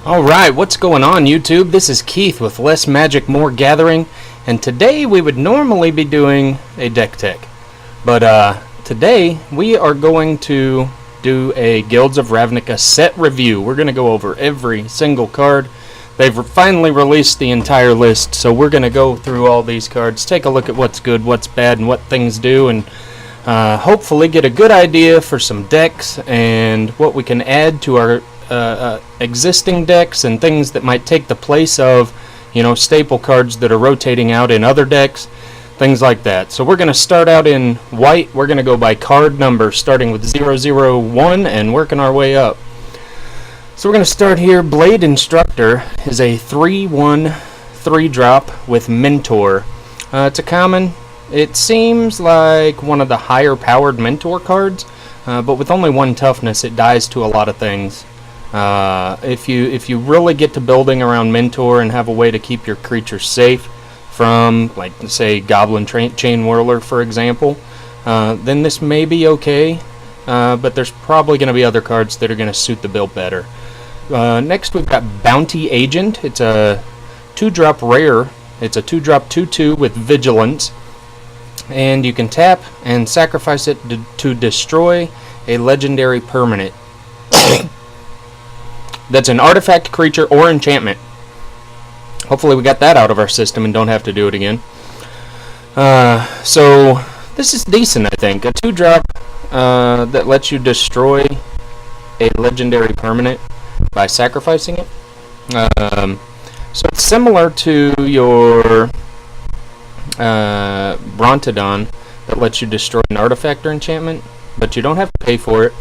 Alright, what's going on YouTube? This is Keith with Less Magic, More Gathering, and today we would normally be doing a deck tech. But today we are going to do a Guilds of Ravnica set review. We're going to go over every single card. They've finally released the entire list, so we're going to go through all these cards, take a look at what's good, what's bad, and what things do, and hopefully get a good idea for some decks and what we can add to our existing decks and things that might take the place of, staple cards that are rotating out in other decks, things like that. So we're going to start out in white. We're going to go by card number, starting with 001 and working our way up. So we're going to start here. Blade Instructor is a 3/1 3-drop with Mentor. It's a common. It seems like one of the higher powered Mentor cards, but with only 1 toughness, it dies to a lot of things. If you really get to building around Mentor and have a way to keep your creatures safe from, like, say, Goblin Chain Whirler, for example, then this may be okay, but there's probably going to be other cards that are going to suit the build better. Next we've got Bounty Agent. It's a 2-drop rare. It's a 2-drop 2/2 with Vigilance, and you can tap and sacrifice it to destroy a legendary permanent. That's an artifact, creature, or enchantment. Hopefully we got that out of our system and don't have to do it again. So this is decent, I think. A 2-drop that lets you destroy a legendary permanent by sacrificing it. So it's similar to your Brontodon that lets you destroy an artifact or enchantment, but you don't have to pay for it.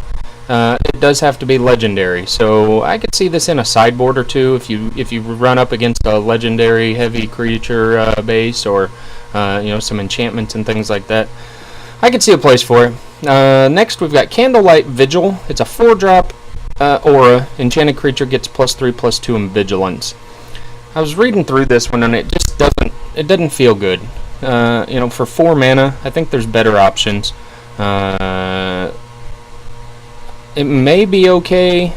It does have to be legendary, so I could see this in a sideboard or two if you run up against a legendary heavy creature base, or some enchantments and things like that. I could see a place for it. Next we've got Candlelight Vigil. It's a 4-drop aura. Enchanted creature gets +3/+2 in Vigilance. I was reading through this one and it just doesn't feel good. For 4 mana, I think there's better options. It may be okay,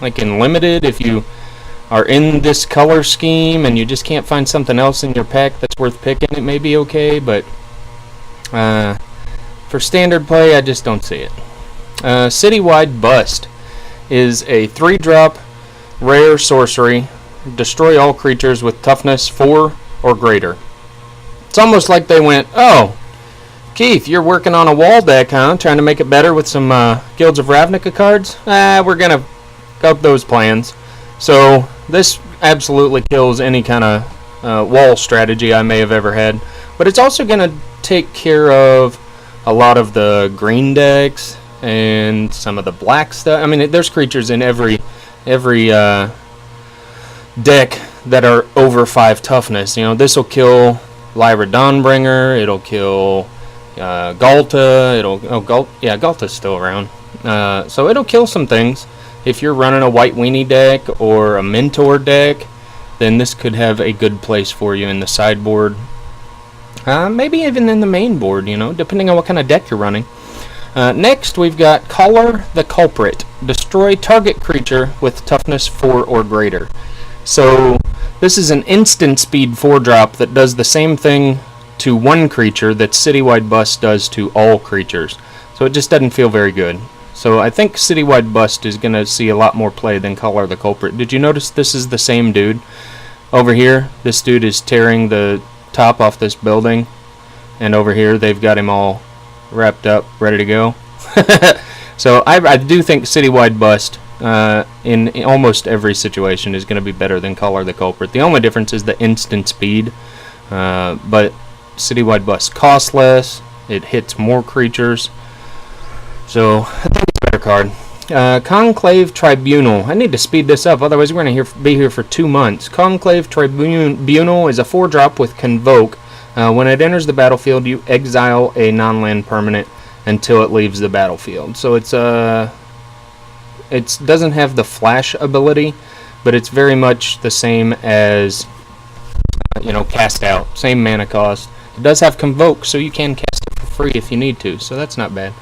like in limited, if you are in this color scheme and you just can't find something else in your pack that's worth picking. It may be okay, but for standard play, I just don't see it. Citywide Bust is a 3-drop rare sorcery. Destroy all creatures with toughness 4 or greater. It's almost like they went, oh, Keith, you're working on a wall deck, huh? Trying to make it better with some Guilds of Ravnica cards? We're going to up those plans. So this absolutely kills any kind of wall strategy I may have ever had. But it's also going to take care of a lot of the green decks and some of the black stuff. I mean, there's creatures in every deck that are over 5 toughness. This will kill Lyra Dawnbringer. It'll kill Galta. Galta's still around. So it'll kill some things. If you're running a White Weenie deck or a Mentor deck, then this could have a good place for you in the sideboard. Maybe even in the main board, depending on what kind of deck you're running. Next, we've got Collar the Culprit. Destroy target creature with toughness 4 or greater. So this is an instant speed 4-drop that does the same thing to 1 creature that Citywide Bust does to all creatures. So it just doesn't feel very good. So I think Citywide Bust is going to see a lot more play than Collar the Culprit. Did you notice this is the same dude? Over here, this dude is tearing the top off this building. And over here, they've got him all wrapped up, ready to go. So I do think Citywide Bust in almost every situation is going to be better than Collar the Culprit. The only difference is the instant speed. But Citywide Bust costs less. It hits more creatures. So I think it's a better card. Conclave Tribunal. I need to speed this up, otherwise we're going to be here for 2 months. Conclave Tribunal is a 4-drop with Convoke. When it enters the battlefield, you exile a non-land permanent until it leaves the battlefield. So it doesn't have the flash ability, but it's very much the same as Cast Out. Same mana cost. It does have Convoke, so you can cast it for free if you need to, so that's not bad.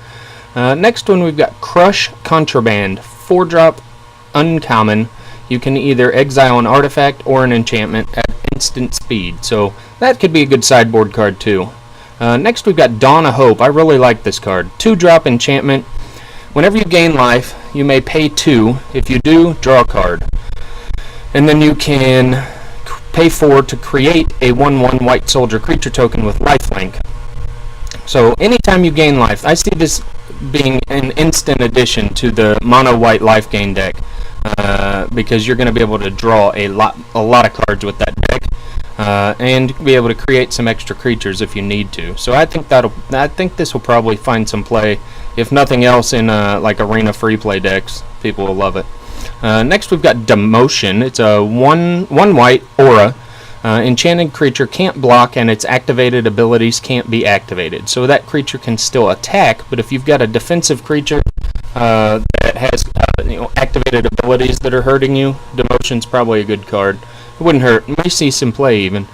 Next one we've got Crush Contraband. 4-drop uncommon. you can either exile an artifact or an enchantment at instant speed. So that could be a good sideboard card too. Next we've got Dawn of Hope. I really like this card. 2-drop enchantment. Whenever you gain life, you may pay 2. If you do, draw a card. And then you can pay 4 to create a 1/1 white soldier creature token with lifelink. So anytime you gain life, I see this being an instant addition to the mono white life gain deck, because you're going to be able to draw a lot of cards with that deck, and be able to create some extra creatures if you need to. So I think this will probably find some play, if nothing else, in like arena free play decks. People will love it. Next we've got Demotion. It's a 1 white aura. Enchanted creature can't block, and its activated abilities can't be activated. So that creature can still attack, but if you've got a defensive creature that has activated abilities that are hurting you, Demotion's probably a good card. It wouldn't hurt. May see some play even.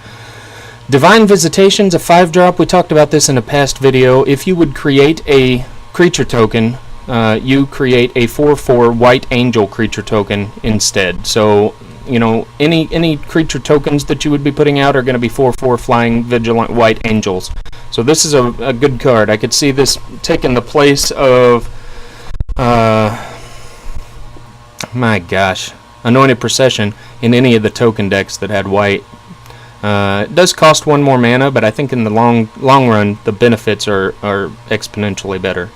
Divine Visitation's a 5-drop. We talked about this in a past video. If you would create a creature token, you create a 4/4 white angel creature token instead. So any creature tokens that you would be putting out are going to be 4/4 flying vigilant white angels. So this is a good card. I could see this taking the place of my gosh, Anointed Procession in any of the token decks that had white. It does cost 1 more mana, but I think in the long run the benefits are exponentially better.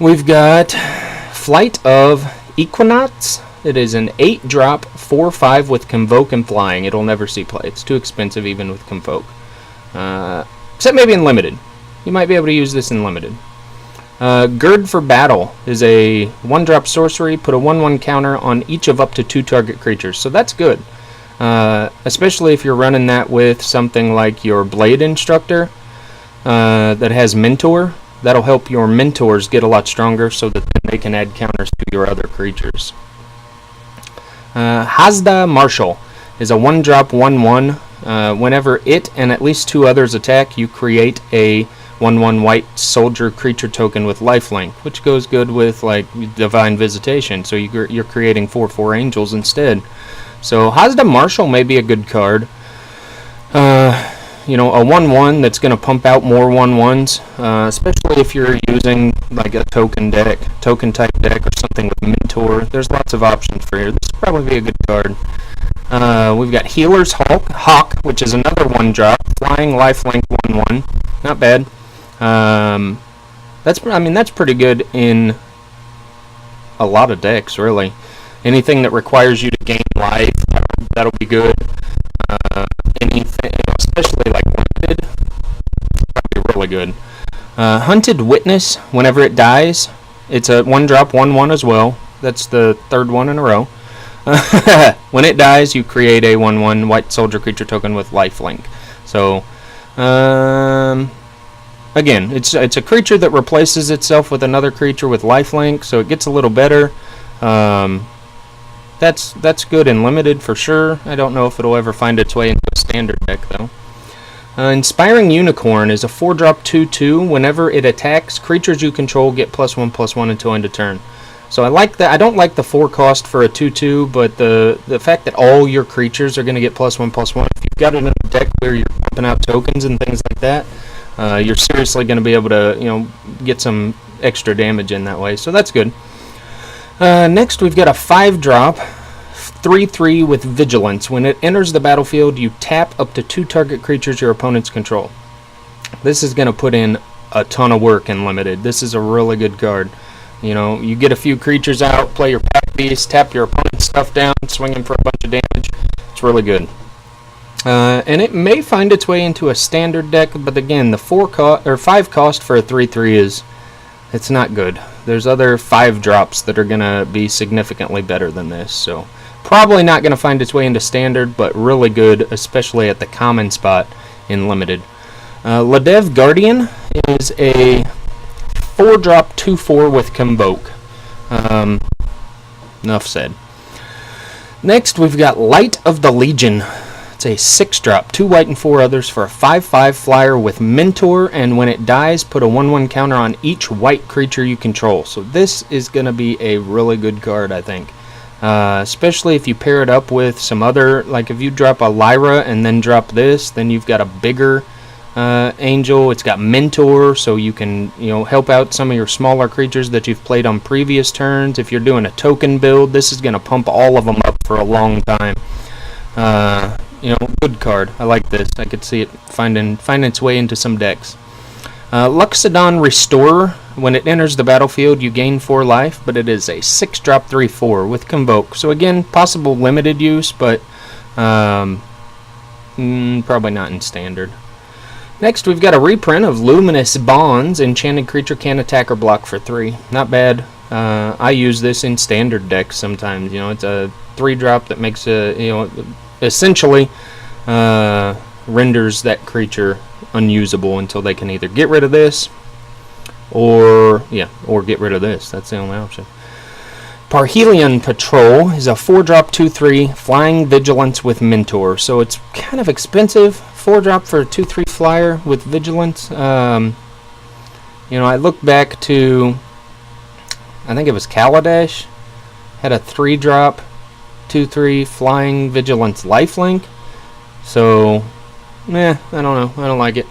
We've got Flight of Equinox. It is an 8-drop 4/5 with Convoke and Flying. It'll never see play. It's too expensive even with Convoke. Except maybe in Limited. You might be able to use this in Limited. Gird for Battle is a 1-drop sorcery. Put a 1/1 counter on each of up to 2 target creatures. So that's good. Especially if you're running that with something like your Blade Instructor that has Mentor. That'll help your mentors get a lot stronger so that they can add counters to your other creatures. Hazda Marshal is a 1-drop 1/1. Whenever it and at least 2 others attack, you create a 1/1 white soldier creature token with lifelink, which goes good with like Divine Visitation. So you're creating 4/4 angels instead. So Hazda Marshal may be a good card. A 1/1 that's going to pump out more 1/1s, especially if you're using like a token type deck or something with Mentor. There's lots of options for here. This would probably be a good card. We've got Healer's Hawk, which is another 1-drop, flying lifelink 1/1. Not bad. That's pretty good in a lot of decks, really. Anything that requires you to gain life, that'll be good. Anything, especially like Limited, probably really good. Hunted Witness, whenever it dies, it's a 1-drop 1/1 as well. That's the 3rd one in a row. When it dies, you create a 1/1 white soldier creature token with lifelink. So, again, it's a creature that replaces itself with another creature with lifelink, so it gets a little better. That's good in Limited for sure. I don't know if it'll ever find its way into a standard deck though. Inspiring Unicorn is a 4-drop 2/2. Whenever it attacks, creatures you control get +1/+1 until end of turn. So I like that. I don't like the 4 cost for a 2/2, but the fact that all your creatures are going to get +1/+1. If you've got it in a deck where you're pumping out tokens and things like that, you're seriously going to be able to get some extra damage in that way. So that's good. Next, we've got a 5-drop 3/3 with Vigilance. When it enters the battlefield, you tap up to 2 target creatures your opponents control. This is going to put in a ton of work in Limited. This is a really good card. You get a few creatures out, play your Pack Beast, tap your opponent's stuff down, swing him for a bunch of damage. It's really good. And it may find its way into a standard deck, but again, the 5 cost for a 3/3 it's not good. There's other 5-drops that are going to be significantly better than this, so probably not going to find its way into standard, but really good, especially at the common spot in Limited. Ladev Guardian is a 4-drop 2/4 with Convoke. Enough said. Next, we've got Light of the Legion. It's a 6-drop, 2 white and 4 others for a 5/5 flyer with Mentor, and when it dies, put a 1/1 counter on each white creature you control. So this is going to be a really good card, I think. especially if you pair it up with some other, like if you drop a Lyra and then drop this, then you've got a bigger angel. It's got Mentor, so you can help out some of your smaller creatures that you've played on previous turns. If you're doing a token build, this is going to pump all of them up for a long time. Good card. I like this. I could see it finding its way into some decks. Luxodon Restorer. When it enters the battlefield, you gain 4 life, but it is a 6-drop 3/4 with Convoke. So again, possible limited use, but probably not in standard. Next, we've got a reprint of Luminous Bonds. Enchanted creature can attack or block for 3. Not bad. I use this in standard decks sometimes. It's a 3-drop that makes essentially renders that creature unusable until they can either get rid of this or get rid of this. That's the only option. Parhelion Patrol is a 4-drop 2/3 flying vigilance with Mentor. So it's kind of expensive. 4-drop for a 2/3 flyer with vigilance. I look back to, I think it was Kaladesh, had a 3-drop 2/3 flying vigilance lifelink. So I don't know. I don't like it.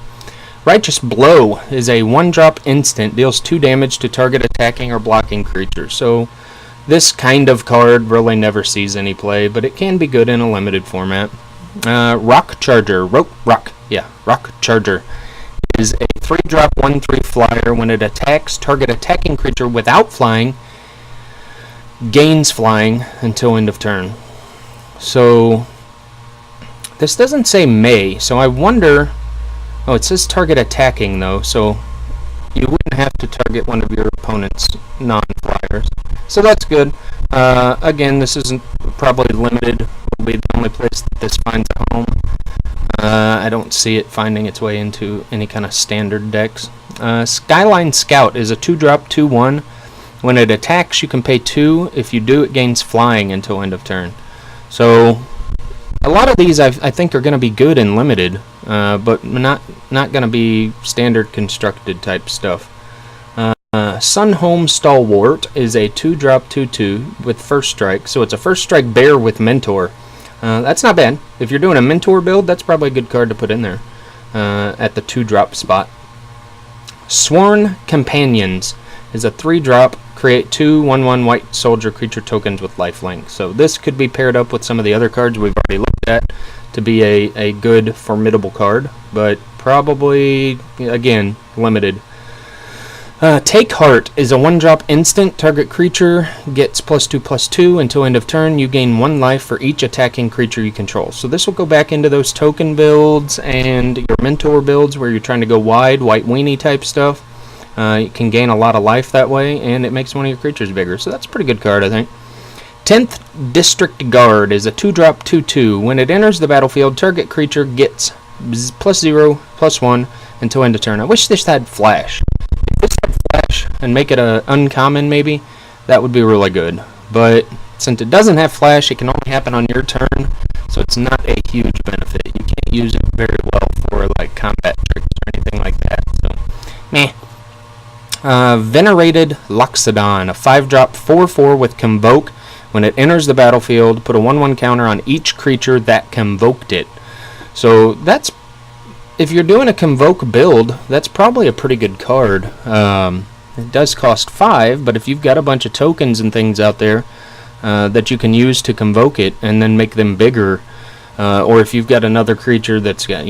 Righteous Blow is a 1-drop instant, deals 2 damage to target attacking or blocking creature. So this kind of card really never sees any play, but it can be good in a limited format. Rock Charger is a 3-drop 1/3 flyer. When it attacks, target attacking creature without flying gains flying until end of turn. So this doesn't say may, so I wonder. Oh, it says target attacking though, so you wouldn't have to target one of your opponent's non-flyers. So that's good. Again, this isn't probably limited. Will be the only place that this finds a home. I don't see it finding its way into any kind of standard decks. Skyline Scout is a 2-drop 2/1. When it attacks, you can pay 2. If you do, it gains flying until end of turn. So a lot of these I think are going to be good and limited, but not going to be standard constructed type stuff. Sunhome Stalwart is a 2-drop 2/2 with first strike. So it's a first strike bear with Mentor. That's not bad. If you're doing a Mentor build, that's probably a good card to put in there at the 2-drop spot. Sworn Companions is a 3-drop, create 2 1/1 white soldier creature tokens with lifelink. So this could be paired up with some of the other cards we've already looked at to be a good, formidable card, but probably, again, limited. Take Heart is a 1-drop instant. Target creature gets +2/+2 until end of turn. You gain 1 life for each attacking creature you control. So this will go back into those token builds and your Mentor builds where you're trying to go wide, white weenie type stuff. You can gain a lot of life that way, and it makes one of your creatures bigger. So that's a pretty good card, I think. 10th District Guard is a 2-drop 2/2. When it enters the battlefield, target creature gets +0/+1 until end of turn. I wish this had Flash. If this had Flash and make it a uncommon maybe, that would be really good. But since it doesn't have Flash, it can only happen on your turn, so it's not a huge benefit. You can't use it very well for like combat tricks or anything like that. So, meh. Venerated Loxodon, a 5-drop 4/4 with Convoke. When it enters the battlefield, put a 1/1 counter on each creature that convoked it. So that's, if you're doing a Convoke build, that's probably a pretty good card. It does cost 5, but if you've got a bunch of tokens and things out there that you can use to convoke it and then make them bigger, or if you've got another creature that's got,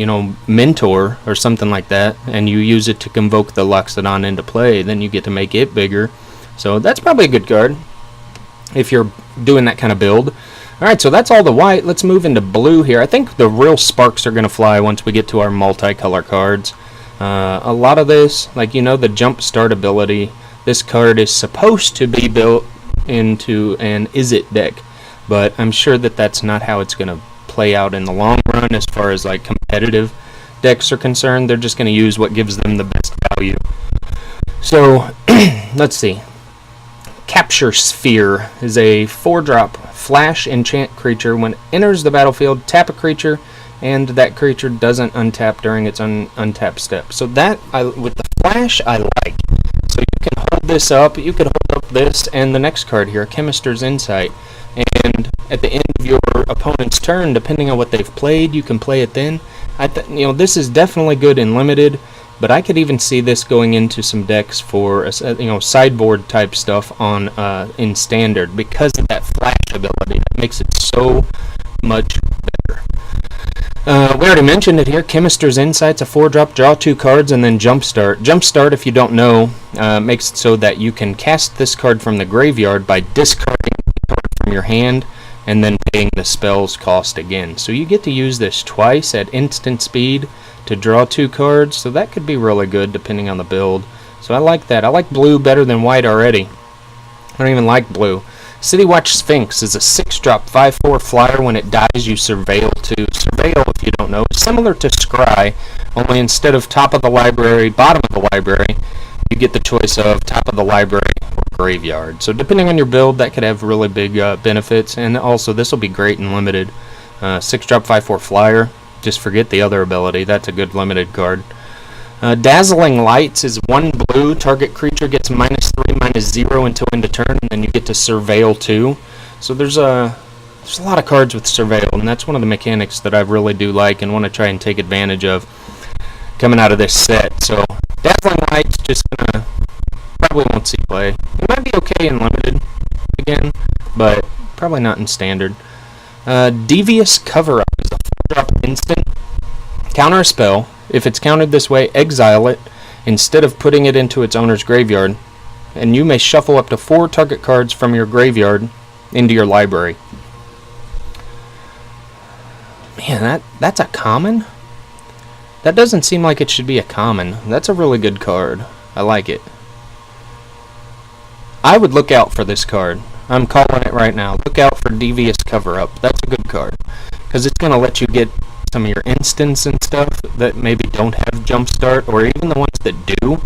Mentor or something like that, and you use it to convoke the Loxodon into play, then you get to make it bigger. So that's probably a good card if you're doing that kind of build. Alright, so that's all the white. Let's move into blue here. I think the real sparks are going to fly once we get to our multicolor cards. A lot of this, like the jump start ability, this card is supposed to be built into an Is It deck, but I'm sure that that's not how it's going to play out in the long run as far as like competitive decks are concerned. They're just going to use what gives them the best value. So let's see. Capture Sphere is a 4-drop flash enchant creature. When it enters the battlefield, tap a creature, and that creature doesn't untap during its untap step. So that, with the flash, I like. So you can hold this up. You could hold up this and the next card here, Chemister's Insight. and at the end of your opponent's turn, depending on what they've played, you can play it then. This is definitely good in limited, but I could even see this going into some decks for sideboard type stuff on in standard because of that flash ability. That makes it so much better. We already mentioned it here. Chemist's Insight's a 4-drop, draw 2 cards, and then Jumpstart. Jumpstart, if you don't know, makes it so that you can cast this card from the graveyard by discarding the card from your hand and then paying the spell's cost again. So you get to use this twice at instant speed to draw 2 cards, so that could be really good depending on the build. So I like that. I like blue better than white already. I don't even like blue. City Watch Sphinx is a 6-drop 5/4 flyer. When it dies, you surveil 2. Surveil, if you don't know, is similar to Scry, only instead of top of the library, bottom of the library, you get the choice of top of the library or graveyard. So depending on your build, that could have really big benefits, and also this will be great in limited. 6-drop 5/4 flyer. Just forget the other ability. That's a good limited card. Dazzling Lights is 1 blue. Target creature gets -3/-0 until end of turn, and then you get to surveil 2. So there's a lot of cards with surveil, and that's one of the mechanics that I really do like and want to try and take advantage of coming out of this set. So Dazzling Lights just probably won't see play. It might be okay in limited again, but probably not in standard. Devious Cover-Up is a 4-drop instant. Counter a spell. If it's countered this way, exile it instead of putting it into its owner's graveyard, and you may shuffle up to 4 target cards from your graveyard into your library. Man, that's a common? That doesn't seem like it should be a common. That's a really good card. I like it. I would look out for this card. I'm calling it right now. Look out for Devious Cover-Up. That's a good card, because it's going to let you get some of your instants and stuff that maybe don't have Jumpstart, or even the ones that do.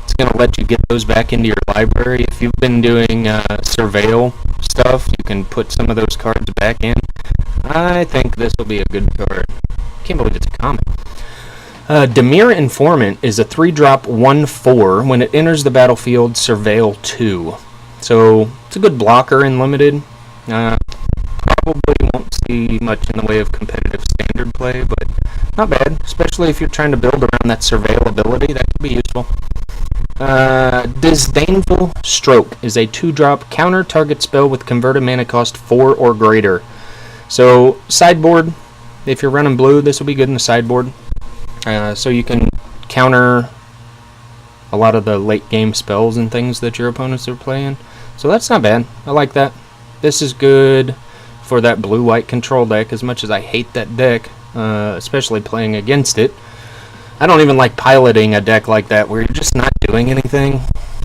It's going to let you get those back into your library. If you've been doing surveil stuff, you can put some of those cards back in. I think this will be a good card. Can't believe it's a common. Demir Informant is a 3-drop 1/4. When it enters the battlefield, surveil 2. So it's a good blocker in limited. Probably won't see much in the way of competitive standard play, but not bad, especially if you're trying to build around that surveil ability. That could be useful. Disdainful Stroke is a 2-drop counter target spell with converted mana cost 4 or greater. So sideboard, if you're running blue, this will be good in the sideboard. So you can counter a lot of the late game spells and things that your opponents are playing. So that's not bad. I like that. This is good for that blue-white control deck, as much as I hate that deck, especially playing against it. I don't even like piloting a deck like that where you're just not doing anything.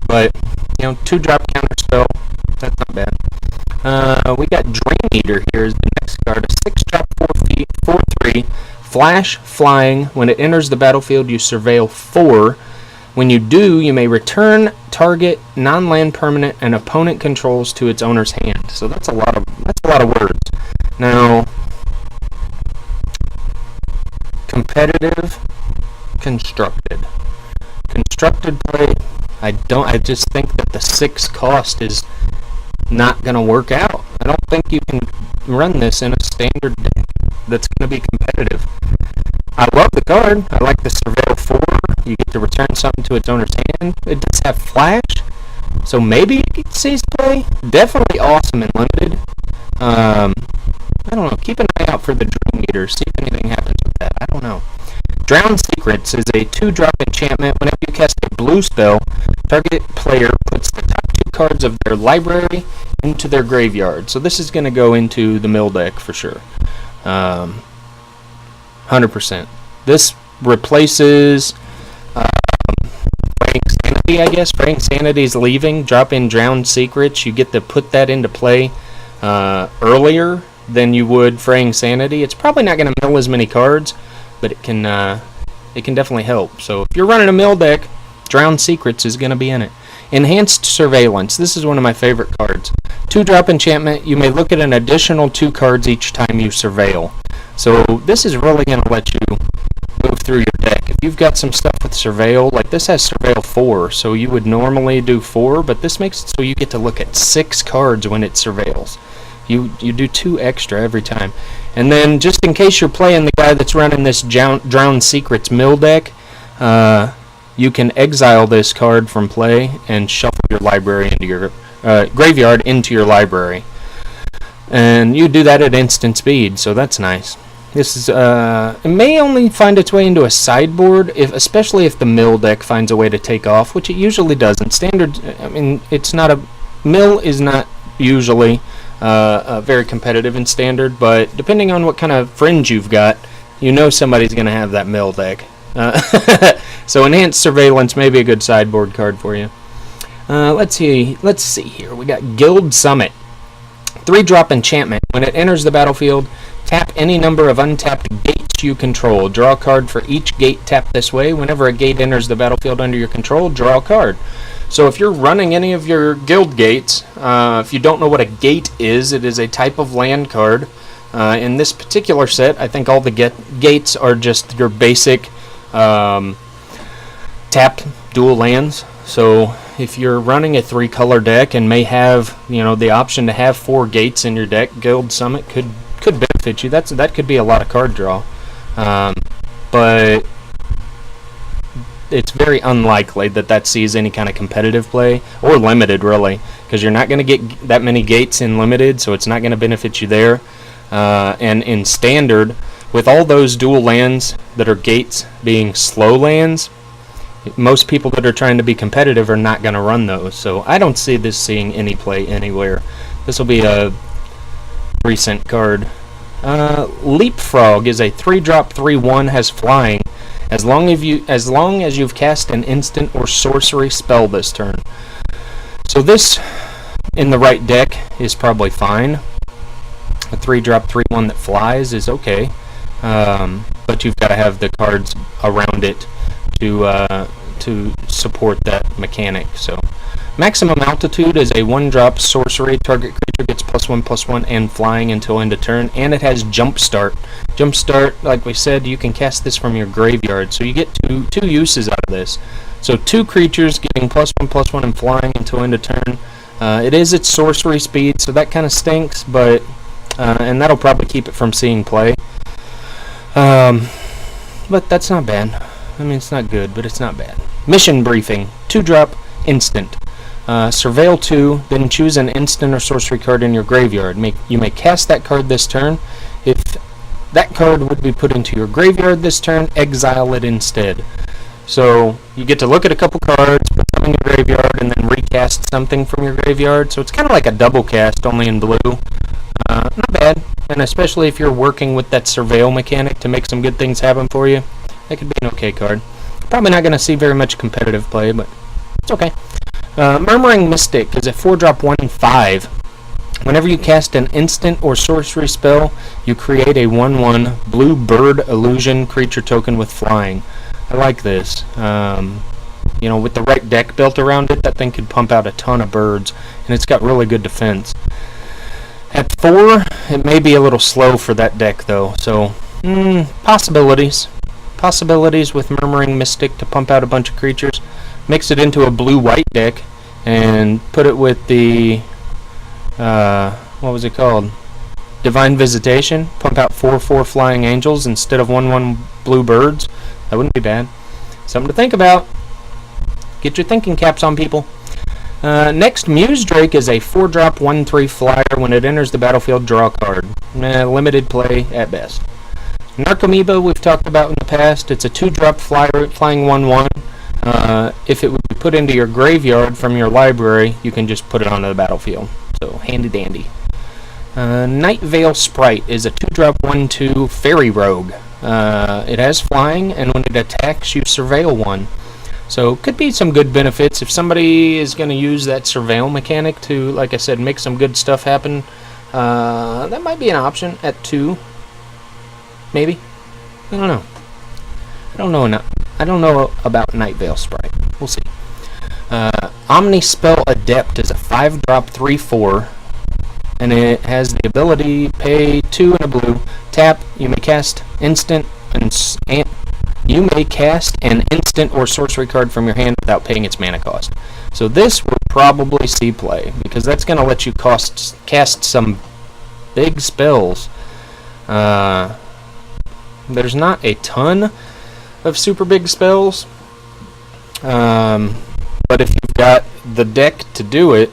But, 2-drop counter spell, that's not bad. We got Dream Eater here as the next card. A 6-drop 4/3, flash, flying. When it enters the battlefield, you surveil 4. When you do, you may return target non-land permanent and opponent controls to its owner's hand. So that's a lot of words. Now, competitive, constructed play. I just think that the 6 cost is not going to work out. I don't think you can run this in a standard deck that's going to be competitive. I love the card. I like the surveil 4. You get to return something to its owner's hand. It does have flash, so maybe it sees play. Definitely awesome and limited. I don't know. Keep an eye out for the Dream Eater. See if anything happens with that. I don't know. Drown Secrets is a 2-drop enchantment. Whenever you cast a blue spell, target player puts the top 2 cards of their library into their graveyard. So this is going to go into the mill deck for sure. 100%. This replaces Fraying Sanity, I guess. Fraying Sanity is leaving. Drop in Drowned Secrets. You get to put that into play earlier than you would Fraying Sanity. It's probably not going to mill as many cards, but it can definitely help. So if you're running a mill deck, Drowned Secrets is going to be in it. Enhanced Surveillance. This is one of my favorite cards. 2-drop enchantment. You may look at an additional 2 cards each time you surveil. So this is really going to let you move through your deck. If you've got some stuff with surveil, like this has surveil 4, so you would normally do 4, but this makes it so you get to look at 6 cards when it surveils. You do 2 extra every time. And then, just in case you're playing the guy that's running this Drowned Secrets mill deck, you can exile this card from play and shuffle your library into your graveyard into your library. And you do that at instant speed, so that's nice. This is it may only find its way into a sideboard, especially if the mill deck finds a way to take off, which it usually doesn't. Standard, I mean, it's not a mill is not usually very competitive in standard, but depending on what kind of fringe you've got, you know somebody's going to have that mill deck. So enhanced surveillance may be a good sideboard card for you. Let's see here. We got Guild Summit. 3-drop enchantment. When it enters the battlefield, tap any number of untapped gates you control. Draw a card for each gate tapped this way. Whenever a gate enters the battlefield under your control, draw a card. So if you're running any of your guild gates, if you don't know what a gate is, it is a type of land card. In this particular set, I think all the gates are just your basic tapped dual lands. So if you're running a 3-color deck and may have, the option to have 4 gates in your deck, Guild Summit could benefit you. That could be a lot of card draw, but it's very unlikely that sees any kind of competitive play or limited, really, because you're not going to get that many gates in limited, so it's not going to benefit you there. And in standard, with all those dual lands that are gates being slow lands, most people that are trying to be competitive are not going to run those, so I don't see this seeing any play anywhere. This will be a recent card. Leapfrog is a 3-drop 3/1, has flying as long as you've cast an instant or sorcery spell this turn. So this, in the right deck, is probably fine. A 3-drop 3/1 that flies is okay, but you've got to have the cards around it to support that mechanic. So maximum altitude is a 1-drop sorcery. Target creature gets +1/+1 and flying until end of turn, and it has jumpstart. Jumpstart, like we said, you can cast this from your graveyard, so you get two uses out of this. So 2 creatures getting +1/+1 and flying until end of turn. It is its sorcery speed, so that kind of stinks, but and that'll probably keep it from seeing play. But that's not bad. I mean, it's not good, but it's not bad. Mission Briefing, 2-drop instant. Surveil 2, then choose an instant or sorcery card in your graveyard. You may cast that card this turn. If that card would be put into your graveyard this turn, exile it instead. So you get to look at a couple cards, put them in your graveyard, and then recast something from your graveyard. So it's kind of like a double cast, only in blue. Not bad, and especially if you're working with that surveil mechanic to make some good things happen for you, that could be an okay card. Probably not going to see very much competitive play, but it's okay. Murmuring Mystic is a 4-drop 1/5. Whenever you cast an instant or sorcery spell, you create a 1/1 blue bird illusion creature token with flying. I like this. With the right deck built around it, that thing could pump out a ton of birds, and it's got really good defense. At 4, it may be a little slow for that deck, though, so possibilities with Murmuring Mystic to pump out a bunch of creatures. Mix it into a blue-white deck and put it with the what was it called? Divine Visitation. Pump out 4/4 flying angels instead of 1/1 blue birds. That wouldn't be bad. Something to think about. Get your thinking caps on, people. Next, Muse Drake is a 4-drop 1/3 flyer. When it enters the battlefield, draw a card. Limited play at best. Narcomoeba we've talked about in the past. It's a 2-drop flyer, flying 1/1. If it would be put into your graveyard from your library, you can just put it onto the battlefield. So handy dandy. Night Veil Sprite is a 2-drop 1/2 fairy rogue. It has flying, and when it attacks, you surveil 1. So could be some good benefits if somebody is going to use that surveil mechanic to, like I said, make some good stuff happen. That might be an option at 2. Maybe. I don't know. I don't know about Night Veil Sprite. We'll see. Omnispell Adept is a 5-drop 3/4, and it has the ability pay 2 and a blue. Tap. You may cast instant you may cast an instant or sorcery card from your hand without paying its mana cost. So this will probably see play, because that's going to let you cast some big spells. There's not a ton of super big spells, but if you've got the deck to do it,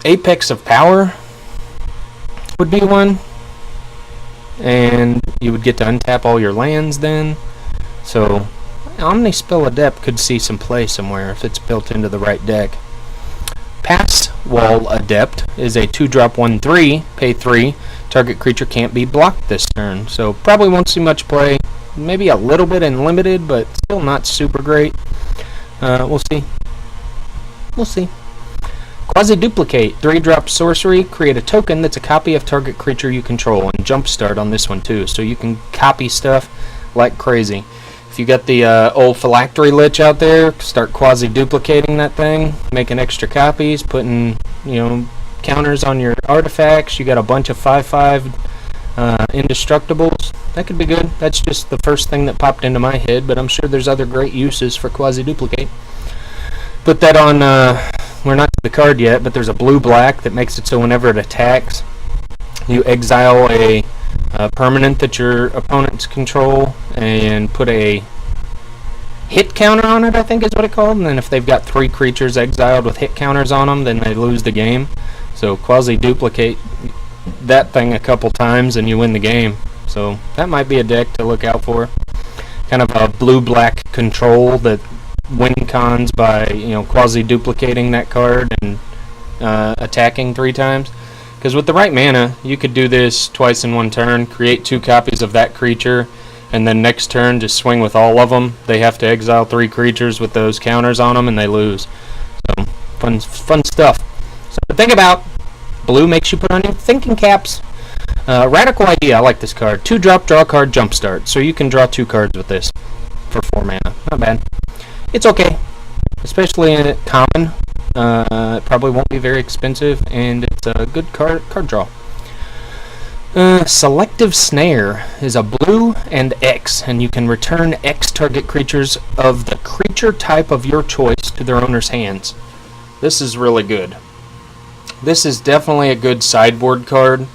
Apex of Power would be one, and you would get to untap all your lands then. So Omnispell Adept could see some play somewhere if it's built into the right deck. Pass Wall Adept is a 2-drop 1/3, pay 3. Target creature can't be blocked this turn, so probably won't see much play. Maybe a little bit in limited, but still not super great. We'll see. We'll see. Quasi-Duplicate, 3-drop sorcery, create a token that's a copy of target creature you control, and Jumpstart on this one too, so you can copy stuff like crazy. If you got the old Phylactery Lich out there, start quasi-duplicating that thing, making extra copies, putting, counters on your artifacts. You got a bunch of 5/5 indestructibles. That could be good. That's just the first thing that popped into my head, but I'm sure there's other great uses for quasi-duplicate. Put that on, we're not to the card yet, but there's a blue-black that makes it so whenever it attacks, you exile a permanent that your opponents control and put a hit counter on it, I think is what it's called. And then if they've got 3 creatures exiled with hit counters on them, then they lose the game. So quasi-duplicate that thing a couple times and you win the game. So that might be a deck to look out for. Kind of a blue-black control that win cons by quasi-duplicating that card and attacking 3 times. Because with the right mana, you could do this twice in one turn, create 2 copies of that creature, and then next turn just swing with all of them. They have to exile 3 creatures with those counters on them, and they lose. So fun stuff. So think about, blue makes you put on your thinking caps. Radical Idea, I like this card. 2-drop, draw a card, Jumpstart. So you can draw 2 cards with this for 4 mana. Not bad. It's okay, especially in it common. It probably won't be very expensive, and it's a good card draw. Selective Snare is a blue and X, and you can return X target creatures of the creature type of your choice to their owner's hands. This is really good. This is definitely a good sideboard card,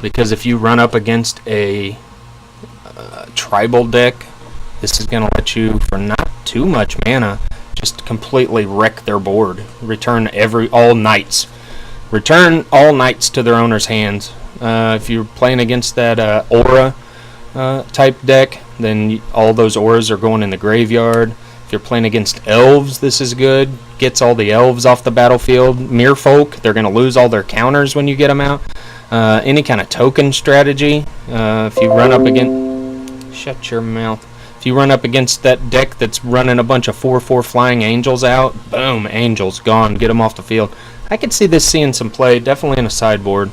because if you run up against a tribal deck, this is going to let you, for not too much mana, just completely wreck their board. Return all knights. Return all knights to their owner's hands. If you're playing against that aura type deck, then all those auras are going in the graveyard. If you're playing against elves, this is good. Gets all the elves off the battlefield. Merfolk, they're going to lose all their counters when you get them out. Any kind of token strategy. If you run up against... Shut your mouth. If you run up against that deck that's running a bunch of 4/4 flying angels out, boom, angels gone, get them off the field. I could see this seeing some play, definitely in a sideboard.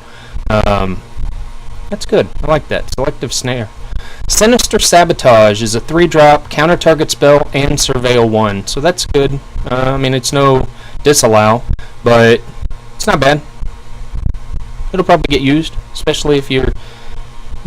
That's good. I like that. Selective Snare. Sinister Sabotage is a 3-drop, counter target spell, and Surveil 1. So that's good. It's no disallow, but it's not bad. It'll probably get used, especially if you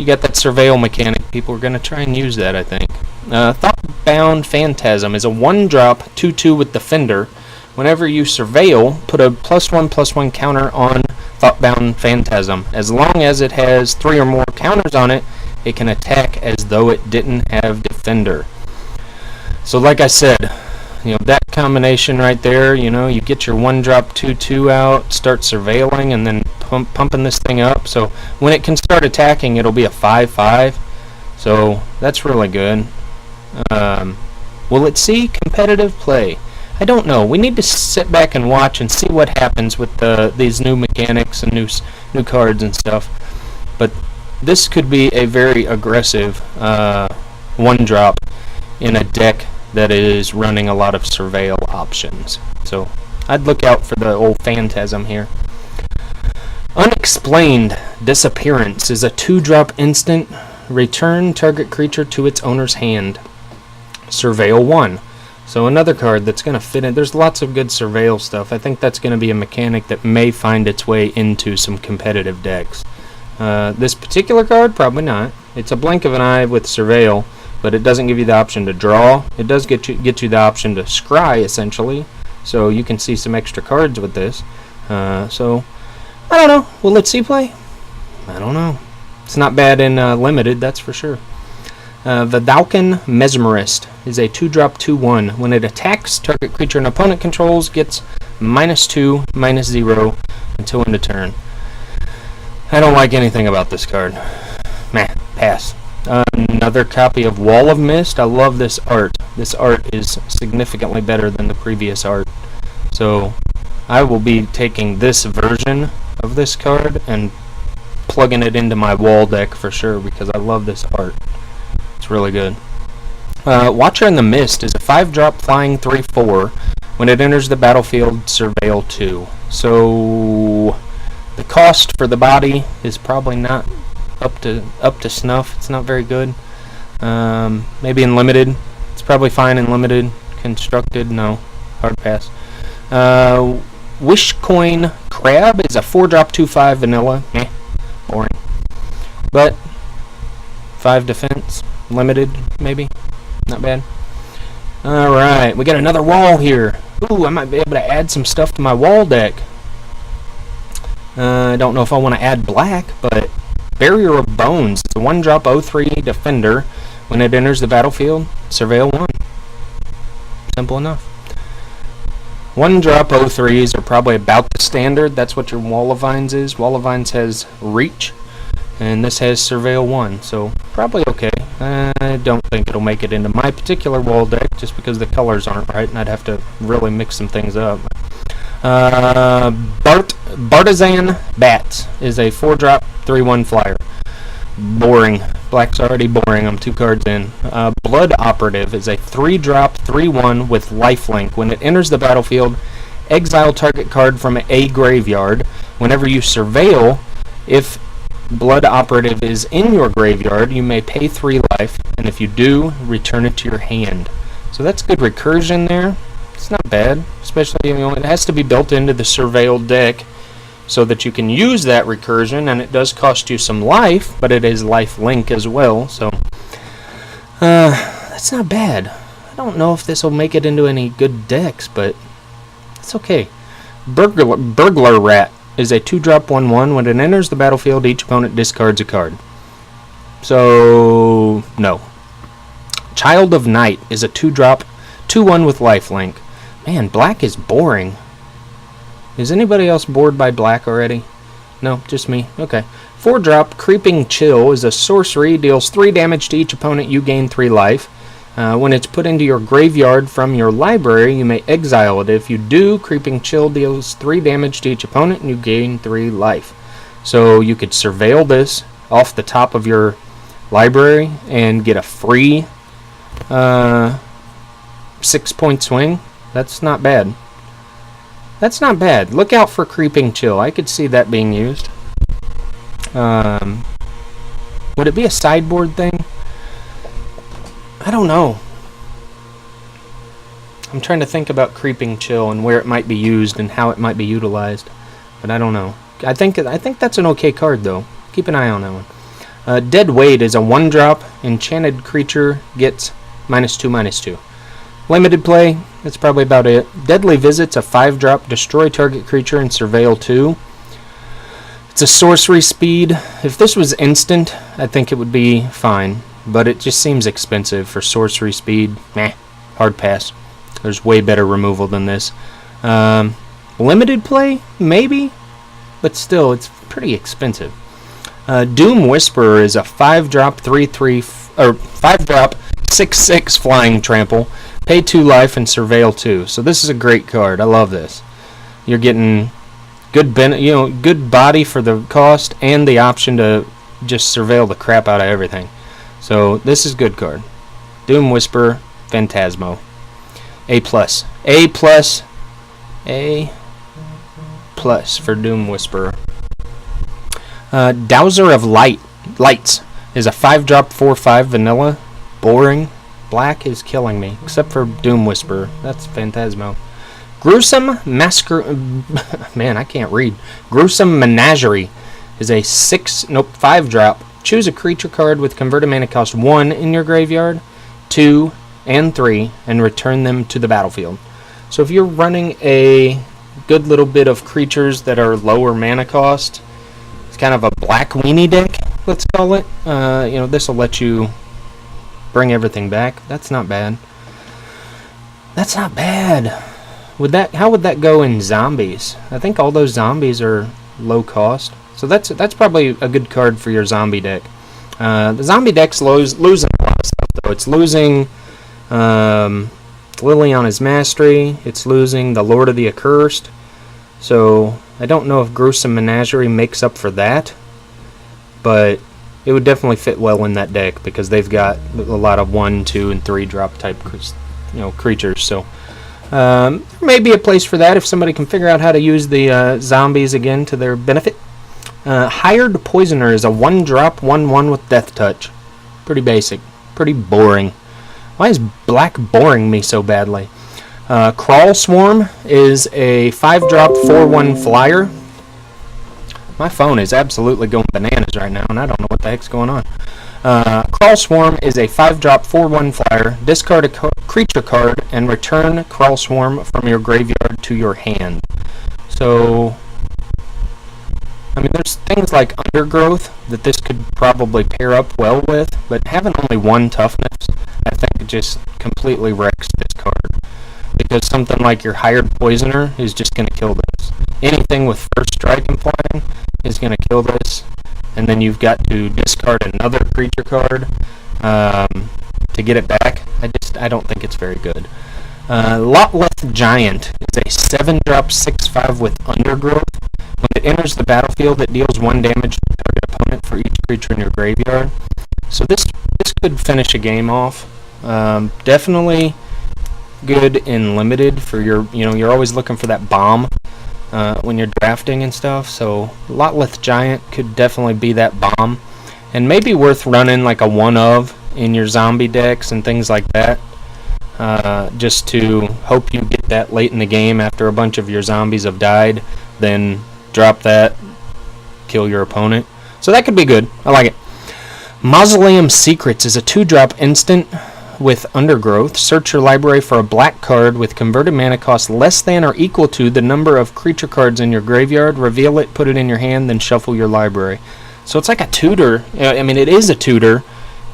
got that Surveil mechanic. People are going to try and use that, I think. Thoughtbound Phantasm is a 1-drop, 2/2 with Defender. Whenever you Surveil, put a +1/+1 counter on Thoughtbound Phantasm. As long as it has 3 or more counters on it, it can attack as though it didn't have Defender. So like I said, that combination right there, you get your 1-drop 2/2 out, start surveilling, and then pumping this thing up. So when it can start attacking, it'll be a 5/5. So that's really good. Will it see competitive play? I don't know. We need to sit back and watch and see what happens with these new mechanics and new cards and stuff. But this could be a very aggressive 1-drop in a deck that is running a lot of surveil options. So I'd look out for the old Phantasm here. Unexplained Disappearance is a 2-drop instant. Return target creature to its owner's hand. Surveil 1. So another card that's going to fit in. There's lots of good surveil stuff. I think that's going to be a mechanic that may find its way into some competitive decks. This particular card, probably not. It's a blink of an eye with surveil, but it doesn't give you the option to draw. It does get you the option to scry, essentially. So you can see some extra cards with this. So I don't know. Will it see play? I don't know. It's not bad in limited, that's for sure. Vidalcan Mesmerist is a 2-drop 2/1. When it attacks, target creature an opponent controls gets -2, -0 until end of turn. I don't like anything about this card. Meh, pass. Another copy of Wall of Mist. I love this art. This art is significantly better than the previous art. So I will be taking this version of this card and plugging it into my wall deck for sure because I love this art. It's really good. Watcher in the Mist is a 5-drop flying 3/4. When it enters the battlefield, surveil 2. So the cost for the body is probably not up to snuff. It's not very good. Maybe in limited. It's probably fine in limited. Constructed, no. Hard pass. Wishcoin Crab is a 4-drop 2/5 vanilla. Meh. Boring. But 5 defense. Limited, maybe. Not bad. Alright, we got another wall here. Ooh, I might be able to add some stuff to my wall deck. I don't know if I want to add black, but Barrier of Bones. It's a 1-drop 0/3 defender. When it enters the battlefield, surveil 1. Simple enough. 1-drop 0/3s are probably about the standard. That's what your Wall of Vines is. Wall of Vines has reach, and this has surveil 1, so probably okay. I don't think it'll make it into my particular wall deck just because the colors aren't right, and I'd have to really mix some things up. Bartizan Bats is a 4-drop 3/1 flyer. Boring. Black's already boring. I'm 2 cards in. Blood Operative is a 3-drop 3/1 with lifelink. When it enters the battlefield, exile target card from a graveyard. Whenever you surveil, if Blood Operative is in your graveyard, you may pay 3 life, and if you do, return it to your hand. So that's good recursion there. It's not bad, especially, it has to be built into the surveilled deck so that you can use that recursion, and it does cost you some life, but it is life link as well, so that's not bad. I don't know if this will make it into any good decks, but it's okay. Burglar Rat is a 2-drop 1/1. When it enters the battlefield, each opponent discards a card. So, no. Child of Night is a 2-drop 2/1 with lifelink. Man, black is boring. Is anybody else bored by black already? No, just me. Okay. 4-drop Creeping Chill is a sorcery. Deals 3 damage to each opponent. You gain 3 life. When it's put into your graveyard from your library, you may exile it. If you do, Creeping Chill deals 3 damage to each opponent, and you gain 3 life. So you could surveil this off the top of your library and get a free 6-point swing. That's not bad. That's not bad. Look out for Creeping Chill. I could see that being used. Would it be a sideboard thing? I don't know. I'm trying to think about Creeping Chill and where it might be used and how it might be utilized, but I don't know. I think that's an okay card though. Keep an eye on that one. Dead Weight is a 1-drop enchanted creature, gets -2/-2. Limited play. That's probably about it. Deadly Visit's a 5-drop destroy target creature and surveil 2. It's a sorcery speed. If this was instant, I think it would be fine. But it just seems expensive for sorcery speed. Meh, hard pass. There's way better removal than this. Limited play, maybe, but still, it's pretty expensive. Doom Whisperer is a 5-drop 3/3 or 5-drop 6/6 flying trample. Pay 2 life and surveil 2. So this is a great card. I love this. You're getting good good body for the cost and the option to just surveil the crap out of everything. So this is a good card. Doom Whisperer, Phantasmo. A+. A+. A+ for Doom Whisperer. Dowser of Lights is a 5-drop 4/5 vanilla. Boring. Black is killing me, except for Doom Whisperer. That's Phantasmo. Gruesome Man, I can't read. Gruesome Menagerie is a 5-drop. Choose a creature card with converted mana cost 1 in your graveyard, 2, and 3, and return them to the battlefield. So if you're running a good little bit of creatures that are lower mana cost. It's kind of a black weenie deck, let's call it. This will let you bring everything back. That's not bad. That's not bad. How would that go in zombies? I think all those zombies are low cost. So that's probably a good card for your zombie deck. The zombie deck's losing a lot of stuff, though. It's losing Liliana's Mastery. It's losing the Lord of the Accursed. So I don't know if Gruesome Menagerie makes up for that, but it would definitely fit well in that deck because they've got a lot of 1, 2, and 3 drop type creatures. So there may be a place for that if somebody can figure out how to use the zombies again to their benefit. Hired Poisoner is a 1-drop 1/1 with Death Touch. Pretty basic. Pretty boring. Why is black boring me so badly? Crawl Swarm is a 5-drop 4/1 flyer. My phone is absolutely going bananas right now, and I don't know what the heck's going on. Crawl Swarm is a 5-drop 4/1 flyer. Discard a creature card and return Crawl Swarm from your graveyard to your hand. So, there's things like Undergrowth that this could probably pair up well with, but having only 1 toughness, I think, just completely wrecks this card. Because something like your Hired Poisoner is just going to kill this. Anything with First Strike implying is going to kill this, and then you've got to discard another creature card to get it back. I don't think it's very good. Lotleth Giant is a 7-drop 6/5 with Undergrowth. When it enters the battlefield, it deals 1 damage to target opponent for each creature in your graveyard. So this could finish a game off. Definitely good in limited for you're always looking for that bomb when you're drafting and stuff. So Lotleth Giant could definitely be that bomb, and maybe worth running like a 1-of in your zombie decks and things like that. Just to hope you get that late in the game after a bunch of your zombies have died, then drop that, kill your opponent. So that could be good. I like it. Mausoleum Secrets is a 2-drop instant with Undergrowth. Search your library for a black card with converted mana cost less than or equal to the number of creature cards in your graveyard. Reveal it, put it in your hand, then shuffle your library. So it's like a tutor. It is a tutor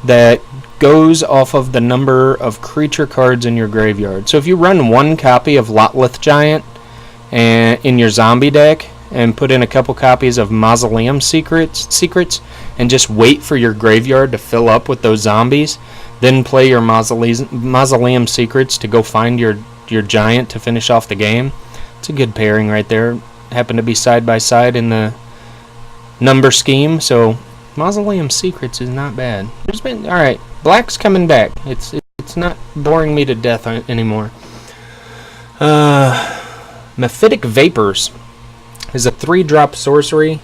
that goes off of the number of creature cards in your graveyard. So if you run 1 copy of Lotleth Giant in your zombie deck and put in a couple copies of Mausoleum Secrets and just wait for your graveyard to fill up with those zombies, then play your Mausoleum Secrets to go find your giant to finish off the game. It's a good pairing right there. Happen to be side by side in the number scheme, so Mausoleum Secrets is not bad. Alright, black's coming back. It's not boring me to death anymore. Mephitic Vapors is a 3-drop sorcery.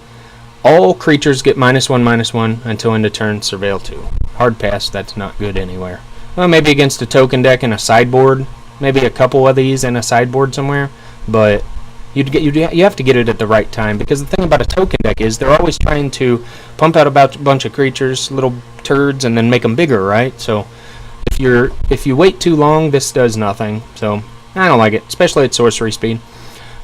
All creatures get -1/-1 until end of turn. Surveil 2. Hard pass. That's not good anywhere. Well, maybe against a token deck and a sideboard. Maybe a couple of these in a sideboard somewhere. But you have to get it at the right time, because the thing about a token deck is they're always trying to pump out a bunch of creatures, little turds, and then make them bigger, right? So if you wait too long, this does nothing. So I don't like it, especially at sorcery speed.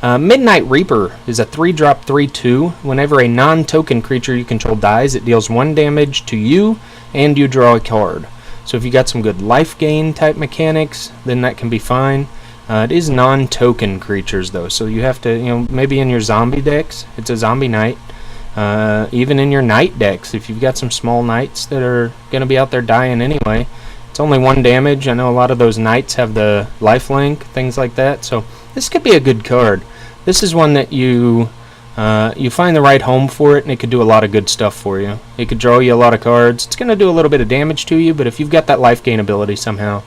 Midnight Reaper is a 3-drop 3/2. Whenever a non-token creature you control dies, it deals 1 damage to you, and you draw a card. So if you got some good life gain type mechanics, then that can be fine. It is non-token creatures though, so you have to, maybe in your zombie decks, it's a zombie knight. Even in your knight decks, if you've got some small knights that are going to be out there dying anyway, it's only 1 damage. I know a lot of those knights have the lifelink, things like that, so this could be a good card. This is one that you find the right home for it, and it could do a lot of good stuff for you. It could draw you a lot of cards. It's going to do a little bit of damage to you, but if you've got that life gain ability somehow,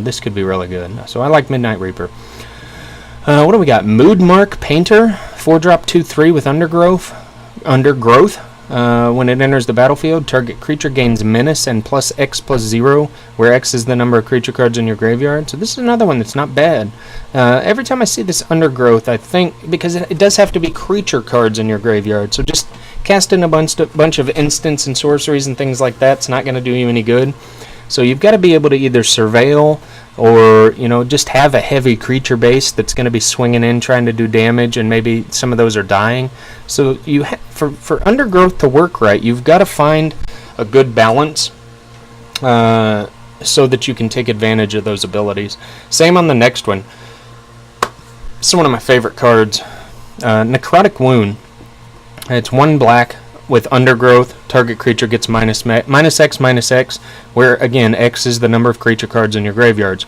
this could be really good. So I like Midnight Reaper. What do we got? Moodmark Painter, 4-drop 2/3 with Undergrowth. When it enters the battlefield, target creature gains menace and +X+0, where X is the number of creature cards in your graveyard. So this is another one that's not bad. Every time I see this Undergrowth, I think, because it does have to be creature cards in your graveyard, so just casting a bunch of instants and sorceries and things like that's not going to do you any good. So you've got to be able to either surveil or just have a heavy creature base that's going to be swinging in trying to do damage, and maybe some of those are dying. So for Undergrowth to work right, you've got to find a good balance so that you can take advantage of those abilities. Same on the next one. This is one of my favorite cards, Necrotic Wound. It's 1 black with Undergrowth. Target creature gets -X/-X, where again X is the number of creature cards in your graveyards.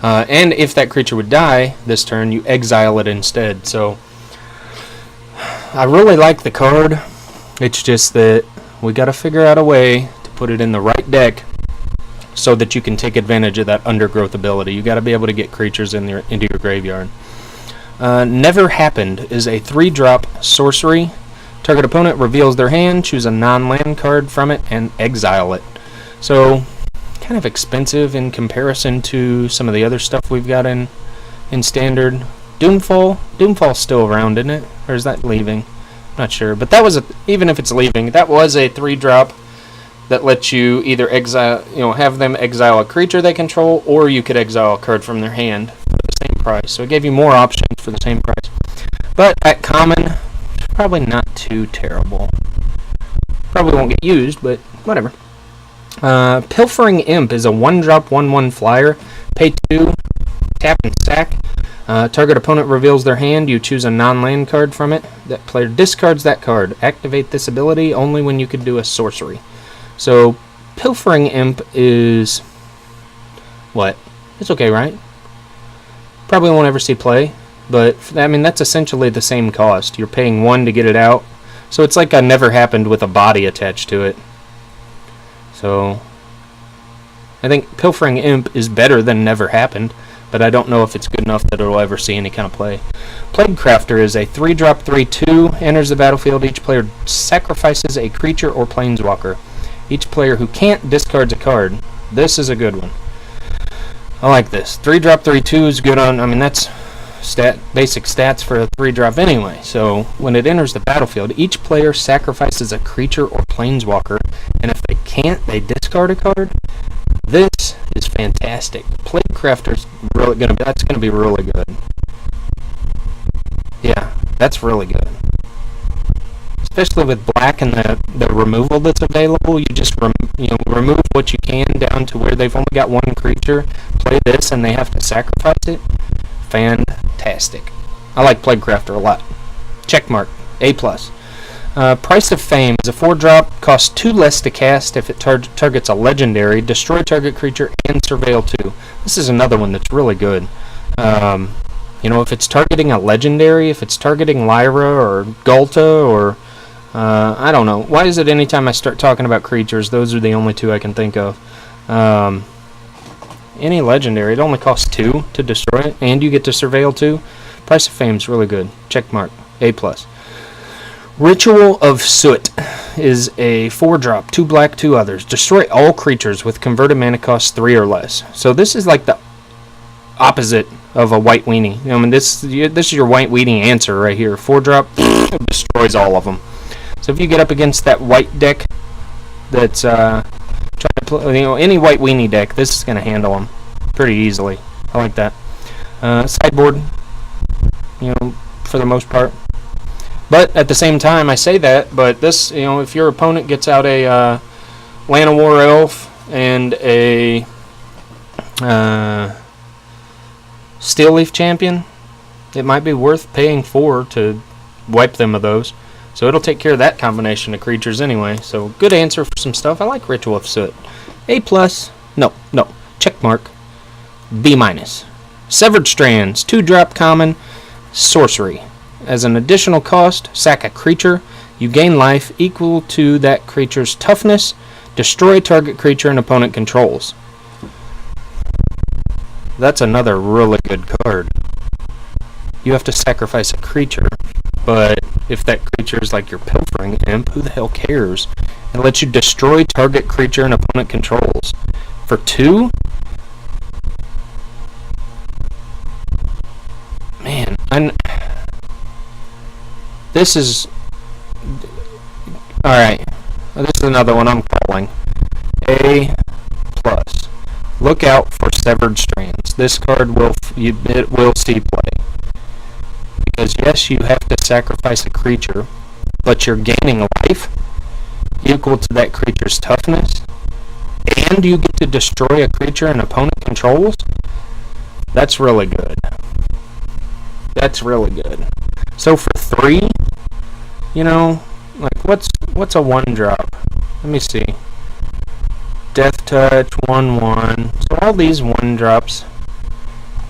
And if that creature would die this turn, you exile it instead. So I really like the card. It's just that we got to figure out a way to put it in the right deck so that you can take advantage of that Undergrowth ability. You got to be able to get creatures into your graveyard. Never Happened is a 3-drop sorcery. Target opponent reveals their hand, choose a non-land card from it, and exile it. So, kind of expensive in comparison to some of the other stuff we've got in Standard. Doomfall's still around, isn't it? Or is that leaving? Not sure. But that was even if it's leaving, that was a 3-drop that lets you either exile, have them exile a creature they control, or you could exile a card from their hand for the same price. So it gave you more options for the same price. But at common, probably not too terrible. Probably won't get used, but whatever. Pilfering Imp is a 1-drop 1/1 flyer. Pay 2, tap and sack. Target opponent reveals their hand. You choose a non-land card from it. That player discards that card. Activate this ability only when you can do a sorcery. So Pilfering Imp is what? It's okay, right? Probably won't ever see play. But, that's essentially the same cost. You're paying 1 to get it out. So it's like a Never Happened with a body attached to it. So, I think Pilfering Imp is better than Never Happened, but I don't know if it's good enough that it'll ever see any kind of play. Plaguecrafter is a 3-drop 3/2, enters the battlefield. Each player sacrifices a creature or planeswalker. Each player who can't discards a card. This is a good one. I like this. 3-drop 3/2 is good on, that's basic stats for a 3-drop anyway. So when it enters the battlefield, each player sacrifices a creature or planeswalker, and if they can't, they discard a card. This is fantastic. Plaguecrafter's really that's gonna be really good. Yeah, that's really good. Especially with black and the removal that's available, you just remove what you can down to where they've only got 1 creature. Play this, and they have to sacrifice it. Fantastic. I like Plaguecrafter a lot. Checkmark. A+. Price of Fame is a 4-drop, costs 2 less to cast if it targets a legendary, destroy target creature, and surveil 2. This is another one that's really good. If it's targeting a legendary, if it's targeting Lyra or Gulta or I don't know. Why is it anytime I start talking about creatures, those are the only 2 I can think of? Any legendary, it only costs 2 to destroy it, and you get to surveil 2. Price of Fame's really good. Checkmark. A+. Ritual of Soot is a 4-drop, 2 black, 2 others. Destroy all creatures with converted mana cost 3 or less. So this is like the opposite of a white weenie. This is your white weenie answer right here. 4-drop destroys all of them. So if you get up against that white deck that's trying to play, any white weenie deck, this is going to handle them pretty easily. I like that. Sideboard, for the most part. But at the same time, I say that, but this, if your opponent gets out a Llanowar Elf and a Steel Leaf Champion, it might be worth paying 4 to wipe them of those. So it'll take care of that combination of creatures anyway. So good answer for some stuff. I like Ritual of Soot. A+. No. Checkmark. B-. Severed Strands. 2-drop common. Sorcery. As an additional cost, sack a creature. You gain life equal to that creature's toughness. Destroy target creature an opponent controls. That's another really good card. You have to sacrifice a creature, but if that creature is like your Pilfering Imp, who the hell cares? It lets you destroy target creature an opponent controls. For 2? Man, this is... Alright, this is another one I'm calling. A+. Look out for Severed Strands. This card it will see play. Because yes, you have to sacrifice a creature, but you're gaining life equal to that creature's toughness, and you get to destroy a creature an opponent controls. That's really good. That's really good. So for 3, you know, like what's a 1-drop? Let me see. Death Touch, 1/1. So all these 1-drops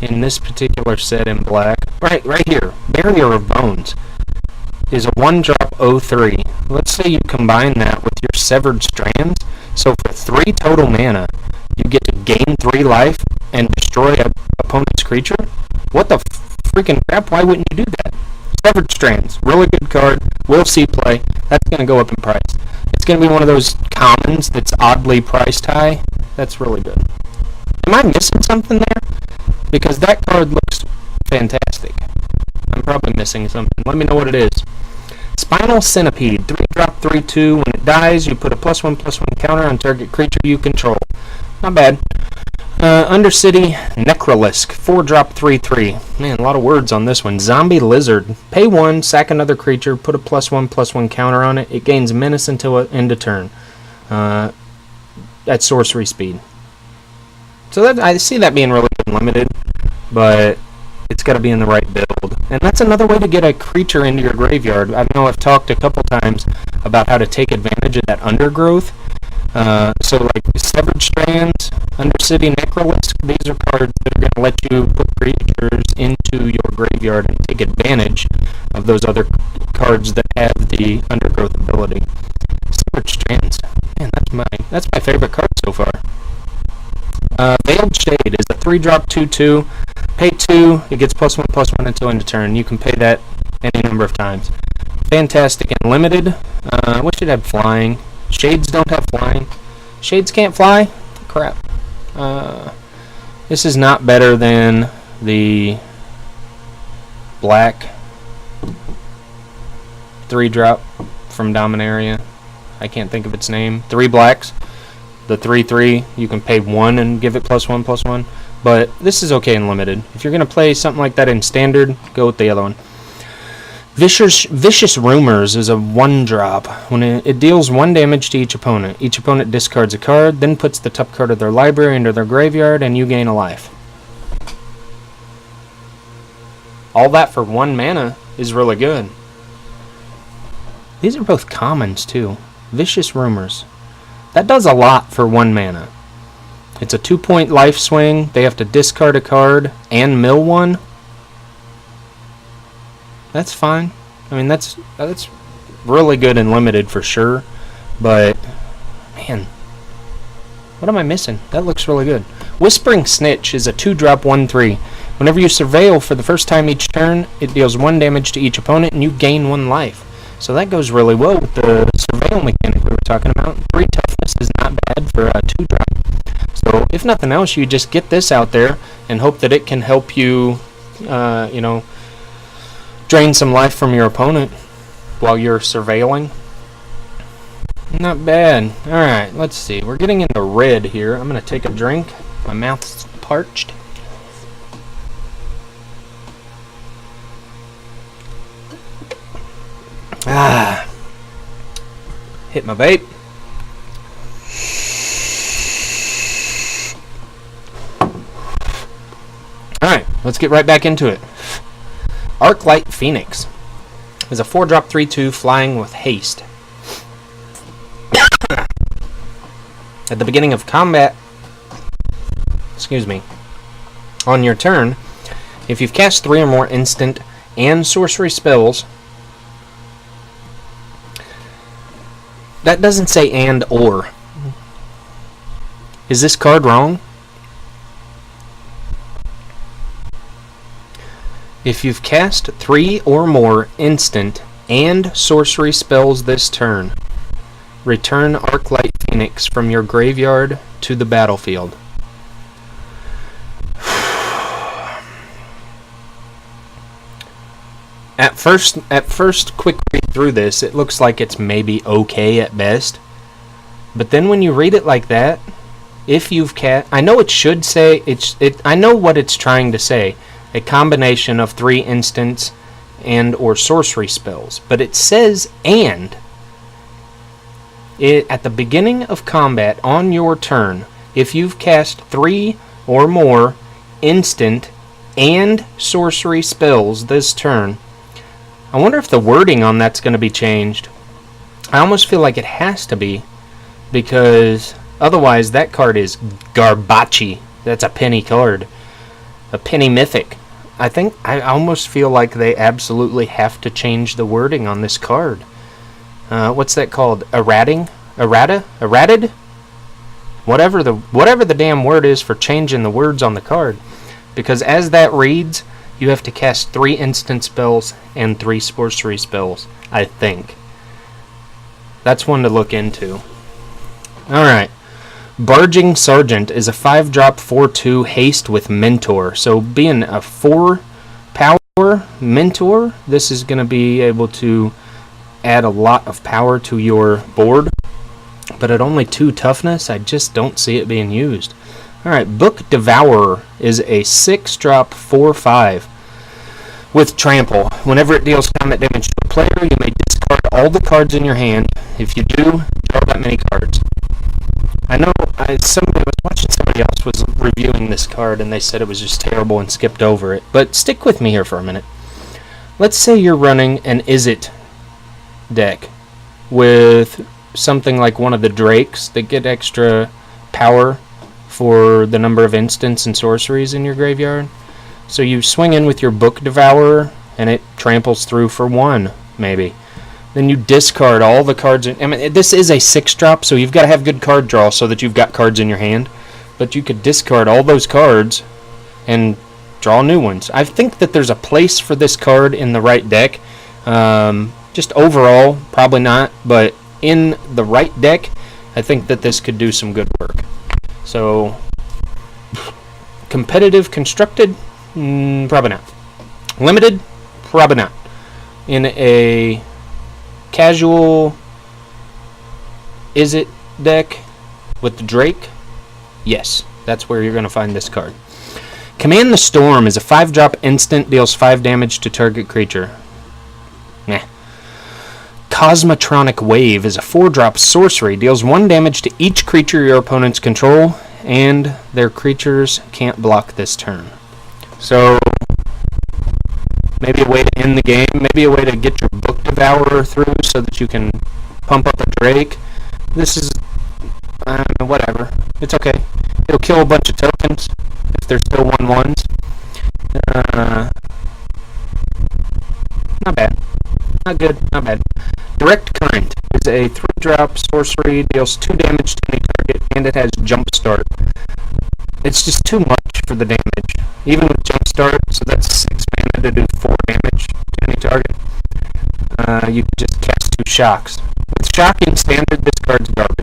in this particular set in black, right here, Barrier of Bones, is a 1-drop 0/3. Let's say you combine that with your Severed Strands. So for 3 total mana, you get to gain 3 life and destroy an opponent's creature? What the freaking crap? Why wouldn't you do that? Severed Strands, really good card. We'll see play. That's going to go up in price. It's going to be one of those commons that's oddly priced high. That's really good. Am I missing something there? Because that card looks fantastic. I'm probably missing something. Let me know what it is. Spinal Centipede, 3-drop 3/2. When it dies, you put a +1/+1 counter on target creature you control. Not bad. Undercity Necrolisk, 4-drop 3/3. Man, a lot of words on this one. Zombie Lizard. Pay 1, sack another creature, put a +1/+1 counter on it. It gains menace until end of turn. At sorcery speed. So I see that being really limited, but it's got to be in the right build. And that's another way to get a creature into your graveyard. I know I've talked a couple times about how to take advantage of that undergrowth. So like Severed Strands, Undercity Necrolisk, these are cards that are going to let you put creatures into your graveyard and take advantage of those other cards that have the undergrowth ability. Severed Strands, man, that's my favorite card so far. Veiled Shade is a 3-drop 2/2. Pay 2, it gets +1/+1 until end of turn. You can pay that any number of times. Fantastic and limited. Wish it had flying. Shades don't have flying. Shades can't fly? Crap. This is not better than the black 3-drop from Dominaria. I can't think of its name. 3 blacks. The 3/3, you can pay 1 and give it +1/+1. But this is okay in limited. If you're going to play something like that in standard, go with the other one. Vicious Rumors is a 1-drop. When it deals 1 damage to each opponent. Each opponent discards a card, then puts the top card of their library into their graveyard, and you gain a life. All that for 1 mana is really good. These are both commons, too. Vicious Rumors. That does a lot for 1 mana. It's a 2-point life swing. They have to discard a card and mill 1. That's fine. I mean, that's really good and limited for sure. But, man, what am I missing? That looks really good. Whispering Snitch is a 2-drop 1/3. Whenever you surveil for the first time each turn, it deals 1 damage to each opponent and you gain 1 life. So that goes really well with the surveil mechanic we were talking about. 3 toughness is not bad for a 2-drop. So if nothing else, you just get this out there and hope that it can help you, drain some life from your opponent while you're surveilling. Not bad. Alright, let's see. We're getting into red here. I'm going to take a drink. My mouth's parched. Hit my vape. Alright, let's get right back into it. Arclight Phoenix is a 4-drop 3/2 flying with haste. At the beginning of combat, on your turn, if you've cast 3 or more instant and sorcery spells, that doesn't say and or. Is this card wrong? If you've cast 3 or more instant and sorcery spells this turn, return Arclight Phoenix from your graveyard to the battlefield. At first quick read through this, it looks like it's maybe okay at best. But then when you read it like that, if you've I know it should say I know what it's trying to say. A combination of 3 instants and or sorcery spells, but it says and. At the beginning of combat on your turn, if you've cast 3 or more instant and sorcery spells this turn. I wonder if the wording on that's going to be changed. I almost feel like it has to be, because otherwise that card is garbacci. That's a penny card. A penny mythic. I almost feel like they absolutely have to change the wording on this card. What's that called? Errating? Errata? Errated? Whatever the damn word is for changing the words on the card. Because as that reads, you have to cast 3 instant spells and 3 sorcery spells, I think. That's one to look into. Alright. Barging Sergeant is a 5-drop 4/2 haste with Mentor. So being a 4 power Mentor, this is going to be able to add a lot of power to your board. But at only 2 toughness, I just don't see it being used. Alright, Book Devourer is a 6-drop 4/5 with Trample. Whenever it deals combat damage to a player, you may discard all the cards in your hand. If you do, draw that many cards. I know I was watching somebody else was reviewing this card and they said it was just terrible and skipped over it. But stick with me here for a minute. Let's say you're running an Is It deck with something like one of the Drakes that get extra power for the number of instants and sorceries in your graveyard. So you swing in with your Book Devourer and it tramples through for 1, maybe. Then you discard all the cards. This is a 6-drop, so you've got to have good card draw so that you've got cards in your hand. But you could discard all those cards and draw new ones. I think that there's a place for this card in the right deck. Just overall, probably not, but in the right deck, I think that this could do some good work. So, competitive constructed? Probably not. Limited? Probably not. In a casual Is It deck with the Drake? Yes, that's where you're going to find this card. Command the Storm is a 5-drop instant, deals 5 damage to target creature. Nah. Cosmotronic Wave is a 4-drop sorcery, deals 1 damage to each creature your opponents control, and their creatures can't block this turn. So, maybe a way to end the game, maybe a way to get your Book Devourer through so that you can pump up a Drake. This is, whatever. It's okay. It'll kill a bunch of tokens if they're still 1/1s. Not bad. Not good, not bad. Direct Current is a 3-drop sorcery, deals 2 damage to any target, and it has Jump Start. It's just too much for the damage. Even with Jump Start, so that's 6 mana to do 4 damage to any target. You can just cast 2 Shocks. With Shock in Standard, this card's garbage.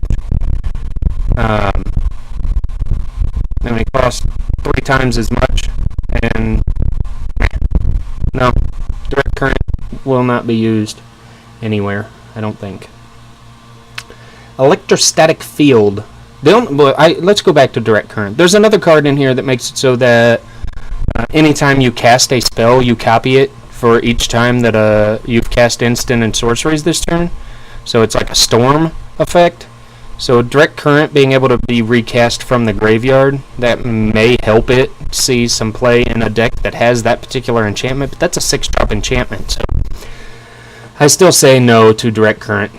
And it costs 3 times as much, and no, Direct Current will not be used anywhere, I don't think. Electrostatic Field. Let's go back to Direct Current. There's another card in here that makes it so that anytime you cast a spell, you copy it for each time that you've cast instant and sorceries this turn. So it's like a storm effect. So Direct Current being able to be recast from the graveyard, that may help it see some play in a deck that has that particular enchantment, but that's a 6-drop enchantment, so I still say no to Direct Current.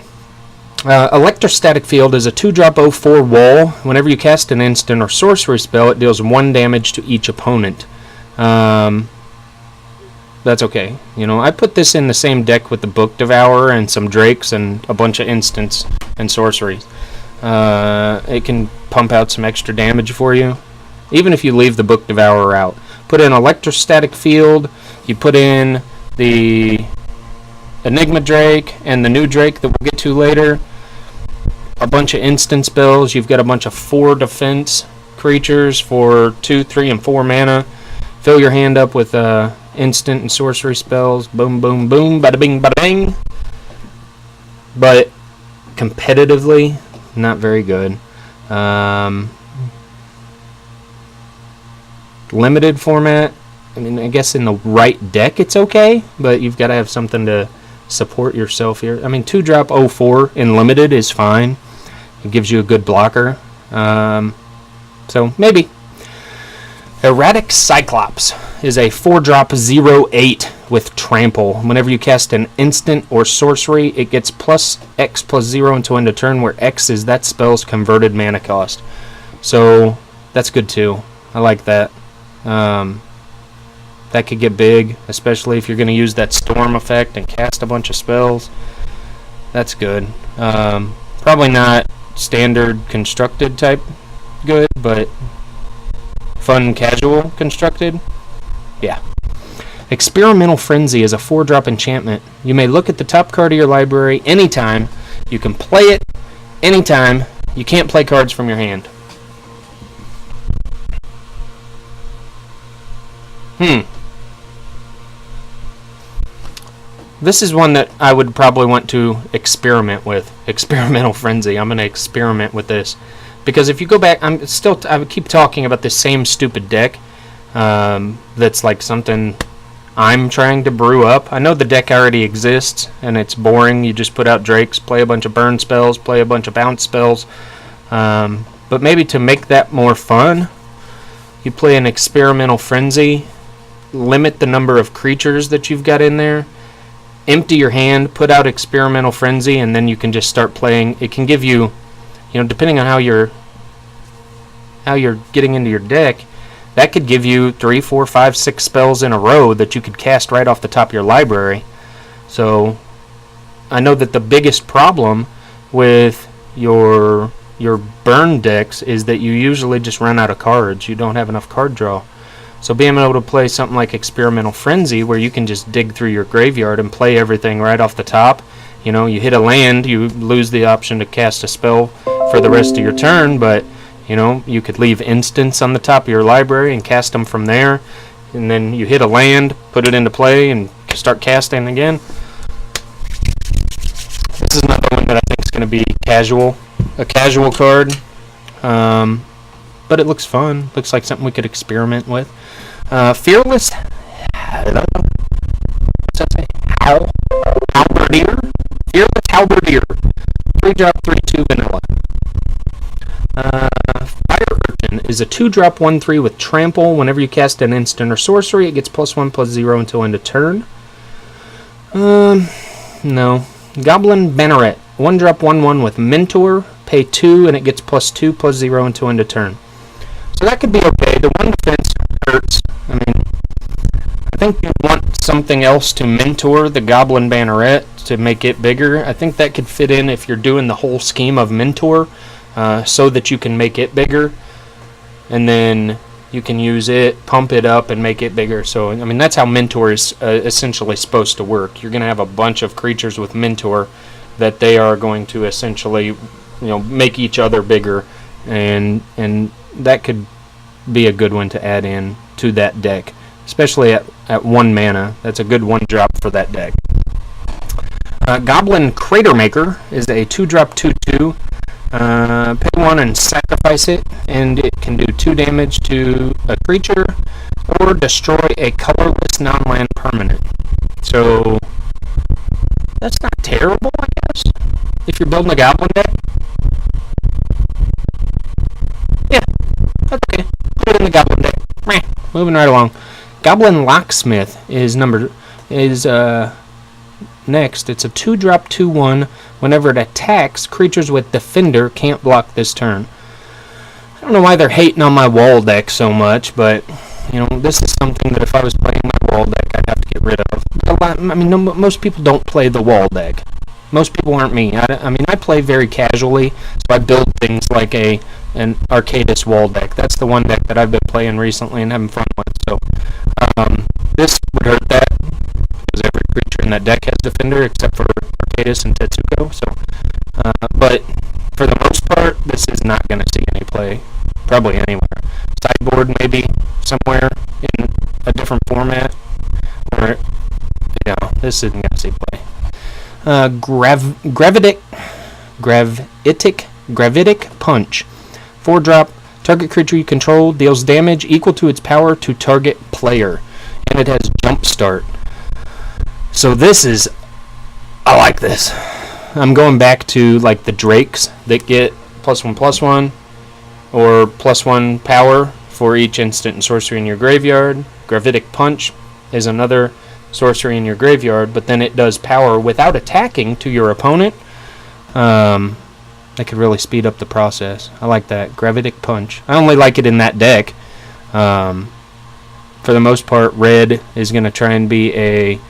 Electrostatic Field is a 2-drop 0/4 wall. Whenever you cast an instant or sorcery spell, it deals 1 damage to each opponent. That's okay. I put this in the same deck with the Book Devourer and some Drakes and a bunch of instants and sorceries. It can pump out some extra damage for you, even if you leave the Book Devourer out. Put in Electrostatic Field, you put in the Enigma Drake and the new Drake that we'll get to later, a bunch of instant spells, you've got a bunch of 4 defense creatures for 2, 3, and 4 mana. Fill your hand up with instant and sorcery spells, boom, boom, boom, bada bing, bada bing. But competitively, not very good. limited format, I mean, I guess in the right deck it's okay, but you've got to have something to support yourself here. I mean, 2-drop 04 in limited is fine. It gives you a good blocker. So maybe. Erratic Cyclops is a 4-drop 08 with trample. Whenever you cast an instant or sorcery, it gets plus X plus 0 until end of turn, where X is that spell's converted mana cost. So that's good too. I like that. That could get big, especially if you're going to use that storm effect and cast a bunch of spells. That's good. Probably not standard constructed type good, but fun casual constructed. Yeah. Experimental Frenzy is a 4-drop enchantment. You may look at the top card of your library anytime. You can play it anytime. You can't play cards from your hand. This is one that I would probably want to experiment with. Experimental Frenzy. I'm going to experiment with this. Because if you go back, I would keep talking about this same stupid deck. That's like something I'm trying to brew up. I know the deck already exists, and it's boring. You just put out Drakes, play a bunch of burn spells, play a bunch of bounce spells. But maybe to make that more fun, you play an Experimental Frenzy, limit the number of creatures that you've got in there, empty your hand, put out Experimental Frenzy, and then you can just start playing. It can give you, depending on how you're getting into your deck, that could give you 3, 4, 5, 6 spells in a row that you could cast right off the top of your library. So I know that the biggest problem with your burn decks is that you usually just run out of cards. You don't have enough card draw. So being able to play something like Experimental Frenzy, where you can just dig through your graveyard and play everything right off the top. You hit a land, you lose the option to cast a spell for the rest of your turn, but you could leave instants on the top of your library and cast them from there, and then you hit a land, put it into play, and start casting again. This is another one that I think is going to be a casual card, but it looks fun. Looks like something we could experiment with. Fearless Halberdier. Fearless Halberdier. 3-drop 3/2 vanilla. Fire Urchin is a 2-drop 1/3 with trample. Whenever you cast an instant or sorcery, it gets +1 +0 until end of turn. No. Goblin Banneret. 1-drop 1/1 with mentor. Pay 2 and it gets +2 +0 until end of turn. So that could be okay. The 1 defense hurts. I mean, I think you want something else to mentor the Goblin Banneret to make it bigger. I think that could fit in if you're doing the whole scheme of mentor, so that you can make it bigger, and then you can use it, pump it up, and make it bigger. So, I mean, that's how mentor is essentially supposed to work. You're going to have a bunch of creatures with mentor that they are going to essentially, make each other bigger, and that could be a good one to add in to that deck, especially at 1 mana. That's a good 1-drop for that deck. Goblin Cratermaker is a 2-drop 2/2. Pay 1 and sacrifice it, and it can do 2 damage to a creature or destroy a colorless non-land permanent. So that's not terrible, I guess, if you're building a Goblin deck. Yeah, that's okay. Put it in the Goblin deck. Moving right along. Goblin Locksmith is next. It's a 2-drop 2/1. Whenever it attacks, creatures with Defender can't block this turn. I don't know why they're hating on my wall deck so much, but this is something that if I was playing my wall deck, I'd have to get rid of. Most people don't play the wall deck. Most people aren't me. I play very casually, so I build things like an Arcadis wall deck. That's the one deck that I've been playing recently and having fun with. So this would hurt that, because every creature in that deck has Defender except for Arcadis and Tetsuko. So, but for the most part, this is not going to see any play, probably anywhere. Sideboard maybe somewhere in a different format, or this isn't going to see play. Gravitic Punch, 4-drop Target creature you control deals damage equal to its power to target player. And it has Jump Start. So this is... I like this. I'm going back to like the Drakes that get +1/+1 or +1 power for each instant and sorcery in your graveyard. Gravitic Punch is another sorcery in your graveyard, but then it does power without attacking to your opponent. That could really speed up the process. I like that. Gravitic Punch. I only like it in that deck. For the most part, red is going to try and be a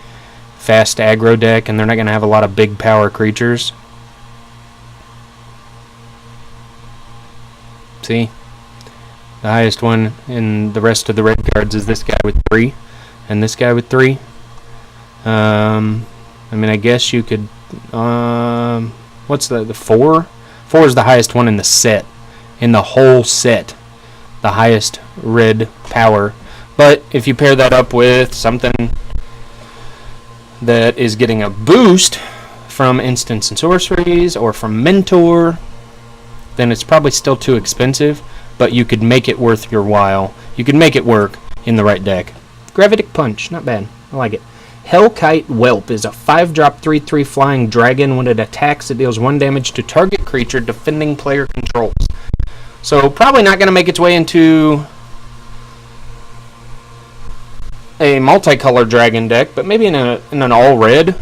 fast aggro deck, and they're not going to have a lot of big power creatures. See? The highest one in the rest of the red cards is this guy with 3, and this guy with 3. I mean, I guess you could... what's the 4? 4 is the highest one in the set. In the whole set. The highest red power. But if you pair that up with something that is getting a boost from instants and sorceries or from Mentor, then it's probably still too expensive, but you could make it worth your while. You could make it work in the right deck. Gravitic Punch, not bad. I like it. Hellkite Whelp is a 5-drop 3/3 flying dragon. When it attacks, it deals 1 damage to target creature defending player controls. So probably not going to make its way into a multicolor dragon deck, but maybe in an all red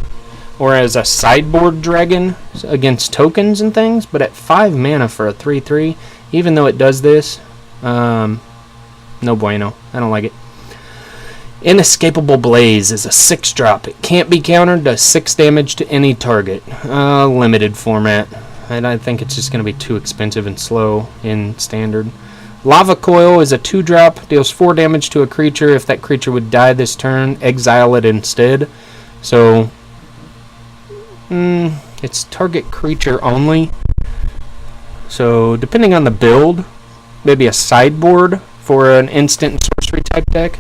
or as a sideboard dragon against tokens and things. But at 5 mana for a 3/3, even though it does this, no bueno. I don't like it. Inescapable Blaze is a 6-drop. It can't be countered, does 6 damage to any target. Limited format. And I think it's just going to be too expensive and slow in standard. Lava Coil is a 2-drop, deals 4 damage to a creature. If that creature would die this turn, exile it instead. So, it's target creature only. So, depending on the build, maybe a sideboard for an instant and sorcery type deck.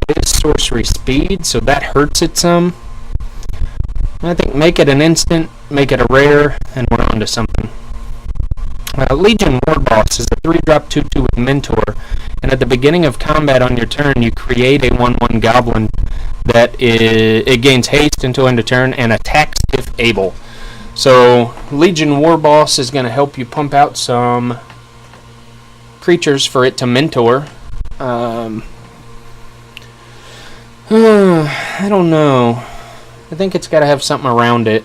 It is sorcery speed, so that hurts it some. I think make it an instant, make it a rare, and we're on to something. Legion War Boss is a 3-drop 2/2 with Mentor, and at the beginning of combat on your turn, you create a 1/1 goblin that it gains haste until end of turn and attacks if able. So Legion War Boss is going to help you pump out some creatures for it to mentor. I don't know. I think it's got to have something around it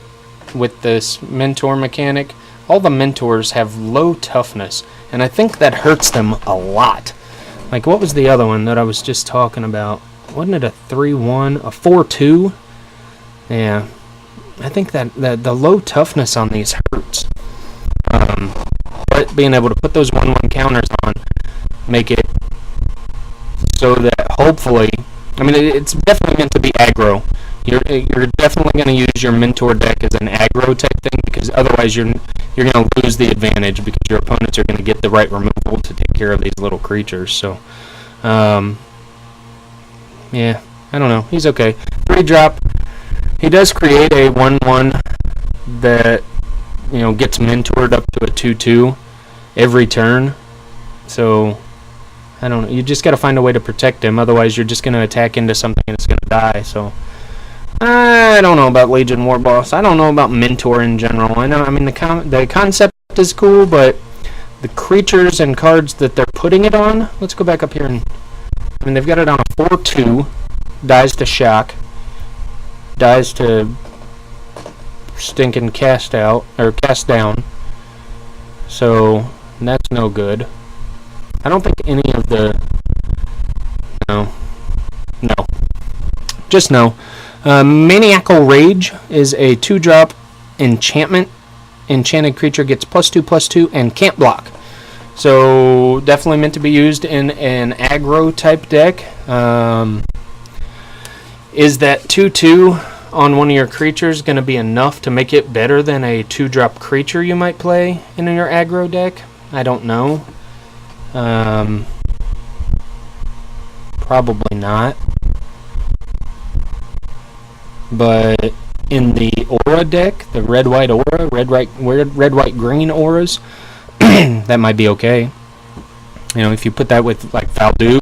with this mentor mechanic. All the mentors have low toughness, and I think that hurts them a lot. Like, what was the other one that I was just talking about? Wasn't it a 3/1, a 4/2? Yeah, I think that the low toughness on these hurts. But being able to put those 1/1 counters on, make it so that hopefully, I mean, it's definitely meant to be aggro. You're definitely going to use your mentor deck as an aggro type thing, because otherwise you're going to lose the advantage because your opponents are going to get the right removal to take care of these little creatures. So, yeah, I don't know. He's okay. 3-drop. He does create a 1/1 that, gets mentored up to a 2/2 every turn. So, I don't know. You just got to find a way to protect him. Otherwise, you're just going to attack into something and it's going to die. So, I don't know about Legion War Boss. I don't know about Mentor in general. I mean, the concept is cool, but the creatures and cards that they're putting it on. Let's go back up here they've got it on a 4/2. Dies to shock. Dies to stinking cast out or cast down. So that's no good. I don't think any of the no. Just no. Maniacal Rage is a 2-drop enchantment. Enchanted creature gets +2/+2 and can't block. So definitely meant to be used in an aggro type deck. Is that 2/2 on one of your creatures going to be enough to make it better than a 2-drop creature you might play in your aggro deck? I don't know. Probably not. But in the aura deck, the red-white aura, red-white-green auras, that might be okay. You know, if you put that with like Valduke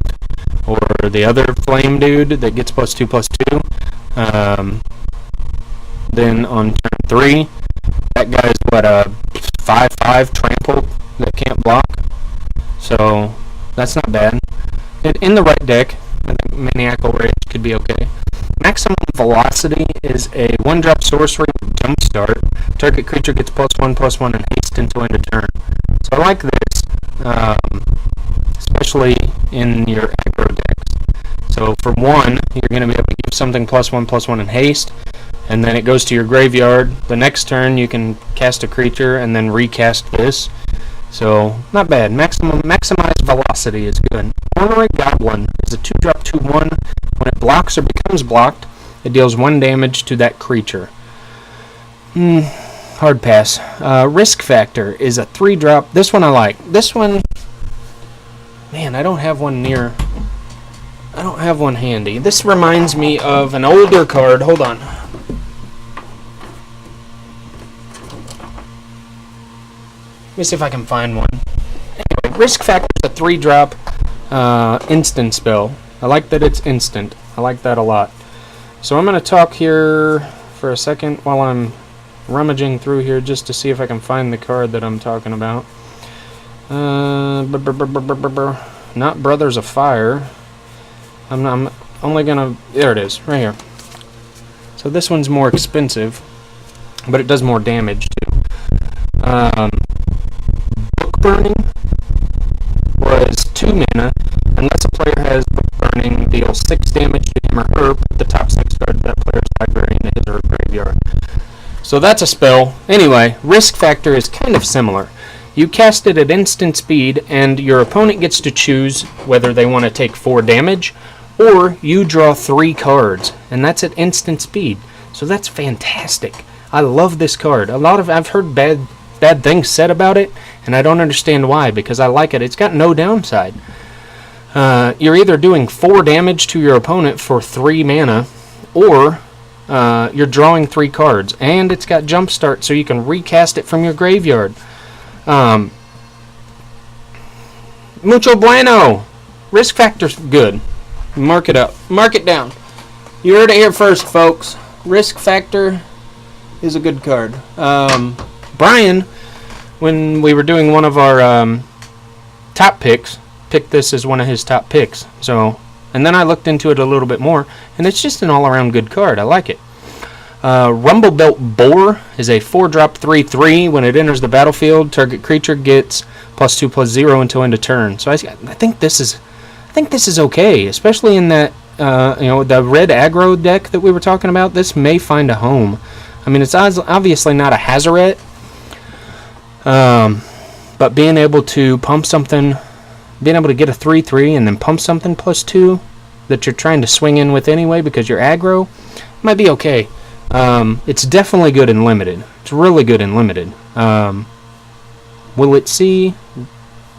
or the other flame dude that gets +2/+2, then on turn 3, that guy's what, a 5/5 trample that can't block. So that's not bad. In the right deck, I think Maniacal Rage could be okay. Maximum Velocity is a 1-drop sorcery with Jumpstart. Target creature gets +1/+1 and haste until end of turn. So I like this, especially in your aggro decks. So for 1, you're going to be able to give something +1/+1 and haste, and then it goes to your graveyard. The next turn you can cast a creature and then recast this. So not bad. Maximized Velocity is good. Ornery Goblin is a 2-drop 2/1. When it blocks or becomes blocked, it deals 1 damage to that creature. Hard pass. Risk Factor is a 3-drop. This one I like. This one, man, I don't have one handy. This reminds me of an older card. Hold on. Let me see if I can find one. Anyway, Risk Factor is a 3-drop instant spell. I like that it's instant. I like that a lot. So I'm going to talk here for a second while I'm rummaging through here just to see if I can find the card that I'm talking about. Not Brothers of Fire. I'm only going to... There it is, right here. So this one's more expensive, but it does more damage too. Book Burning was 2 mana. Unless a player has Book Burning, deals 6 damage to him or her. Put the top 6 cards of that player's library into his or her graveyard. So that's a spell. Anyway, Risk Factor is kind of similar. You cast it at instant speed, and your opponent gets to choose whether they want to take 4 damage, or you draw 3 cards, and that's at instant speed. So that's fantastic. I love this card. I've heard bad things said about it, and I don't understand why, because I like it. It's got no downside. You're either doing 4 damage to your opponent for 3 mana, or you're drawing 3 cards, and it's got Jumpstart, so you can recast it from your graveyard. Mucho bueno. Risk Factor's good. Mark it up. Mark it down. You heard it here first, folks. Risk Factor is a good card. Brian, when we were doing one of our top picks, picked this as one of his top picks. So, and then I looked into it a little bit more, and it's just an all-around good card. I like it. Rumblebelt Boar is a 4-drop 3/3. When it enters the battlefield, target creature gets +2/+0 until end of turn. So I think this is okay, especially in that the red aggro deck that we were talking about. This may find a home. I mean, it's obviously not a Hazoret, but being able to pump something, being able to get a 3/3 and then pump something +2 that you're trying to swing in with anyway because you're aggro might be okay. It's definitely good in limited. It's really good in limited. Will it see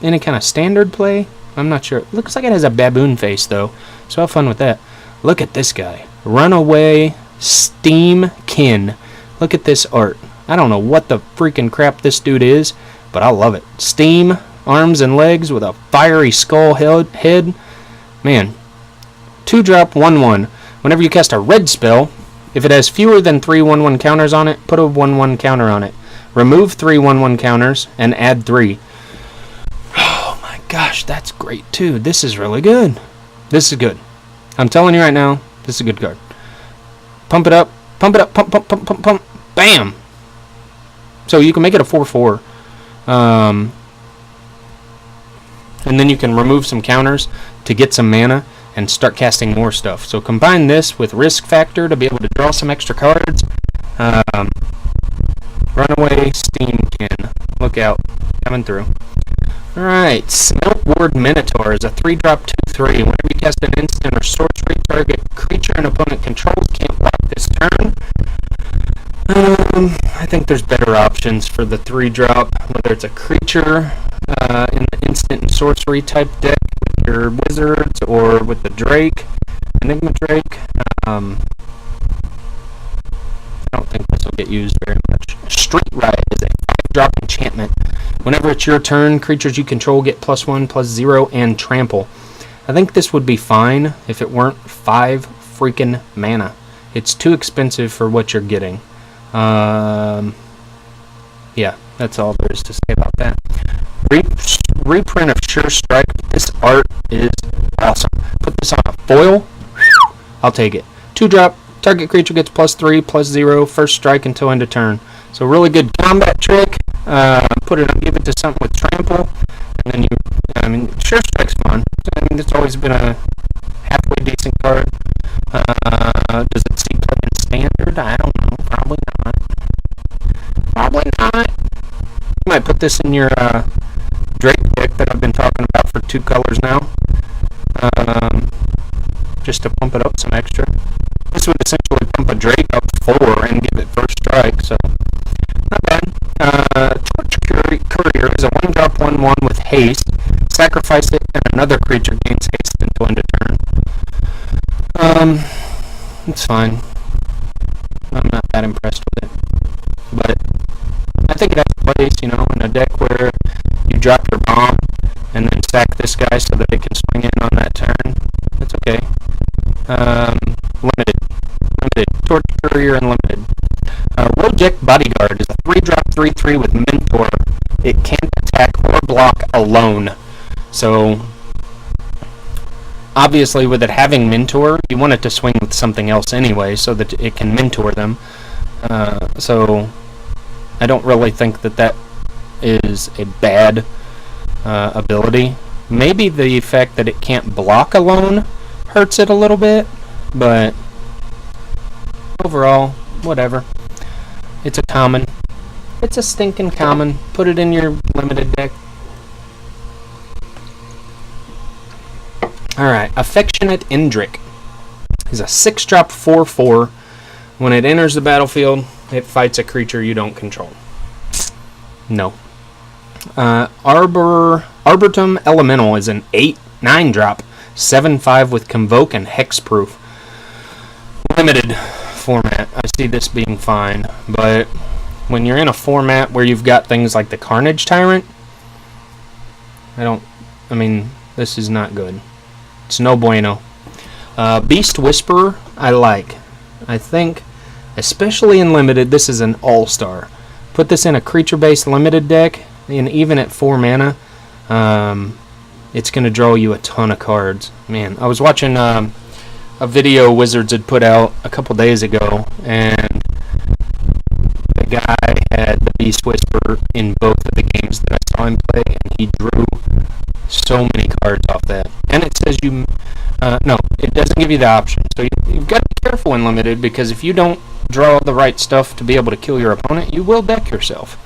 any kind of standard play? I'm not sure. It looks like it has a baboon face, though. So have fun with that. Look at this guy. Runaway Steam Kin. Look at this art. I don't know what the freaking crap this dude is, but I love it. Steam, arms and legs with a fiery skull head. Man. 2-drop 1/1. Whenever you cast a red spell, if it has fewer than 3 1/1 counters on it, put a 1/1 counter on it. Remove 3 1/1 counters and add 3. Oh my gosh, that's great too. This is really good. This is good. I'm telling you right now, this is a good card. Pump it up, pump, pump. Bam! So you can make it a 4/4. And then you can remove some counters to get some mana and start casting more stuff. So combine this with Risk Factor to be able to draw some extra cards. Runaway Steamkin. Look out. Coming through. Alright. Smelt Ward Minotaur is a 3-drop 2/3. Whenever you cast an instant or sorcery, target creature an opponent controls can't block this turn. I think there's better options for the 3-drop, whether it's a creature in the instant and sorcery type deck with your wizards or with the Drake, Enigma Drake. I don't think this will get used very much. Street Riot is a 5-drop enchantment. Whenever it's your turn, creatures you control get +1, +0, and trample. I think this would be fine if it weren't 5 freaking mana. It's too expensive for what you're getting. Yeah, that's all there is to say about that. Reprint of Sure Strike. This art is awesome. Put this on a foil. I'll take it. 2-drop. Target creature gets +3, +0, first strike until end of turn. So really good combat trick. Give it to something with trample, and then Sure Strike's fun. It's always been a halfway decent card. Does it see play in standard? I don't know. Probably not. Probably not. You might put this in your Drake deck that I've been talking about for 2 colors now. Just to pump it up some extra. This would essentially pump a Drake up 4 and give it first strike, so not bad. Torch Courier is a 1-drop 1/1 with haste. Sacrifice it, and another creature gains haste until end of turn. It's fine. I'm not that impressed with it, but I think it has a place, in a deck where you drop your bomb and then sack this guy so that it can swing in on that turn. That's okay. Limited. Torch Courier and limited. Roject Bodyguard is a 3-drop 3/3 with Mentor. It can't attack or block alone. So, obviously, with it having Mentor, you want it to swing with something else anyway, so that it can mentor them. So, I don't really think that is a bad ability. Maybe the fact that it can't block alone hurts it a little bit, but overall, whatever. It's a common. It's a stinking common. Put it in your limited deck. Alright, Affectionate Indrik is a 6-drop 4/4. When it enters the battlefield, it fights a creature you don't control. No. Arboretum Elemental is an 9-drop 7/5 with Convoke and Hexproof. Limited format. I see this being fine, but when you're in a format where you've got things like the Carnage Tyrant, this is not good. It's no bueno. Beast Whisperer, I like. I think, especially in limited, this is an all-star. Put this in a creature-based limited deck, and even at 4 mana, it's going to draw you a ton of cards. Man, I was watching a video Wizards had put out a couple days ago, and the guy had the Beast Whisperer in both of the games that I saw him play, and he drew so many cards off that. And it says no, it doesn't give you the option. So you've got to be careful in limited, because if you don't draw the right stuff to be able to kill your opponent, you will deck yourself.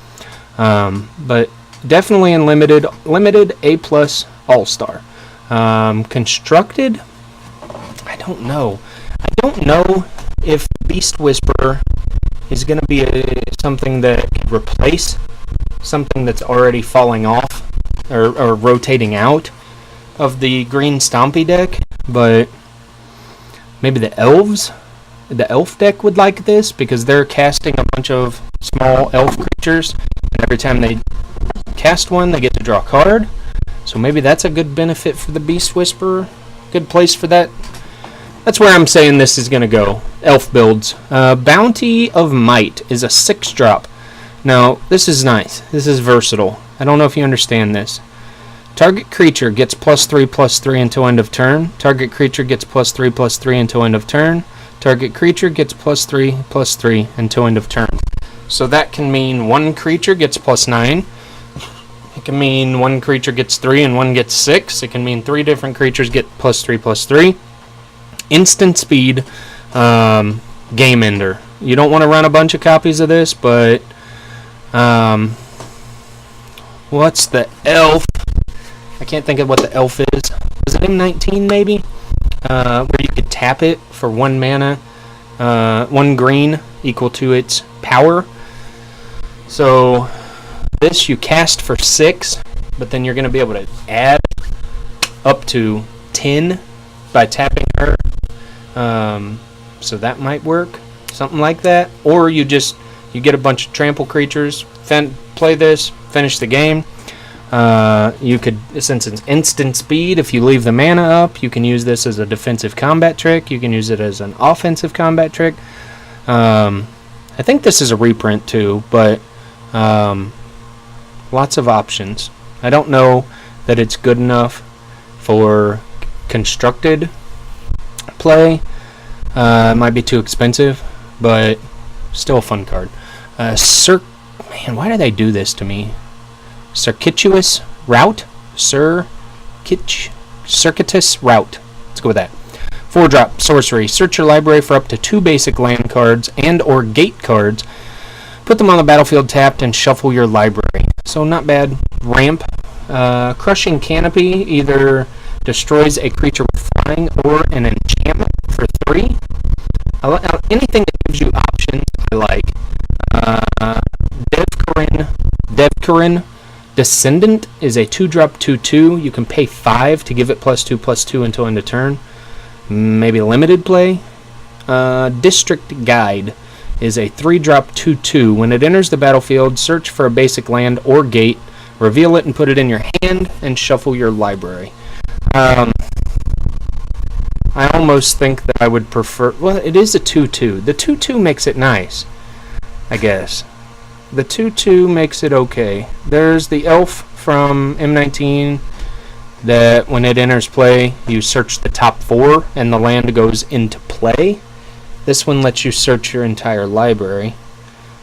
But definitely in limited A+ all-star. Constructed, I don't know. I don't know if Beast Whisperer is going to be something that can replace something that's already falling off or rotating out of the green Stompy deck, but maybe the elf deck would like this, because they're casting a bunch of small elf creatures, and every time they cast one, they get to draw a card. So maybe that's a good benefit for the Beast Whisperer. Good place for that. That's where I'm saying this is going to go. Elf builds. Bounty of Might is a 6-drop. Now, this is nice. This is versatile. I don't know if you understand this. Target creature gets +3/+3 until end of turn. Target creature gets +3/+3 until end of turn. Target creature gets +3/+3 until end of turn. So that can mean one creature gets +9. It can mean one creature gets 3 and one gets 6. It can mean 3 different creatures get +3/+3. Instant speed, game ender. You don't want to run a bunch of copies of this, but what's the elf? I can't think of what the elf is. Is it M19 maybe? Where you could tap it for 1 mana, 1 green equal to its power. So this you cast for 6, but then you're going to be able to add up to 10 by tapping her. So that might work, something like that. Or you get a bunch of trample creatures, play this, finish the game. You could, since it's instant speed, if you leave the mana up, you can use this as a defensive combat trick. You can use it as an offensive combat trick. I think this is a reprint too, but lots of options. I don't know that it's good enough for constructed play. It might be too expensive, but still a fun card. Man, why do they do this to me? Circuitous Route? Circuitous Route. Let's go with that. 4-drop sorcery. Search your library for up to 2 basic land cards and or gate cards. Put them on the battlefield tapped and shuffle your library. So not bad. Ramp. Crushing Canopy either destroys a creature with flying or an enchantment for 3. Anything that gives you options, I like. Devkarin Descendant is a 2-drop 2/2. You can pay 5 to give it +2/+2 until end of turn. Maybe limited play. District Guide is a 3-drop 2/2. When it enters the battlefield, search for a basic land or gate, reveal it and put it in your hand, and shuffle your library. I almost think that I would prefer... Well, it is a 2/2. The 2/2 makes it nice, I guess. The 2/2 makes it okay. There's the elf from M19 that when it enters play, you search the top 4 and the land goes into play. This one lets you search your entire library.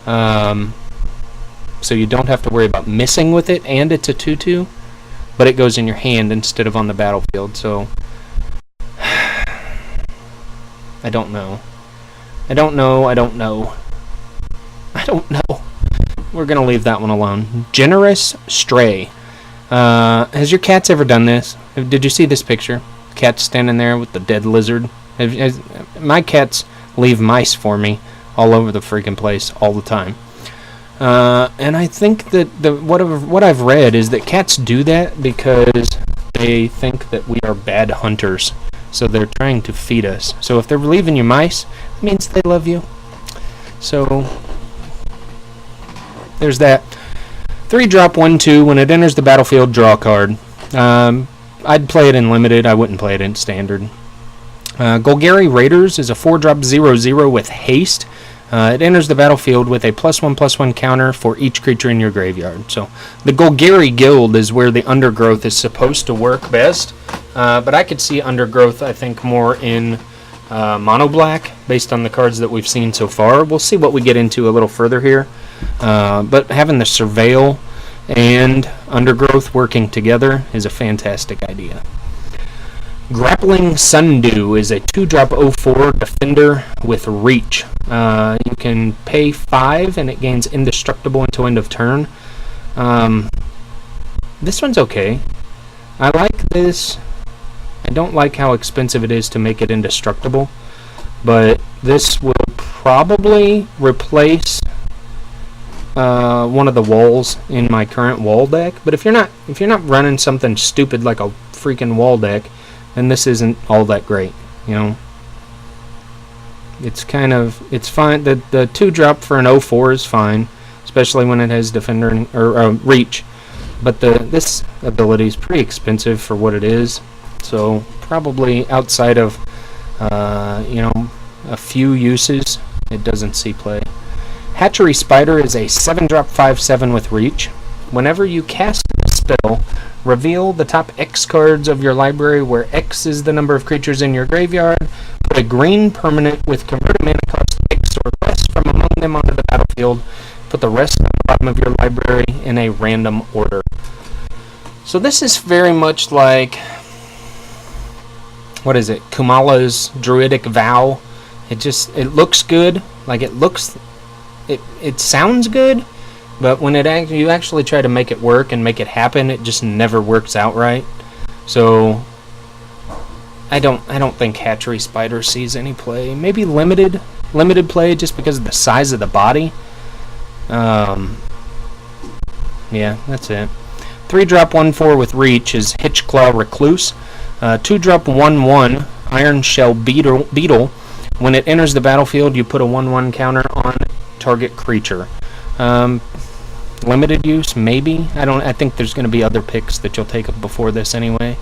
So you don't have to worry about missing with it, and it's a 2/2, but it goes in your hand instead of on the battlefield, so... I don't know. We're going to leave that one alone. Generous Stray. Has your cats ever done this? Did you see this picture? Cat standing there with the dead lizard. My cats leave mice for me all over the freaking place all the time. And I think that what I've read is that cats do that because they think that we are bad hunters. So they're trying to feed us. So if they're leaving you mice, it means they love you. So there's that. 3-drop 1/2. When it enters the battlefield, draw a card. I'd play it in limited. I wouldn't play it in standard. Golgari Raiders is a 4-drop 0/0 with haste. It enters the battlefield with a +1/+1 counter for each creature in your graveyard. So the Golgari Guild is where the Undergrowth is supposed to work best. But I could see Undergrowth, I think, more in mono black based on the cards that we've seen so far. We'll see what we get into a little further here. But having the Surveil and Undergrowth working together is a fantastic idea. Grappling Sundew is a 2-drop 0/4 defender with reach. You can pay 5 and it gains indestructible until end of turn. This one's okay. I like this. I don't like how expensive it is to make it indestructible, but this will probably replace one of the walls in my current wall deck. But if you're not running something stupid like a freaking wall deck, then this isn't all that great, you know. It's fine. The 2-drop for an 0/4 is fine, especially when it has defender or reach. But this ability is pretty expensive for what it is. So probably outside of a few uses, it doesn't see play. Hatchery Spider is a 7-drop 5/7 with reach. Whenever you cast a spell, reveal the top X cards of your library, where X is the number of creatures in your graveyard. Put a green permanent with converted mana cost X or less from among them onto the battlefield. Put the rest at the bottom of your library in a random order. So this is very much like... what is it? Kumala's Druidic Vow. It looks good. Like it sounds good, but when you actually try to make it work and make it happen, it just never works out right. So I don't think Hatchery Spider sees any play. Maybe limited play just because of the size of the body. Yeah, that's it. 3-drop 1/4 with reach is Hitchclaw Recluse. 2-drop 1/1 Iron Shell Beetle. When it enters the battlefield, you put a 1/1 counter on target creature. limited use, maybe. I think there's going to be other picks that you'll take up before this anyway.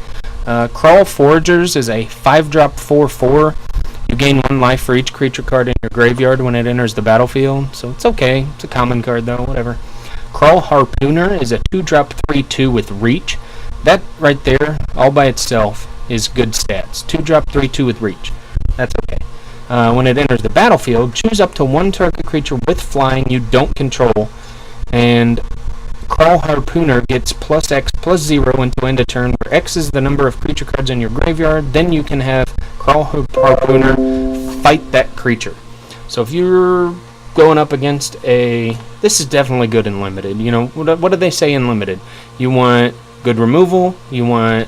Crawl Foragers is a 5-drop 4/4. You gain 1 life for each creature card in your graveyard when it enters the battlefield, so it's okay. It's a common card though, whatever. Crawl Harpooner is a 2-drop 3/2 with reach. That right there, all by itself, is good stats. 2-drop 3/2 with reach. That's okay. When it enters the battlefield, choose up to 1 target creature with flying you don't control, and Crawl Harpooner gets +X/+0 until end of turn, where X is the number of creature cards in your graveyard. Then you can have Crawl Harpooner fight that creature. So if you're going up against this is definitely good in limited. You know, what do they say in limited? You want good removal, you want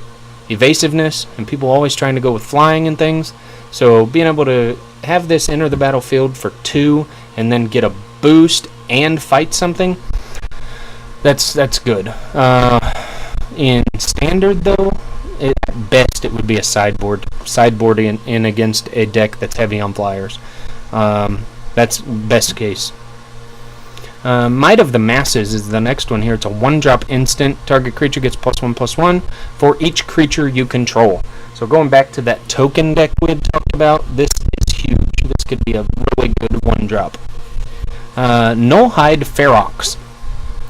evasiveness, and people always trying to go with flying and things. So being able to have this enter the battlefield for 2 and then get a boost and fight something, that's good. In standard though, at best it would be a sideboard in against a deck that's heavy on flyers. That's best case. Might of the Masses is the next one here. It's a 1-drop instant. Target creature gets +1/+1 for each creature you control. So going back to that token deck we had talked about, this is huge. This could be a really good 1-drop. Nullhide Ferox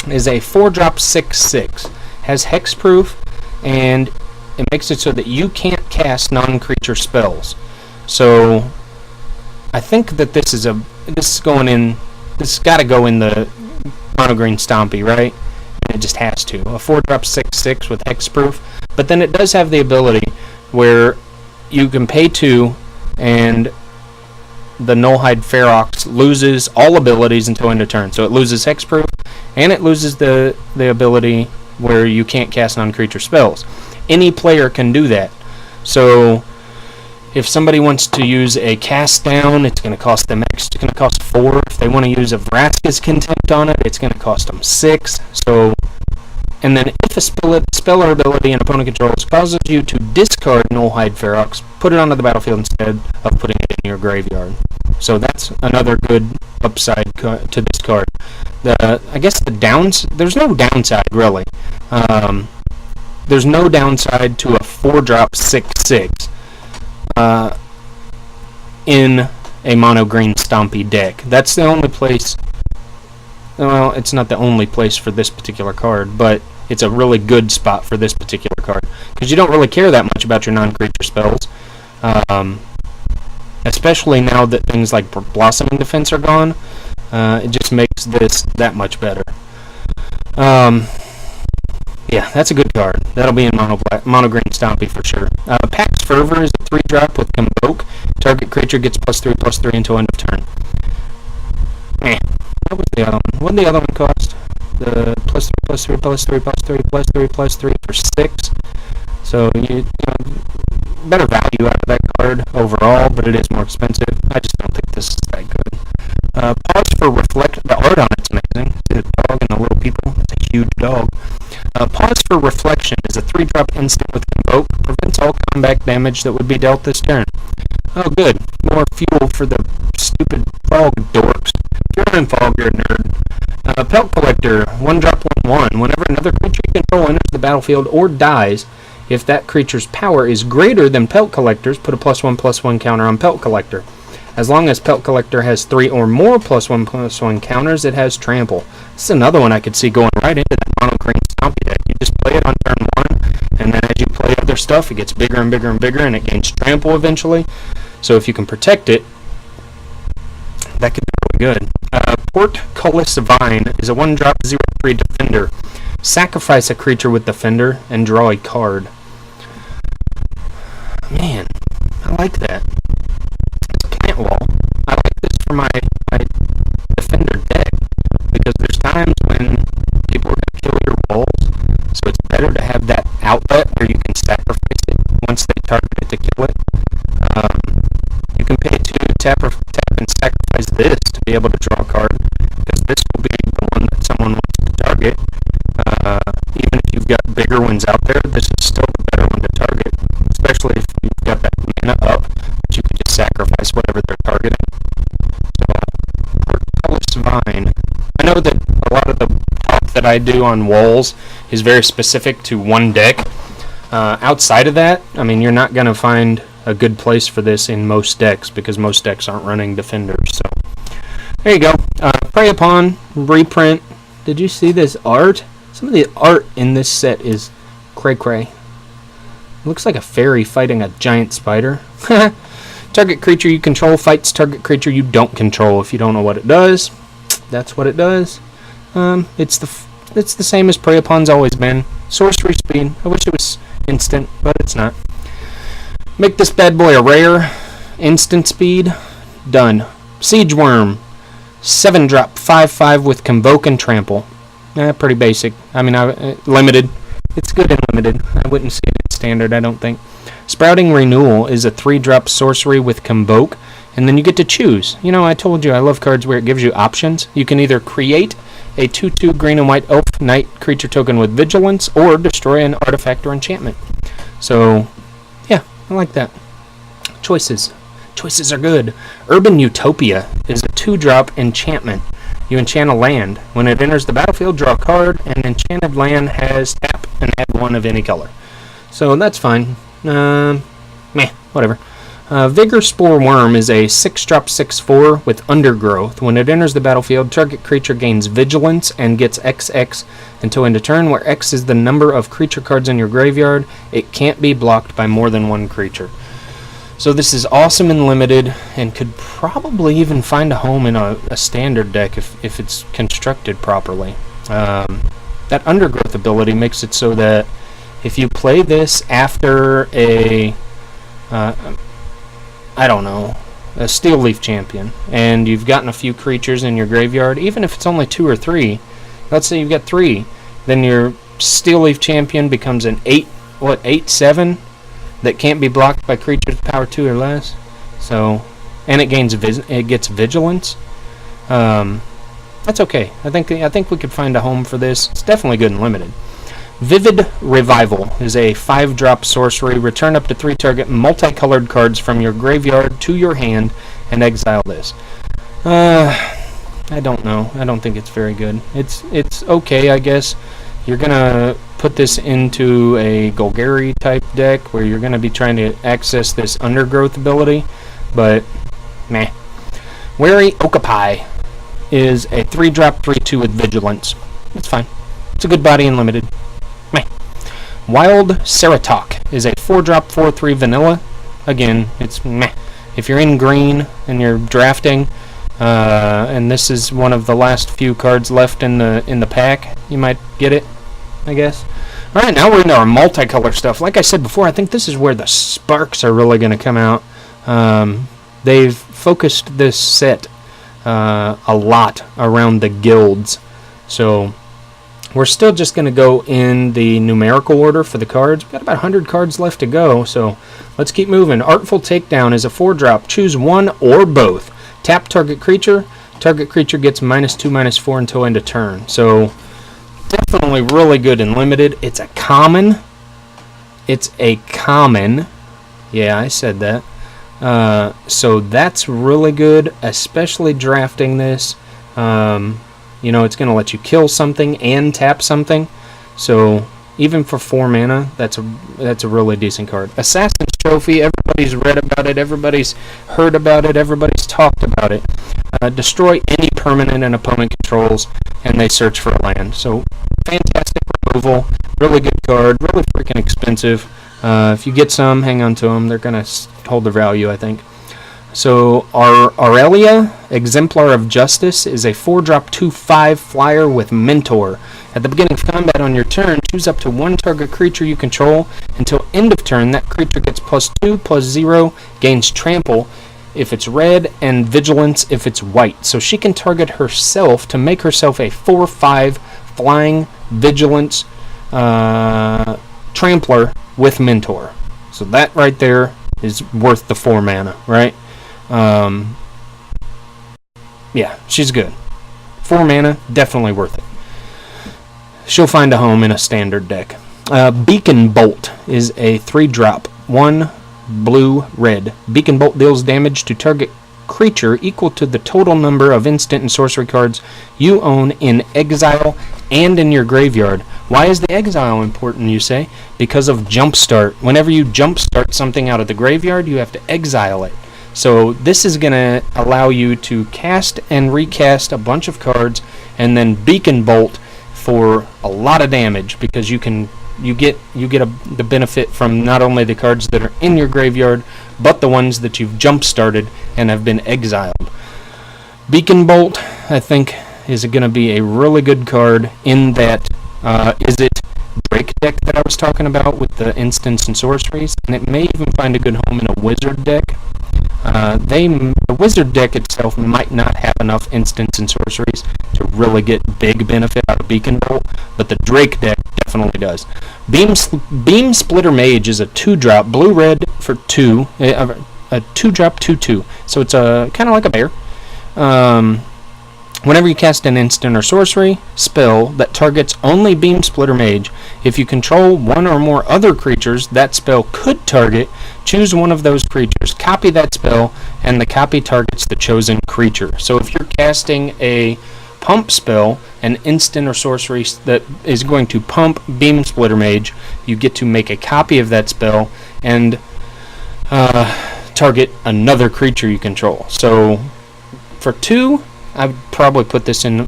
is a 4-drop 6/6. Has hexproof, and it makes it so that you can't cast non-creature spells. So I think that this is going in. This has got to go in the mono green Stompy, right? And it just has to. A 4-drop 6/6 with hexproof, but then it does have the ability where you can pay 2, and the Nullhide Ferox loses all abilities until end of turn. So it loses hexproof, and it loses the ability where you can't cast non-creature spells. Any player can do that. So if somebody wants to use a cast down, it's going to cost them X. It's going to cost 4. If they want to use a Vraska's Contempt on it, it's going to cost them 6. So, and then if a spell or ability an opponent controls causes you to discard Nullhide Ferox, put it onto the battlefield instead of putting it in your graveyard. So that's another good upside to this card. I guess there's no downside really. There's no downside to a 4-drop 6/6. In a mono green Stompy deck. That's the only place. Well, it's not the only place for this particular card, but it's a really good spot for this particular card because you don't really care that much about your non-creature spells, especially now that things like Blossoming Defense are gone. It just makes this that much better. Yeah, that's a good card. That'll be in mono green Stompy for sure. Pax Fervor is a 3-drop with Convoke. Target creature gets +3/+3 until end of turn. What was the other one? What did the other one cost? The +3/+3/+3/+3/+3 for 6. So you know, better value out of that card overall, but it is more expensive. I just don't think this is that good. Pause for Reflect. The art on it's amazing. See the dog and the little people. It's a huge dog. Pause for Reflection is a 3-drop instant with Convoke. Prevents all combat damage that would be dealt this turn. Oh, good. More fuel for the stupid fog dorks. If you're in fog, you're a nerd. Pelt Collector, 1-drop 1/1. Whenever another creature you control enters the battlefield or dies, if that creature's power is greater than Pelt Collector's, put a +1/+1 counter on Pelt Collector. As long as Pelt Collector has 3 or more +1/+1 counters, it has Trample. This is another one I could see going right into that mono green Stompy deck. You just play it on turn 1, and then as you play other stuff, it gets bigger and bigger and bigger, and it gains Trample eventually. So if you can protect it, that could be really good. Portcullis Vine is a 1-drop 0/3 Defender. Sacrifice a creature with Defender and draw a card. Man, I like that. It's a plant wall. I like this for my Defender deck because there's times when people are going to kill your walls, so it's better to have that outlet where you can sacrifice it once they target it to kill it. You can pay 2, tap and sacrifice this to be able to draw a card, because this will be the one that someone wants to target. Even if you've got bigger ones out there, this is still the better one to target, especially if you've got that mana up that you can just sacrifice whatever they're targeting. So, Portcullis Vine. I know that a lot of the talk that that I do on walls is very specific to one deck. Outside of that, I mean, you're not going to find a good place for this in most decks because most decks aren't running defenders. So there you go. Prey Upon reprint. Did you see this art? Some of the art in this set is cray-cray. Looks like a fairy fighting a giant spider. Target creature you control fights target creature you don't control. If you don't know what it does, that's what it does. It's the same as Prey Upon's always been. Sorcery speed. I wish it was instant, but it's not. Make this bad boy a rare. Instant speed. Done. Siege Worm. 7-drop, 5/5 with Convoke and Trample. Pretty basic. I mean, limited. It's good and limited. I wouldn't see it in standard, I don't think. Sprouting Renewal is a 3-drop sorcery with Convoke, and then you get to choose. You know, I told you I love cards where it gives you options. You can either create a 2/2 green and white elf knight creature token with Vigilance, or destroy an artifact or enchantment. So, yeah, I like that. Choices. Choices are good. Urban Utopia is a 2-drop enchantment. You enchant a land. When it enters the battlefield, draw a card. An enchanted land has tap and add 1 of any color. So that's fine. Whatever. Vigor Spore Worm is a 6-drop 6/4 with Undergrowth. When it enters the battlefield, target creature gains Vigilance and gets XX until end of turn, where X is the number of creature cards in your graveyard. It can't be blocked by more than 1 creature. So this is awesome and limited, and could probably even find a home in a standard deck if it's constructed properly. That Undergrowth ability makes it so that if you play this after a Steel Leaf Champion, and you've gotten a few creatures in your graveyard, even if it's only 2 or 3, let's say you've got 3, then your Steel Leaf Champion becomes an 8/7 that can't be blocked by creatures with power 2 or less. So, and it gets Vigilance. That's okay. I think we could find a home for this. It's definitely good and limited. Vivid Revival is a 5-drop sorcery. Return up to 3 target multicolored cards from your graveyard to your hand and exile this. I don't know. I don't think it's very good. It's okay, I guess. You're gonna put this into a Golgari type deck where you're gonna be trying to access this Undergrowth ability, but meh. Wary Okapi is a 3-drop 3/2 with Vigilance. It's fine. It's a good body and limited. Meh. Wild Ceratok is a 4-drop 4/3 vanilla. Again, it's meh. If you're in green and you're drafting, and this is one of the last few cards left in the pack, you might get it, I guess. Alright, now we're into our multicolor stuff. Like I said before, I think this is where the sparks are really going to come out. They've focused this set a lot around the guilds. So we're still just going to go in the numerical order for the cards. We've got about 100 cards left to go, so let's keep moving. Artful Takedown is a 4-drop. Choose one or both. Tap target creature. Target creature gets -2/-4 until end of turn. So definitely really good and limited. It's a common. Yeah, I said that. So that's really good, especially drafting this. It's going to let you kill something and tap something. So even for 4 mana, that's a really decent card. Assassin's Trophy, everybody's read about it, everybody's heard about it, everybody's talked about it. Destroy any permanent an opponent controls, and they search for a land. So fantastic removal, really good card, really freaking expensive. If you get some, hang on to them. They're going to hold their value, I think. So Aurelia, Exemplar of Justice, is a 4-drop 2/5 flyer with Mentor. At the beginning of combat on your turn, choose up to 1 target creature you control. Until end of turn, that creature gets +2/+0, gains Trample if it's red, and Vigilance if it's white. So she can target herself to make herself a 4/5 flying Vigilance Trampler with Mentor. So that right there is worth the 4 mana, right? Yeah, she's good. 4 mana, definitely worth it. She'll find a home in a standard deck. Beacon Bolt is a 3-drop, 1 blue-red. Beacon Bolt deals damage to target creature equal to the total number of instant and sorcery cards you own in exile and in your graveyard. Why is the exile important, you say? Because of jumpstart. Whenever you jumpstart something out of the graveyard, you have to exile it. So this is going to allow you to cast and recast a bunch of cards and then Beacon Bolt for a lot of damage, because you get the benefit from not only the cards that are in your graveyard, but the ones that you've jump-started and have been exiled. Beacon Bolt, I think, is going to be a really good card in that is it Drake deck that I was talking about with the instants and sorceries, and it may even find a good home in a wizard deck. The wizard deck itself might not have enough instants and sorceries to really get big benefit out of Beacon Bolt, but the Drake deck definitely does. Beam Splitter Mage is a 2-drop, blue-red for 2, a 2-drop 2/2, so it's kind of like a bear. Whenever you cast an instant or sorcery spell that targets only Beam Splitter Mage, if you control one or more other creatures that spell could target, choose one of those creatures, copy that spell, and the copy targets the chosen creature. So if you're casting a pump spell, an instant or sorcery that is going to pump Beam Splitter Mage, you get to make a copy of that spell and target another creature you control. So for 2, I would probably put this in a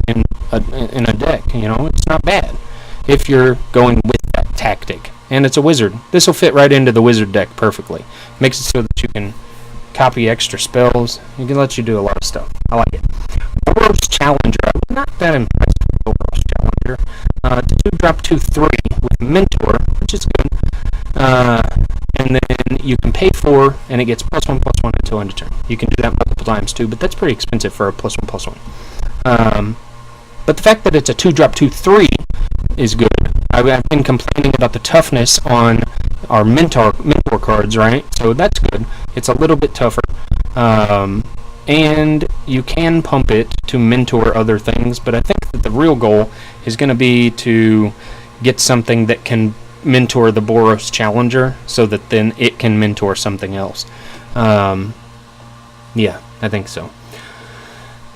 deck. It's not bad if you're going with that tactic. And it's a wizard. This will fit right into the wizard deck perfectly. Makes it so that you can copy extra spells. It can let you do a lot of stuff. I like it. Boros Challenger. I was not that impressed with Boros Challenger. It's a 2-drop 2/3 with Mentor, which is good. And then you can pay 4, and it gets +1/+1 until end of turn. You can do that multiple times too, but that's pretty expensive for a +1/+1. But the fact that it's a 2-drop 2/3 is good. I've been complaining about the toughness on our mentor cards, right? So that's good. It's a little bit tougher. And you can pump it to mentor other things, but I think that the real goal is going to be to get something that can mentor the Boros Challenger so that then it can mentor something else. Yeah, I think so.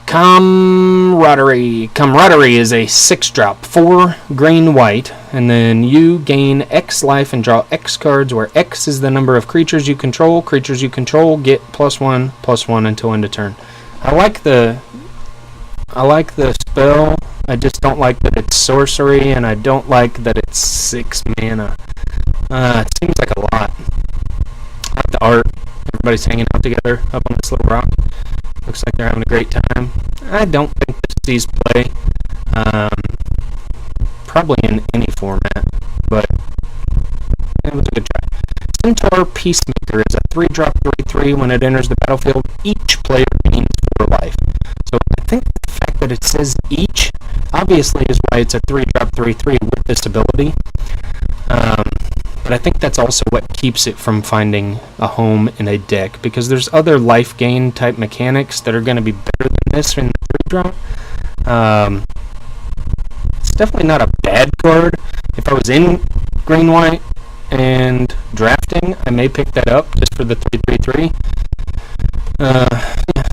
Camaraderie. Camaraderie is a 6-drop, 4 green-white, and then you gain X life and draw X cards, where X is the number of creatures you control. Creatures you control get +1/+1 until end of turn. I like the spell. I just don't like that it's sorcery, and I don't like that it's 6 mana. It seems like a lot. I like the art. Everybody's hanging out together up on this little rock. Looks like they're having a great time. I don't think this sees play. Probably in any format, but it was a good try. Centaur Peacemaker is a 3-drop 3/3. When it enters the battlefield, each player gains 4 life. So I think the fact that it says each obviously is why it's a 3-drop 3/3 with this ability. But I think that's also what keeps it from finding a home in a deck, because there's other life gain type mechanics that are going to be better than this in the 3-drop. It's definitely not a bad card. If I was in green-white and drafting, I may pick that up just for the 3/3.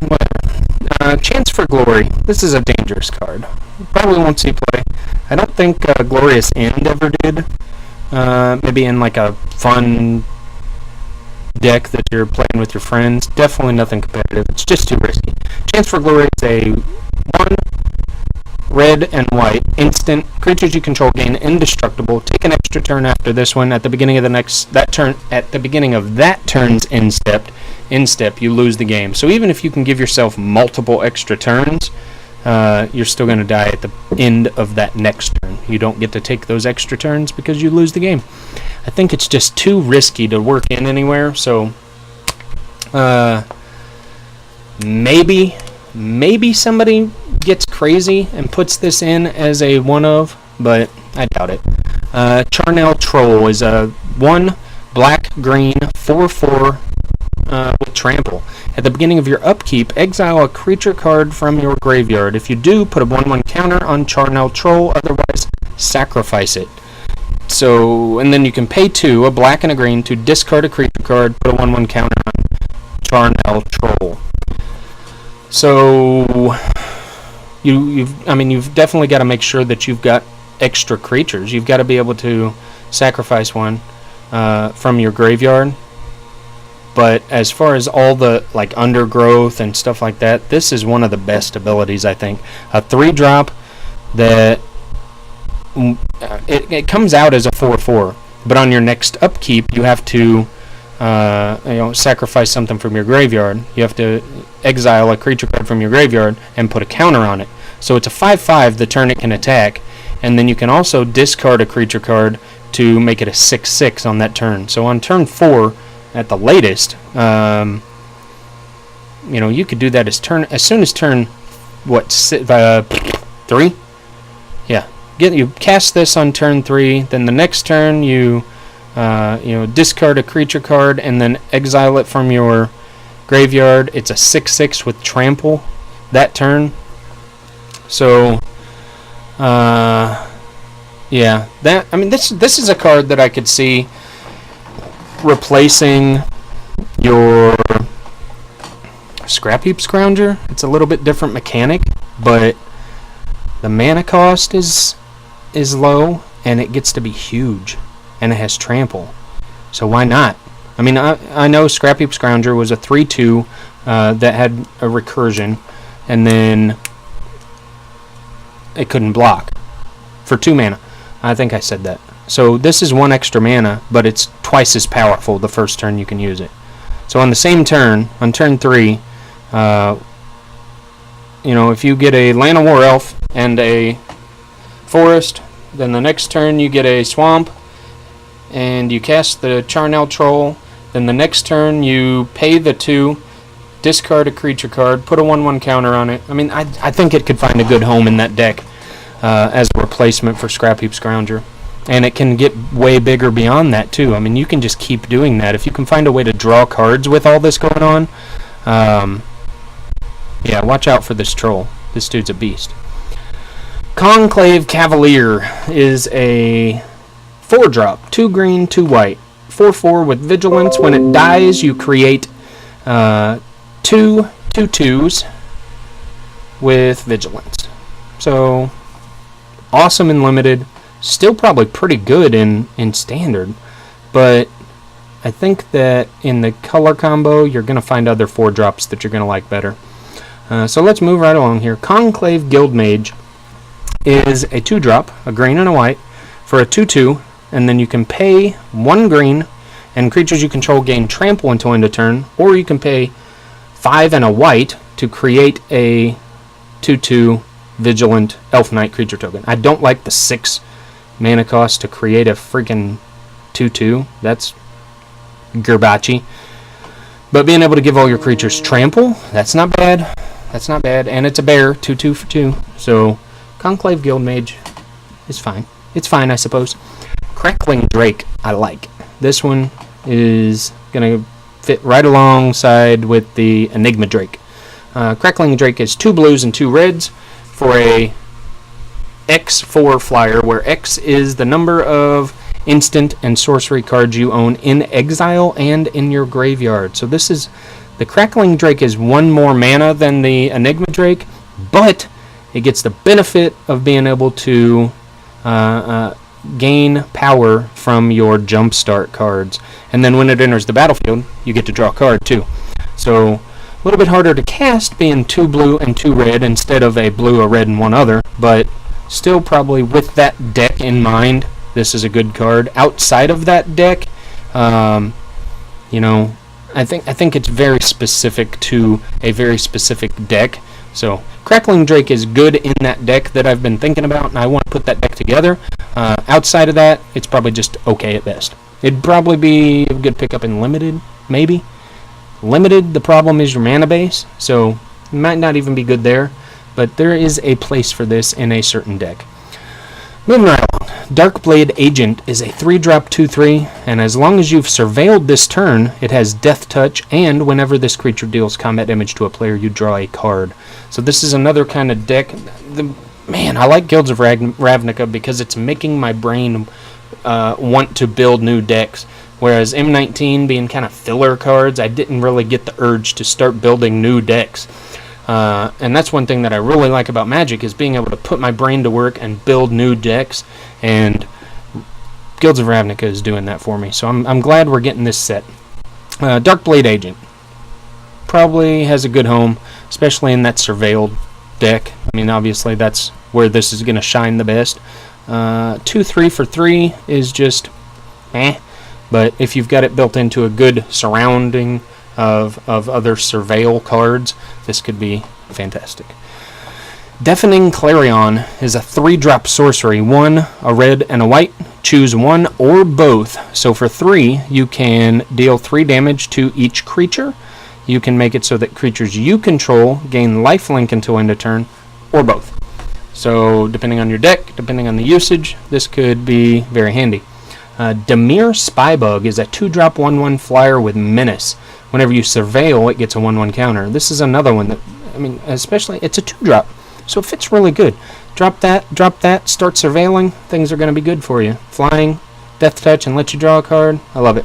Whatever. Chance for Glory. This is a dangerous card. Probably won't see play. I don't think Glorious End ever did. Maybe in like a fun deck that you're playing with your friends. Definitely nothing competitive. It's just too risky. Chance for Glory is a 1 red and white instant. Creatures you control gain indestructible. Take an extra turn after this one. At the beginning of that turn's instep, you lose the game. So even if you can give yourself multiple extra turns, you're still going to die at the end of that next turn. You don't get to take those extra turns because you lose the game. I think it's just too risky to work in anywhere, so maybe somebody gets crazy and puts this in as a one-of, but I doubt it. Charnel Troll is a 1 black-green 4/4 with trample. At the beginning of your upkeep, exile a creature card from your graveyard. If you do, put a 1/1 counter on Charnel Troll, otherwise sacrifice it. So, and then you can pay 2, a black and a green, to discard a creature card, put a 1/1 counter on Charnel Troll. So, you've definitely got to make sure that you've got extra creatures. You've got to be able to sacrifice one from your graveyard. But as far as all the like undergrowth and stuff like that, this is one of the best abilities, I think. A 3-drop that it comes out as a 4/4, but on your next upkeep you have to sacrifice something from your graveyard. You have to exile a creature card from your graveyard and put a counter on it. So it's a 5/5 the turn it can attack, and then you can also discard a creature card to make it a 6/6 on that turn. So on turn 4, at the latest, you could do that as soon as turn 3. Yeah, you cast this on turn 3. Then the next turn you discard a creature card and then exile it from your graveyard. It's a 6/6 with trample that turn. So, this is a card that I could see replacing your Scrap Heap Scrounger. It's a little bit different mechanic, but the mana cost is low, and it gets to be huge, and it has trample. So why not? I mean, I know Scrap Heap Scrounger was a 3/2 that had a recursion, and then it couldn't block for 2 mana. I think I said that. So this is 1 extra mana, but it's twice as powerful the first turn you can use it. So on the same turn, on turn 3, if you get a Land of War Elf and a Forest, then the next turn you get a Swamp, and you cast the Charnel Troll. Then the next turn you pay the 2, discard a creature card, put a 1/1 counter on it. I mean, I think it could find a good home in that deck as a replacement for Scrap Heap Scrounger. And it can get way bigger beyond that, too. I mean, you can just keep doing that. If you can find a way to draw cards with all this going on, watch out for this troll. This dude's a beast. Conclave Cavalier is a 4-drop, 2 green, 2 white, 4/4 with Vigilance. When it dies, you create 2 2/2s with Vigilance. So, awesome in Limited. Still probably pretty good in Standard, but I think that in the color combo, you're going to find other 4-drops that you're going to like better. So let's move right along here. Conclave Guildmage is a 2-drop, a green and a white, for a 2/2, and then you can pay 1 green, and creatures you control gain trample until end of turn, or you can pay 5 and a white to create a 2/2 Vigilant Elf Knight creature token. I don't like the 6 mana cost to create a freaking 2/2. That's Gerbachi. But being able to give all your creatures trample, that's not bad. That's not bad. And it's a bear, 2/2 for 2. So Conclave Guildmage is fine. It's fine, I suppose. Crackling Drake, I like. This one is going to fit right alongside with the Enigma Drake. Crackling Drake is 2 blues and 2 reds for a X4 flyer, where X is the number of instant and sorcery cards you own in exile and in your graveyard. So the Crackling Drake is 1 more mana than the Enigma Drake, but it gets the benefit of being able to gain power from your jumpstart cards. And then when it enters the battlefield, you get to draw a card too. So a little bit harder to cast, being 2 blue and 2 red instead of a blue, a red, and 1 other, but still probably with that deck in mind, this is a good card. Outside of that deck, I think it's very specific to a very specific deck. So Crackling Drake is good in that deck that I've been thinking about, and I want to put that deck together. Outside of that, it's probably just okay at best. It'd probably be a good pickup in Limited, maybe. Limited, the problem is your mana base, so it might not even be good there, but there is a place for this in a certain deck. Moving right along, Darkblade Agent is a 3-drop 2/3, and as long as you've surveilled this turn, it has Death Touch, and whenever this creature deals combat damage to a player, you draw a card. So this is another kind of deck. Man, I like Guilds of Ravnica because it's making my brain want to build new decks. Whereas M19 being kind of filler cards, I didn't really get the urge to start building new decks. And that's one thing that I really like about Magic, is being able to put my brain to work and build new decks, and Guilds of Ravnica is doing that for me. So I'm glad we're getting this set. Darkblade Agent probably has a good home, especially in that surveilled deck. I mean, obviously that's where this is going to shine the best. 2/3 for 3 is just but if you've got it built into a good surrounding of other surveil cards, this could be fantastic. Deafening Clarion is a 3-drop sorcery, 1 a red and a white. Choose one or both. So for 3, you can deal 3 damage to each creature. You can make it so that creatures you control gain lifelink until end of turn, or both. So depending on your deck, depending on the usage, this could be very handy. Demir Spybug is a 2-drop 1/1 flyer with Menace. Whenever you surveil, it gets a 1/1 counter. This is another one that, I mean, especially, it's a 2-drop, so it fits really good. Drop that, start surveilling, things are going to be good for you. Flying, Death Touch, and let you draw a card. I love it.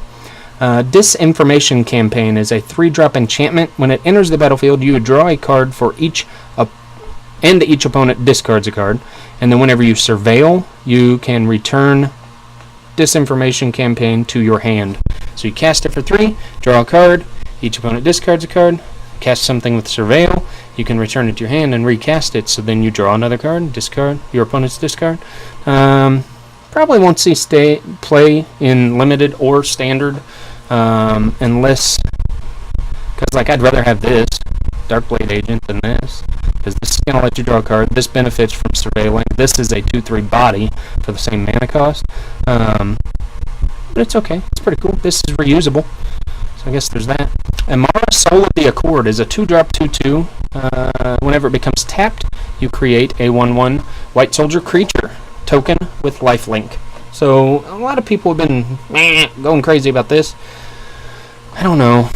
Disinformation Campaign is a 3-drop enchantment. When it enters the battlefield, you draw a card for each and each opponent discards a card. And then whenever you surveil, you can return Disinformation Campaign to your hand. So you cast it for 3, draw a card, each opponent discards a card, cast something with surveil, you can return it to your hand and recast it, so then you draw another card, discard your opponent's discard. Probably won't see play in limited or standard, unless, because like I'd rather have this Darkblade Agent than this, because this is going to let you draw a card. This benefits from surveilling. This is a 2/3 body for the same mana cost, but it's okay. It's pretty cool. This is reusable, so I guess there's that. Amara Soul of the Accord is a 2-drop 2/2. Whenever it becomes tapped, you create a 1/1 white soldier creature token with lifelink. So a lot of people have been going crazy about this. I don't know.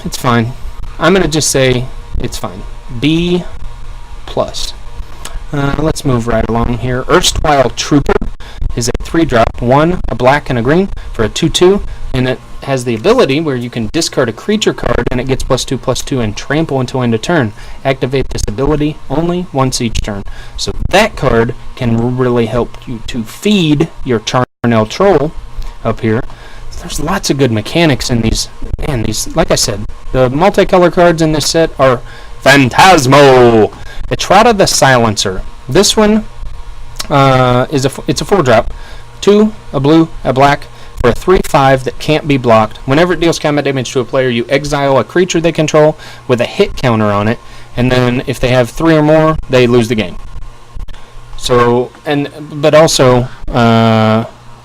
It's fine. I'm going to just say it's fine. B+. Let's move right along here. Erstwhile Trooper is a 3-drop, 1 a black and a green for a 2/2, and it has the ability where you can discard a creature card and it gets +2/+2 and trample until end of turn. Activate this ability only once each turn. So that card can really help you to feed your Charnel Troll up here. There's lots of good mechanics in these. Man, these, like I said, the multicolor cards in this set are Phantasmo. Etrata the Silencer. This one it's a 4-drop, 2 a blue, a black for a 3/5 that can't be blocked. Whenever it deals combat damage to a player, you exile a creature they control with a hit counter on it, and then if they have 3 or more, they lose the game. So, but also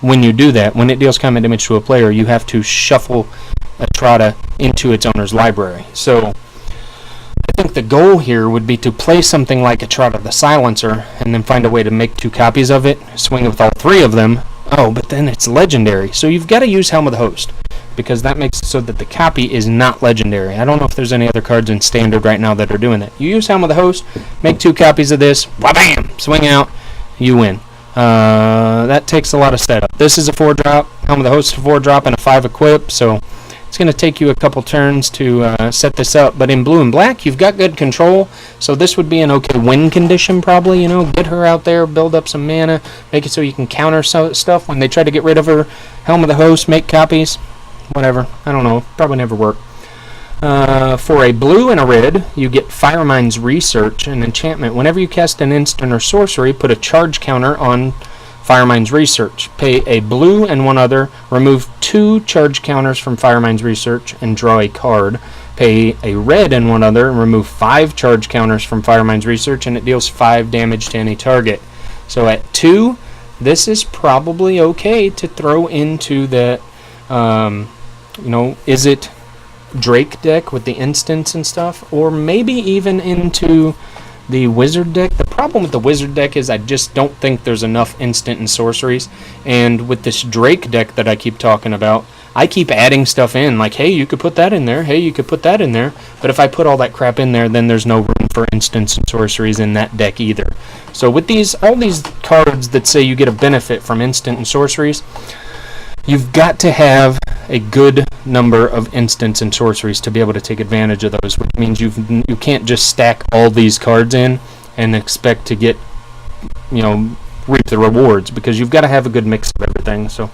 when you do that, when it deals combat damage to a player, you have to shuffle Etrata into its owner's library. So I think the goal here would be to play something like Etrata the Silencer and then find a way to make 2 copies of it, swing with all 3 of them. Oh, but then it's legendary. So you've got to use Helm of the Host, because that makes it so that the copy is not legendary. I don't know if there's any other cards in Standard right now that are doing that. You use Helm of the Host, make 2 copies of this, wha-bam, swing out, you win. That takes a lot of setup. This is a 4-drop, Helm of the Host is a 4-drop and a 5 equip, so it's going to take you a couple turns to set this up. But in blue and black, you've got good control, so this would be an okay win condition probably. You know, get her out there, build up some mana, make it so you can counter stuff when they try to get rid of her. Helm of the Host, make copies, whatever. I don't know, probably never work. For a blue and a red, you get Firemind's Research, an enchantment. Whenever you cast an instant or sorcery, put a charge counter on Firemind's Research. Pay a blue and 1 other, remove 2 charge counters from Firemind's Research, and draw a card. Pay a red and 1 other, and remove 5 charge counters from Firemind's Research, and it deals 5 damage to any target. So at 2, this is probably okay to throw into the, is it Drake deck with the instants and stuff, or maybe even into the Wizard deck. The problem with the Wizard deck is I just don't think there's enough instant and sorceries, and with this Drake deck that I keep talking about, I keep adding stuff in, like, hey, you could put that in there, hey, you could put that in there, but if I put all that crap in there, then there's no room for instants and sorceries in that deck either. So with all these cards that say you get a benefit from instant and sorceries, You've got to have a good number of instants and sorceries to be able to take advantage of those, which means you can't just stack all these cards in and expect to get, reap the rewards, because you've got to have a good mix of everything. So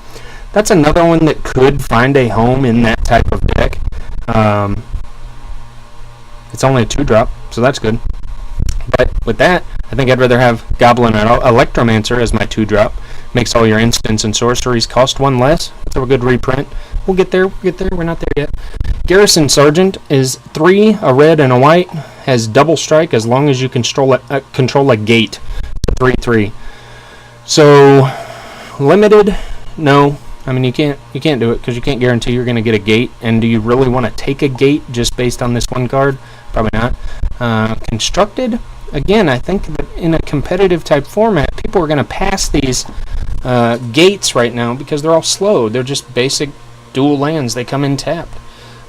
that's another one that could find a home in that type of deck. It's only a 2-drop, so that's good. But with that, I think I'd rather have Goblin and Electromancer as my 2-drop. Makes all your instants and sorceries cost 1 less. That's a good reprint. We'll get there. We're not there yet. Garrison Sergeant is 3, a red and a white. Has double strike as long as you control a gate. 3/3. So limited, no. I mean, you can't do it because you can't guarantee you're going to get a gate. And do you really want to take a gate just based on this one card? Probably not. Constructed, again, I think that in a competitive type format, people are going to pass these gates right now because they're all slow. They're just basic dual lands. They come in tapped.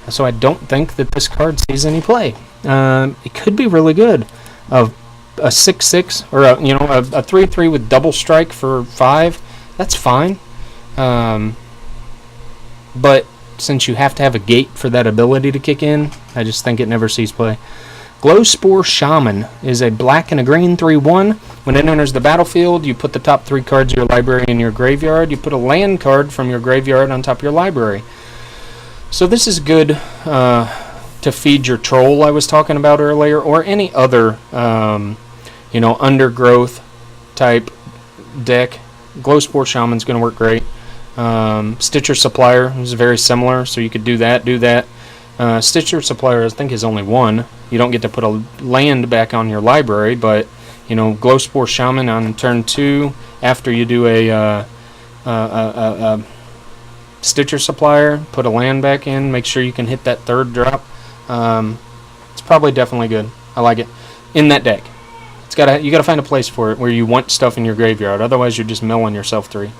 So I don't think that this card sees any play. It could be really good. A 6/6 or a 3/3 with double strike for 5. That's fine. But since you have to have a gate for that ability to kick in, I just think it never sees play. Glowspore Shaman is a black and a green 3/1. When it enters the battlefield, you put the top 3 cards of your library in your graveyard. You put a land card from your graveyard on top of your library. So this is good to feed your troll I was talking about earlier, or any other undergrowth type deck. Glowspore Shaman's going to work great. Stitcher Supplier is very similar, so you could do that. Stitcher Supplier, I think, is only 1. You don't get to put a land back on your library, but Glowspore Shaman on turn 2, after you do a Stitcher Supplier, put a land back in, make sure you can hit that 3rd drop. It's probably definitely good. I like it in that deck. You gotta find a place for it where you want stuff in your graveyard. Otherwise, you're just milling yourself 3.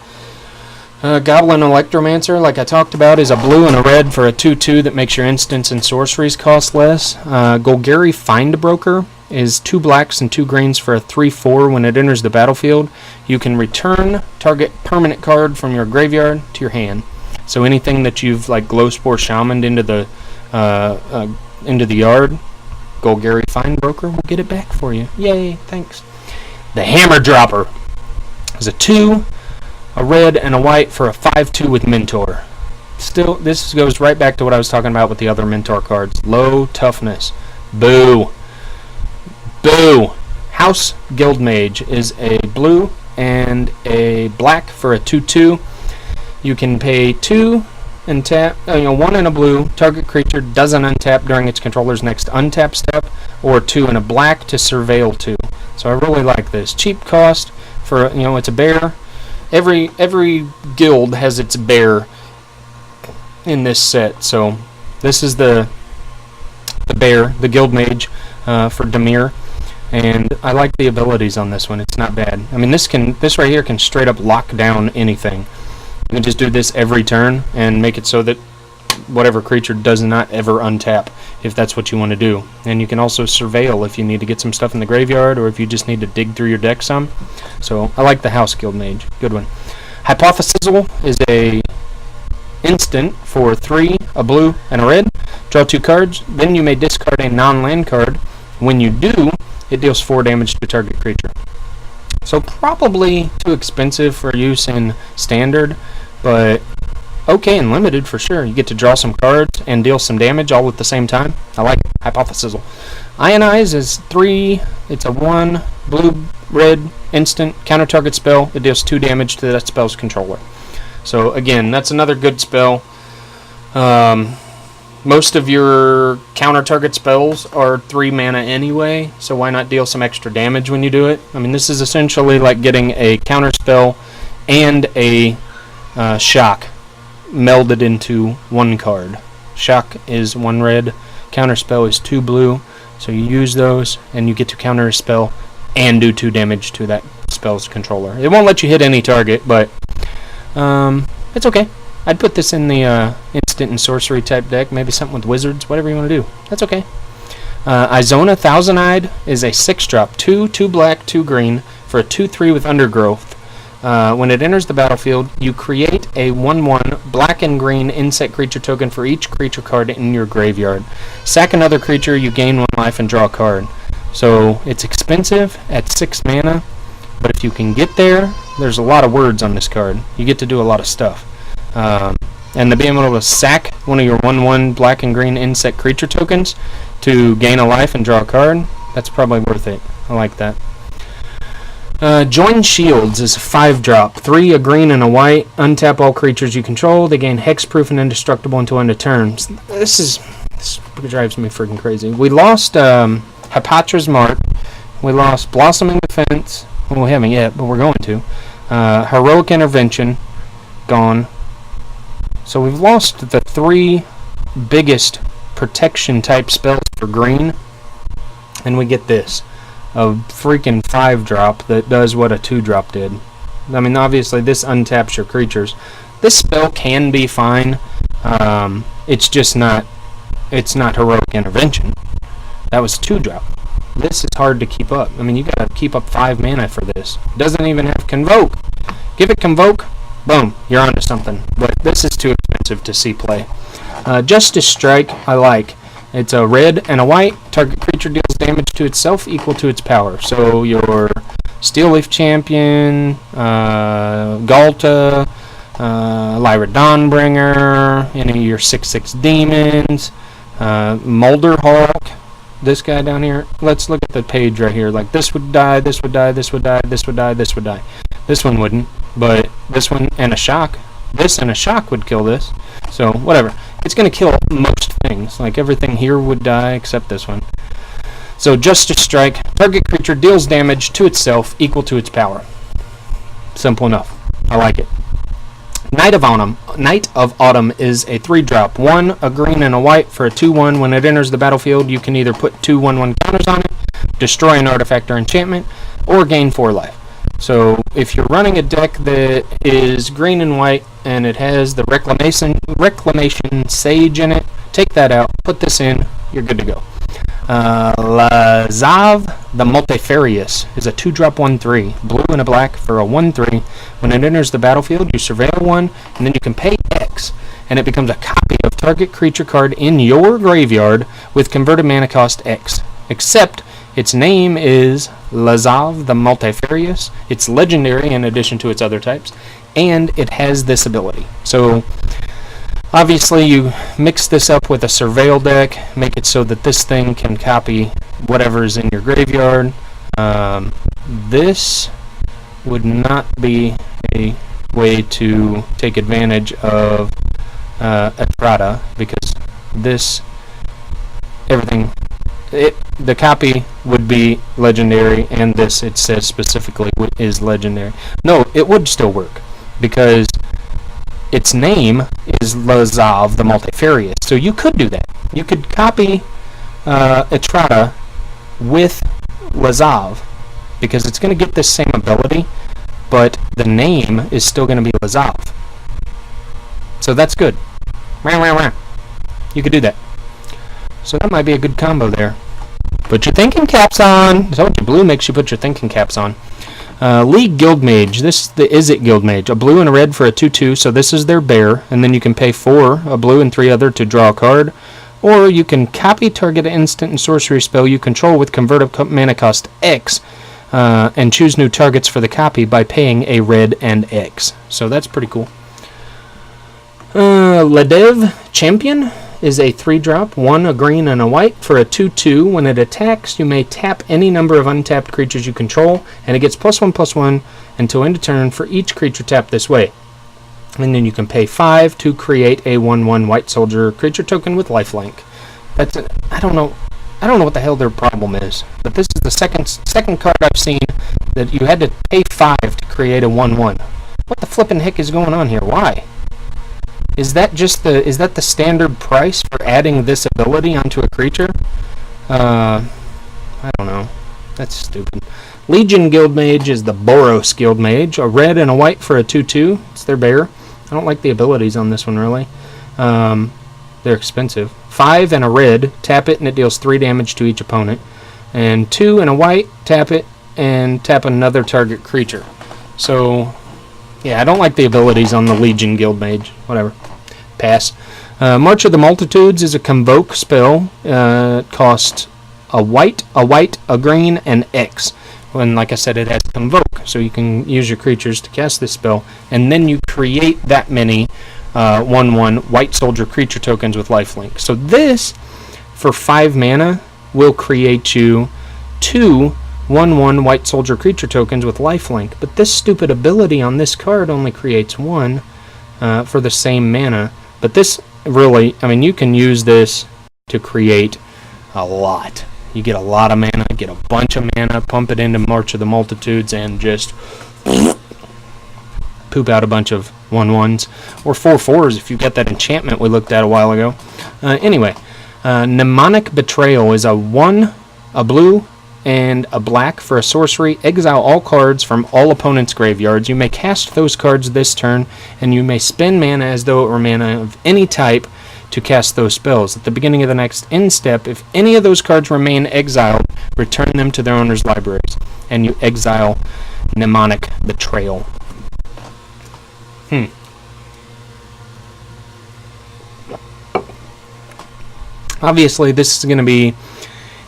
Goblin Electromancer, like I talked about, is a blue and a red for a 2/2 that makes your instants and sorceries cost less. Golgari Findbroker is 2 blacks and 2 greens for a 3/4. When it enters the battlefield, you can return target permanent card from your graveyard to your hand. So anything that you've Glowspore Shamaned into the yard, Golgari Findbroker will get it back for you. Yay, thanks. The Hammer Dropper is a 2, a red and a white for a 5/2 with Mentor. Still, this goes right back to what I was talking about with the other Mentor cards. Low toughness. Boo. Boo. House Guildmage is a blue and a black for a 2/2. You can pay 2 and tap, 1 and a blue. Target creature doesn't untap during its controller's next untap step, or 2 and a black to surveil 2. So I really like this. Cheap cost for, it's a bear. Every guild has its bear in this set. So this is the bear, the guild mage for Dimir, and I like the abilities on this one. It's not bad. I mean, this right here can straight up lock down anything. You can just do this every turn and make it so that whatever creature does not ever untap, if that's what you want to do. And you can also surveil if you need to get some stuff in the graveyard, or if you just need to dig through your deck some. So I like the House Guild Mage. Good one. Hypothesizzle is a instant for 3, a blue and a red. Draw 2 cards. Then you may discard a non-land card. When you do, it deals 4 damage to target creature. So probably too expensive for use in standard, but okay in limited for sure. You get to draw some cards and deal some damage all at the same time. I like it. Hypothesizzle. Ionize is 3. It's a 1 blue red instant counter target spell. It deals 2 damage to that spell's controller. So again, that's another good spell. Most of your counter target spells are 3 mana anyway, so why not deal some extra damage when you do it? I mean, this is essentially like getting a counter spell and a shock melded into 1 card. Shock is 1 red, counter spell is 2 blue, so you use those and you get to counter a spell and do 2 damage to that spell's controller. It won't let you hit any target, but it's okay. I'd put this in the instant and sorcery type deck, maybe something with wizards, whatever you want to do. That's okay. Izona Thousand-Eyed is a 6-drop, 2 black, 2 green for a 2/3 with Undergrowth. When it enters the battlefield, you create a 1/1 black and green insect creature token for each creature card in your graveyard. Sack another creature, you gain 1 life and draw a card. So it's expensive at 6 mana, but if you can get there, there's a lot of words on this card. You get to do a lot of stuff. And to be able to sack one of your 1/1 black and green insect creature tokens to gain a life and draw a card, that's probably worth it. I like that. Join Shields is a 5-drop. 3, a green and a white. Untap all creatures you control. They gain hexproof and indestructible until end of turns. This drives me freaking crazy. We lost Hypatra's Mark. We lost Blossoming Defense. Well, we haven't yet, but we're going to. Heroic Intervention. Gone. So we've lost the 3 biggest protection type spells for green. And we get this. A freaking 5-drop that does what a 2-drop did. I mean, obviously this untaps your creatures. This spell can be fine. It's just not. It's not Heroic Intervention. That was 2-drop. This is hard to keep up. I mean, you gotta keep up 5 mana for this. It doesn't even have Convoke. Give it Convoke. Boom, you're onto something. But this is too expensive to see play. Justice Strike, I like. It's a red and a white. Target creature deals damage to itself equal to its power. So your Steel Leaf Champion, Galta, Lyra Dawnbringer, any of your 6/6 demons, Molder Hawk, this guy down here. Let's look at the page right here. Like this would die, this would die, this would die, this would die, this would die. This one wouldn't, but this one and a shock. This and a shock would kill this. So whatever. It's going to kill most things. Like everything here would die except this one. So Justice Strike. Target creature deals damage to itself equal to its power. Simple enough. I like it. Night of Autumn is a 3-drop. 1, a green and a white for a 2/1. When it enters the battlefield, you can either put 2 1/1 counters on it, destroy an artifact or enchantment, or gain 4 life. So if you're running a deck that is green and white and it has the Reclamation Sage in it, take that out, put this in, you're good to go. Lazav the Multifarious is a 2-drop 1/3, blue and a black for a 1/3. When it enters the battlefield, you surveil 1, and then you can pay X, and it becomes a copy of target creature card in your graveyard with converted mana cost X, except its name is Lazav the Multifarious. It's legendary in addition to its other types, and it has this ability. So obviously you mix this up with a Surveil deck, make it so that this thing can copy whatever's in your graveyard. This would not be a way to take advantage of Etrata, because this, the copy would be legendary, and this, it says specifically, is legendary. No, it would still work, because its name is Lazav the Multifarious. So you could do that. You could copy Etrata with Lazav, because it's going to get this same ability, but the name is still going to be Lazav. So that's good. You could do that. So that might be a good combo there. Put your thinking caps on. I told you, blue makes you put your thinking caps on. League Guildmage. This is the Izzet Guildmage. A blue and a red for a 2/2. So this is their bear. And then you can pay 4, a blue and 3 other to draw a card. Or you can copy target instant and sorcery spell you control with converted mana cost X. And choose new targets for the copy by paying a red and X. So that's pretty cool. Ladev Champion is a 3-drop, 1, a green and a white for a 2/2. When it attacks, you may tap any number of untapped creatures you control, and it gets +1/+1 until end of turn for each creature tapped this way. And then you can pay 5 to create a 1/1 white soldier creature token with lifelink. That's it. I don't know what the hell their problem is, but this is the second card I've seen that you had to pay 5 to create a 1/1. What the flippin' heck is going on here? Why? Is that the standard price for adding this ability onto a creature? I don't know. That's stupid. Legion Guildmage is the Boros Guildmage, a red and a white for a 2/2. It's their bear. I don't like the abilities on this one really. They're expensive. 5 and a red, tap it and it deals 3 damage to each opponent. And 2 and a white, tap it and tap another target creature. So Yeah, I don't like the abilities on the Legion Guild Mage. Whatever. Pass. March of the Multitudes is a Convoke spell. It costs a white, a green, and X. When, like I said, it has Convoke, so you can use your creatures to cast this spell, and then you create that many 1/1 white soldier creature tokens with lifelink. So this, for 5 mana, will create you 2 1/1 white soldier creature tokens with lifelink. But this stupid ability on this card only creates 1 for the same mana. But this really, I mean, you can use this to create a lot. You get a lot of mana, get a bunch of mana, pump it into March of the Multitudes, and just poop out a bunch of 1/1s. Or 4/4s if you get that enchantment we looked at a while ago. Anyway, Mnemonic Betrayal is a 1, a blue, and a black for a sorcery. Exile all cards from all opponents' graveyards. You may cast those cards this turn, and you may spend mana as though it were mana of any type to cast those spells. At the beginning of the next end step, if any of those cards remain exiled, return them to their owner's libraries, and you exile Mnemonic Betrayal. Obviously, this is going to be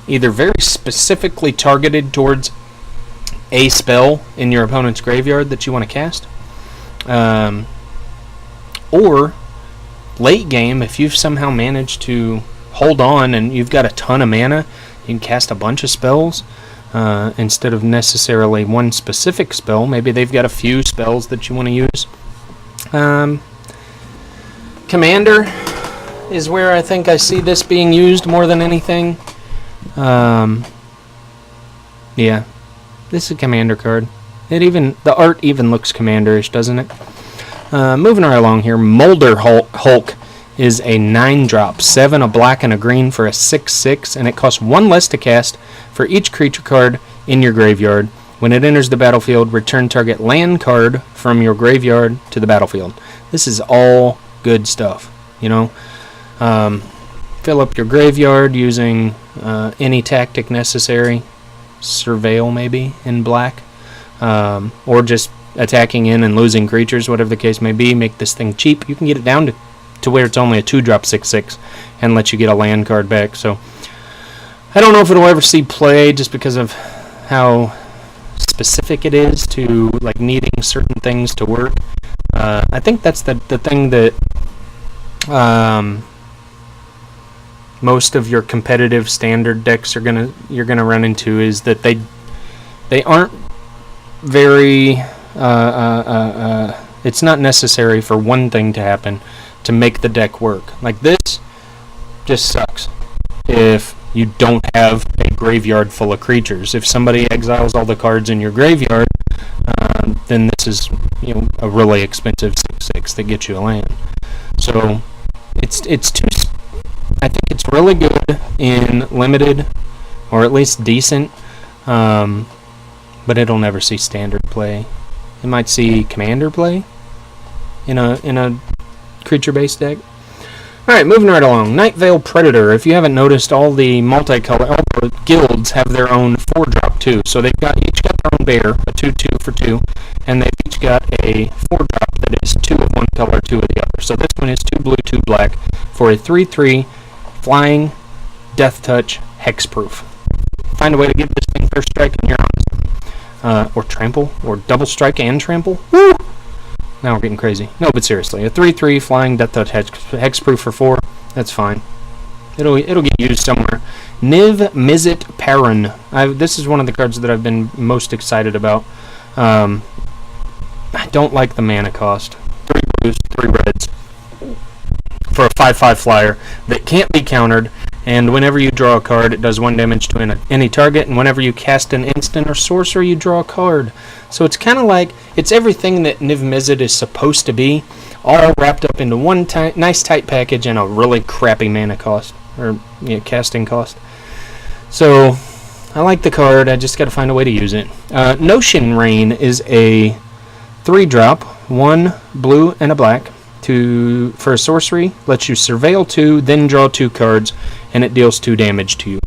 either very specifically targeted towards a spell in your opponent's graveyard that you want to cast, or late game, if you've somehow managed to hold on and you've got a ton of mana, you can cast a bunch of spells instead of necessarily one specific spell. Maybe they've got a few spells that you want to use. Commander is where I think I see this being used more than anything. Yeah, this is a commander card. The art even looks commanderish, doesn't it? Moving right along here, Molder Hulk is a 9-drop, 7, a black and a green for a 6/6, and it costs 1 less to cast for each creature card in your graveyard. When it enters the battlefield, return target land card from your graveyard to the battlefield. This is all good stuff, you know. Fill up your graveyard using any tactic necessary. Surveil, maybe, in black. Or just attacking in and losing creatures, whatever the case may be. Make this thing cheap. You can get it down to where it's only a 2-drop 6/6 and let you get a land card back. So I don't know if it'll ever see play just because of how specific it is to like needing certain things to work. I think that's the thing that most of your competitive standard decks you're gonna run into, is that they aren't very it's not necessary for one thing to happen to make the deck work. Like this just sucks if you don't have a graveyard full of creatures. If somebody exiles all the cards in your graveyard, then this is, you know, a really expensive 6/6 that gets you a land. So it's too. I think it's really good in limited, or at least decent, but it'll never see standard play. It might see commander play in a creature-based deck. Alright, moving right along. Nightveil Predator. If you haven't noticed, all the guilds have their own 4-drop too. So they've each got their own bear, a 2/2 for 2, and they've each got a 4-drop that is 2 of one color, 2 of the other. So this one is 2 blue, 2 black for a 3/3 flying, death touch, hexproof. Find a way to give this thing first strike and you're on. Or trample, or double strike and trample. Woo! Now we're getting crazy. No, but seriously, a 3/3 flying, death touch, hexproof for 4. That's fine. It'll get used somewhere. Niv Mizzet Perrin. This is one of the cards that I've been most excited about. I don't like the mana cost. 3 blues, 3 reds for a 5/5 flyer that can't be countered, and whenever you draw a card, it does 1 damage to any target, and whenever you cast an instant or sorcery, you draw a card. So it's kind of like, it's everything that Niv Mizzet is supposed to be, all wrapped up into one nice tight package and a really crappy mana cost, or casting cost. So I like the card, I just got to find a way to use it. Notion Rain is a 3-drop, 1 blue and a black, for a sorcery, lets you surveil 2, then draw 2 cards, and it deals 2 damage to you.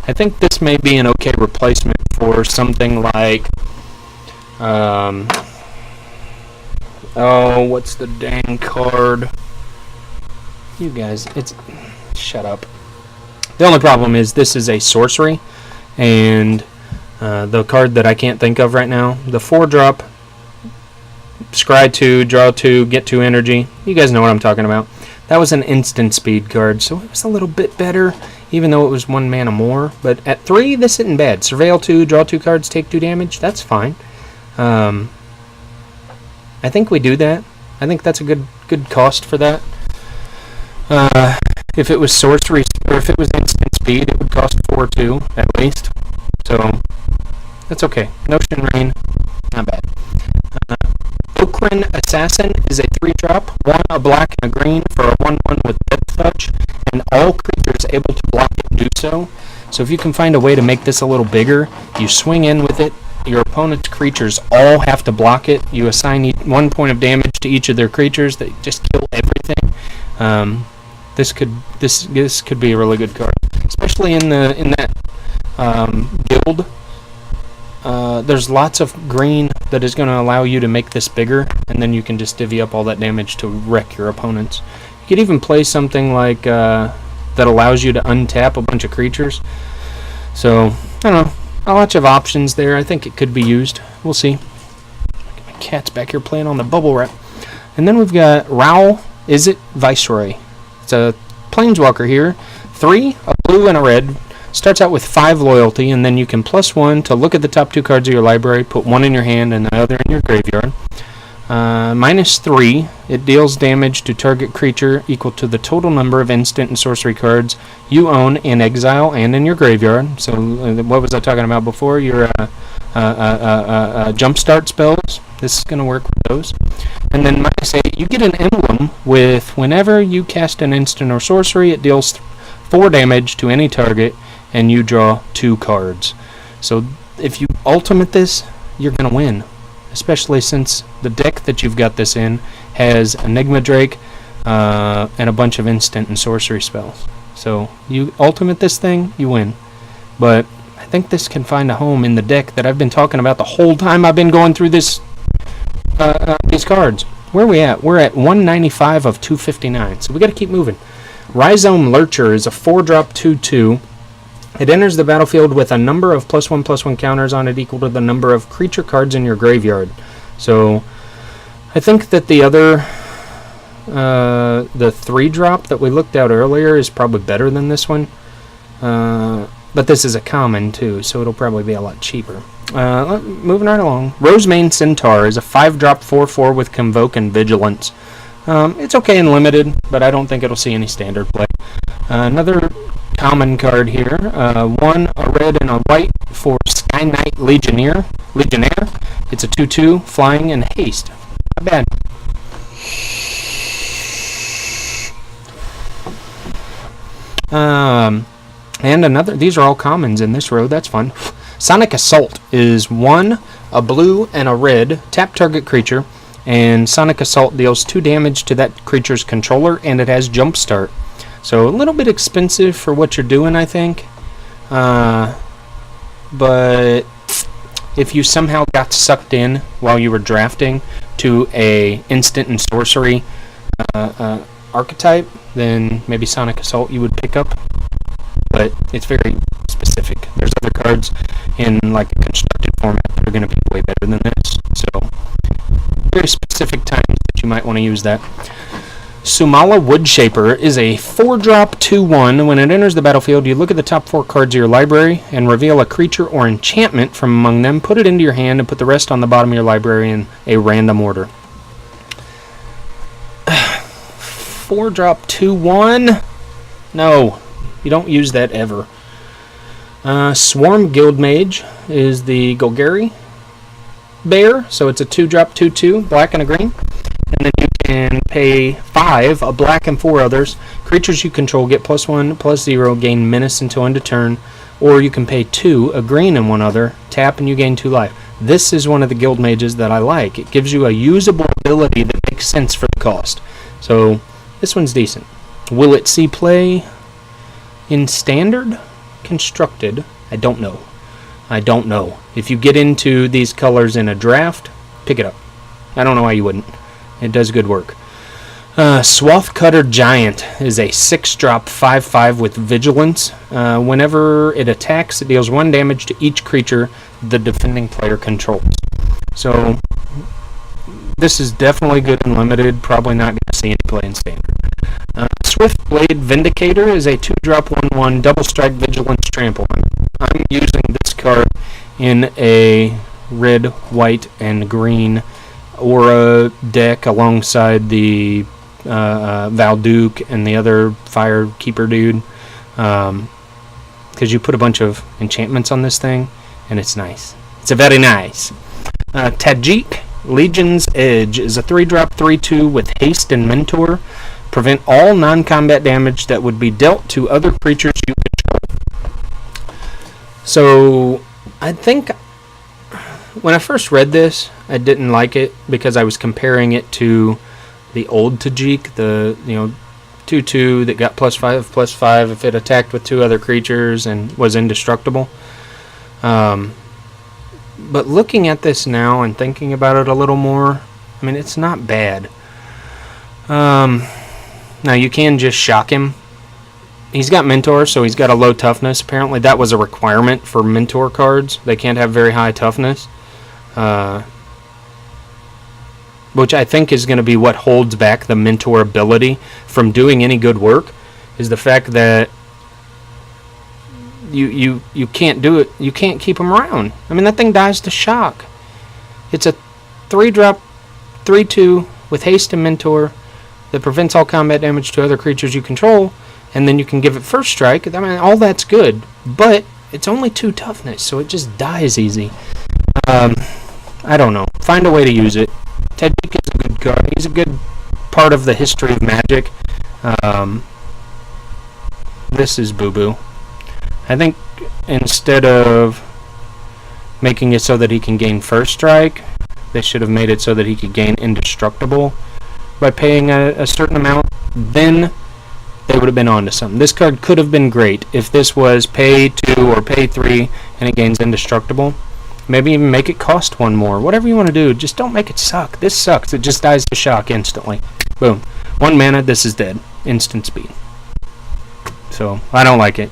I think this may be an okay replacement for something like Oh, what's the dang card? You guys, it's... Shut up. The only problem is this is a sorcery, and the card that I can't think of right now, the 4-drop, scry 2, draw 2, get 2 energy. You guys know what I'm talking about. That was an instant speed card, so it was a little bit better, even though it was 1 mana more. But at 3, this isn't bad. Surveil 2, draw 2 cards, take 2 damage. That's fine. I think we do that. I think that's a good cost for that. If it was sorcery, or if it was instant speed, it would cost 4-2 at least. So that's okay. Notion Rain, not bad. Okran Assassin is a 3-drop, 1 a black and a green for a 1/1 with Death Touch, and all creatures able to block it do so. So if you can find a way to make this a little bigger, you swing in with it. Your opponent's creatures all have to block it. You assign 1 point of damage to each of their creatures. They just kill everything. This could be a really good card, especially in that guild. There's lots of green that is going to allow you to make this bigger, and then you can just divvy up all that damage to wreck your opponents. You could even play something like that allows you to untap a bunch of creatures. So I don't know. A lot of options there. I think it could be used. We'll see. My cat's back here playing on the bubble wrap. And then we've got Raoul Izzet Viceroy. It's a planeswalker here. 3, a blue and a red. Starts out with 5 loyalty, and then you can +1 to look at the top 2 cards of your library, put 1 in your hand and the other in your graveyard. -3, it deals damage to target creature equal to the total number of instant and sorcery cards you own in exile and in your graveyard. So what was I talking about before? Your jumpstart spells. This is going to work with those. And then -8, you get an emblem with whenever you cast an instant or sorcery, it deals 4 damage to any target, and you draw 2 cards. So if you ultimate this, you're going to win. Especially since the deck that you've got this in has Enigma Drake and a bunch of instant and sorcery spells. So you ultimate this thing, you win. But I think this can find a home in the deck that I've been talking about the whole time I've been going through this these cards. Where are we at? We're at 195 of 259, so we got to keep moving. Rhizome Lurcher is a 4-drop 2/2. It enters the battlefield with a number of +1/+1 counters on it equal to the number of creature cards in your graveyard. So I think that the other, the 3-drop that we looked at earlier is probably better than this one. But this is a common too, so it'll probably be a lot cheaper. Moving right along. Rosemane Centaur is a 5-drop 4/4 with Convoke and Vigilance. It's okay in limited, but I don't think it'll see any standard play. Another common card here. 1, a red and a white for Sky Knight Legionnaire. It's a 2/2, flying and haste. Not bad. And another, these are all commons in this row, that's fun. Sonic Assault is 1, a blue and a red, tap target creature, and Sonic Assault deals 2 damage to that creature's controller, and it has Jumpstart. So a little bit expensive for what you're doing, I think. But if you somehow got sucked in while you were drafting to a instant and sorcery archetype, then maybe Sonic Assault you would pick up. But it's very specific. There's other cards in like a constructed format that are going to be way better than this. So very specific times that you might want to use that. Sumala Woodshaper is a 4-drop 2/1. When it enters the battlefield, you look at the top 4 cards of your library and reveal a creature or enchantment from among them, put it into your hand, and put the rest on the bottom of your library in a random order. 4-drop 2/1? No, you don't use that ever. Swarm Guildmage is the Golgari Bear, so it's a 2-drop 2/2, black and a green. And then you can pay 5, a black and 4 others. Creatures you control get +1/+0, gain menace until end of turn. Or you can pay 2, a green and 1 other, tap and you gain 2 life. This is one of the guild mages that I like. It gives you a usable ability that makes sense for the cost. So this one's decent. Will it see play in standard? Constructed? I don't know. If you get into these colors in a draft, pick it up. I don't know why you wouldn't. it does good work. Swath Cutter Giant is a 6-drop 5/5 with Vigilance. Whenever it attacks, it deals 1 damage to each creature the defending player controls. So this is definitely good in limited. Probably not going to see any play in standard. Swift Blade Vindicator is a 2-drop 1/1 double strike Vigilance Trample. I'm using this card in a red, white, and green aura deck alongside the Valduke and the other Fire Keeper dude, because you put a bunch of enchantments on this thing, and it's nice. It's a very nice. Tajik Legion's Edge is a 3-drop 3/2 with Haste and Mentor. Prevent all non-combat damage that would be dealt to other creatures you control. So, I think when I first read this, I didn't like it because I was comparing it to the old Tajik, the 2/2 that got +5/+5 if it attacked with 2 other creatures and was indestructible. But looking at this now and thinking about it a little more, I mean, it's not bad. Now, you can just shock him. He's got Mentor, so he's got a low toughness. Apparently, that was a requirement for Mentor cards. They can't have very high toughness. Which I think is going to be what holds back the Mentor ability from doing any good work, is the fact that you can't do it. You can't keep him around. I mean, that thing dies to shock. It's a 3-drop 3/2 with Haste and Mentor that prevents all combat damage to other creatures you control, and then you can give it first strike. I mean, all that's good, but it's only 2 toughness, so it just dies easy. I don't know. Find a way to use it. Tajik is a good card. He's a good part of the history of Magic. This is boo-boo. I think instead of making it so that he can gain first strike, they should have made it so that he could gain indestructible by paying a certain amount. Then they would have been onto something. This card could have been great if this was pay 2 or pay 3 and it gains indestructible. Maybe even make it cost 1 more. Whatever you want to do, just don't make it suck. This sucks. It just dies to shock instantly. Boom. 1 mana, this is dead. Instant speed. So, I don't like it.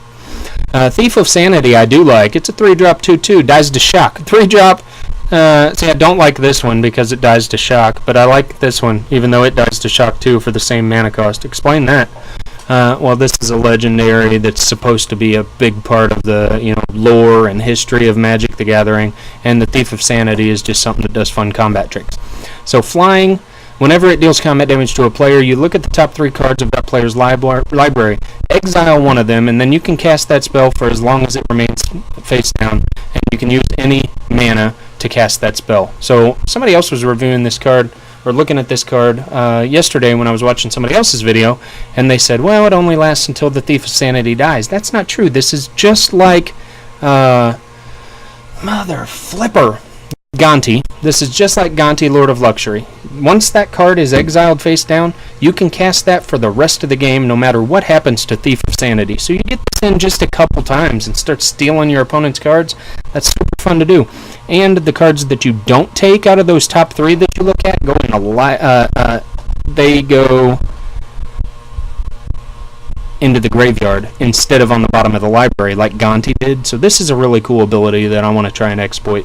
Thief of Sanity, I do like. It's a 3-drop 2/2. Dies to shock. 3-drop. See, I don't like this one because it dies to shock, but I like this one, even though it dies to shock too for the same mana cost. Explain that. Well, this is a legendary that's supposed to be a big part of the lore and history of Magic the Gathering, and the Thief of Sanity is just something that does fun combat tricks. So flying, whenever it deals combat damage to a player, you look at the top 3 cards of that player's library, exile 1 of them, and then you can cast that spell for as long as it remains face down, and you can use any mana to cast that spell. So somebody else was reviewing this card, or looking at this card yesterday when I was watching somebody else's video, and they said, well, it only lasts until the Thief of Sanity dies. That's not true. This is just like Mother Flipper Gonti. This is just like Gonti, Lord of Luxury. Once that card is exiled face down, you can cast that for the rest of the game no matter what happens to Thief of Sanity. So you get this in just a couple times and start stealing your opponent's cards. That's super fun to do. And the cards that you don't take out of those top 3 that you look at go in they go into the graveyard instead of on the bottom of the library like Gonti did. So this is a really cool ability that I want to try and exploit.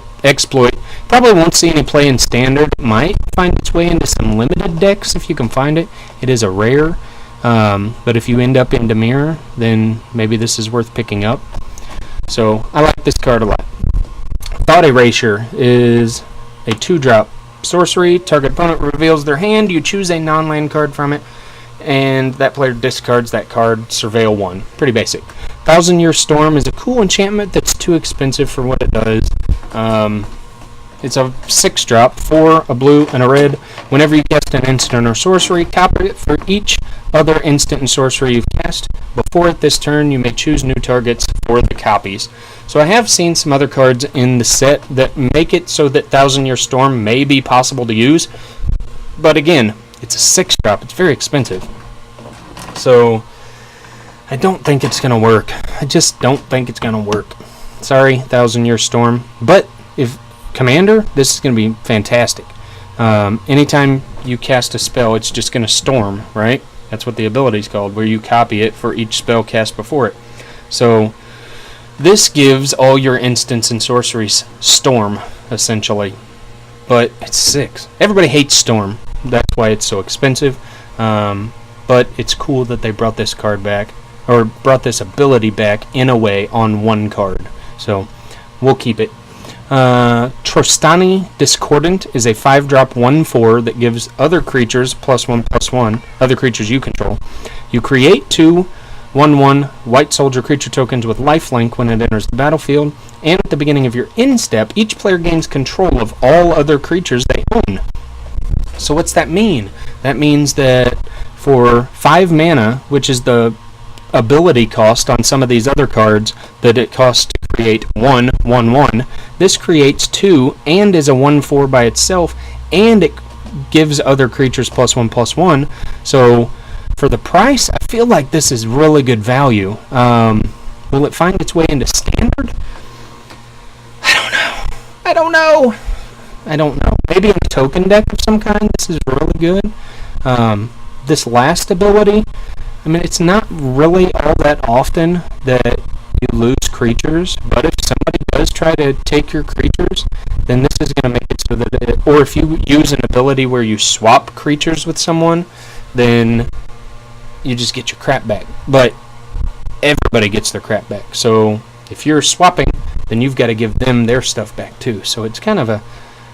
Probably won't see any play in standard. It might find its way into some limited decks if you can find it. It is a rare, but if you end up in Dimir, then maybe this is worth picking up. So I like this card a lot. Thought Erasure is a 2-drop sorcery. Target opponent reveals their hand. You choose a non-land card from it, and that player discards that card. Surveil 1. Pretty basic. 1,000-Year Storm is a cool enchantment that's too expensive for what it does. It's a 6-drop, 4, a blue, and a red. Whenever you cast an instant or sorcery, copy it for each other instant and sorcery you've cast. Before it this turn, you may choose new targets for the copies. So I have seen some other cards in the set that make it so that 1,000-Year Storm may be possible to use. But again, it's a 6-drop. It's very expensive. So I don't think it's going to work. I just don't think it's going to work. Sorry, 1,000-Year Storm. But if Commander, this is going to be fantastic. Anytime you cast a spell, it's just going to storm, right? That's what the ability's called, where you copy it for each spell cast before it. So this gives all your instants and sorceries storm, essentially. But it's 6. Everybody hates storm. That's why it's so expensive. But it's cool that they brought this card back, or brought this ability back in a way on one card. So we'll keep it. Trostani Discordant is a 5-drop 1/4 that gives other creatures +1/+1, other creatures you control. You create 2 1/1 white soldier creature tokens with lifelink when it enters the battlefield, and at the beginning of your end step, each player gains control of all other creatures they own. So what's that mean? That means that for 5 mana, which is the ability cost on some of these other cards that it costs to create 1/1/1, this creates 2 and is a 1/4 by itself, and it gives other creatures +1/+1. So for the price, I feel like this is really good value. Will it find its way into standard? I don't know. Maybe in a token deck of some kind, this is really good. This last ability, I mean, it's not really all that often that you lose creatures, but if somebody does try to take your creatures, then this is going to make it so that or if you use an ability where you swap creatures with someone, then you just get your crap back. But everybody gets their crap back. So if you're swapping, then you've got to give them their stuff back too. So it's kind of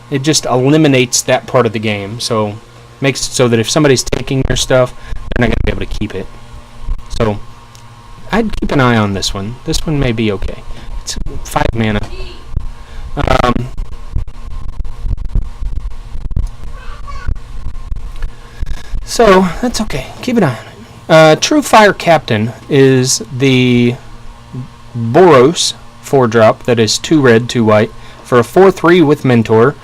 it just eliminates that part of the game. So makes it so that if somebody's taking your stuff, they're not going to be able to keep it. So I'd keep an eye on this one. This one may be okay. It's 5 mana. So that's okay. Keep an eye on it. True Fire Captain is the Boros 4-drop that is 2 red, 2 white for a 4/3 with Mentor.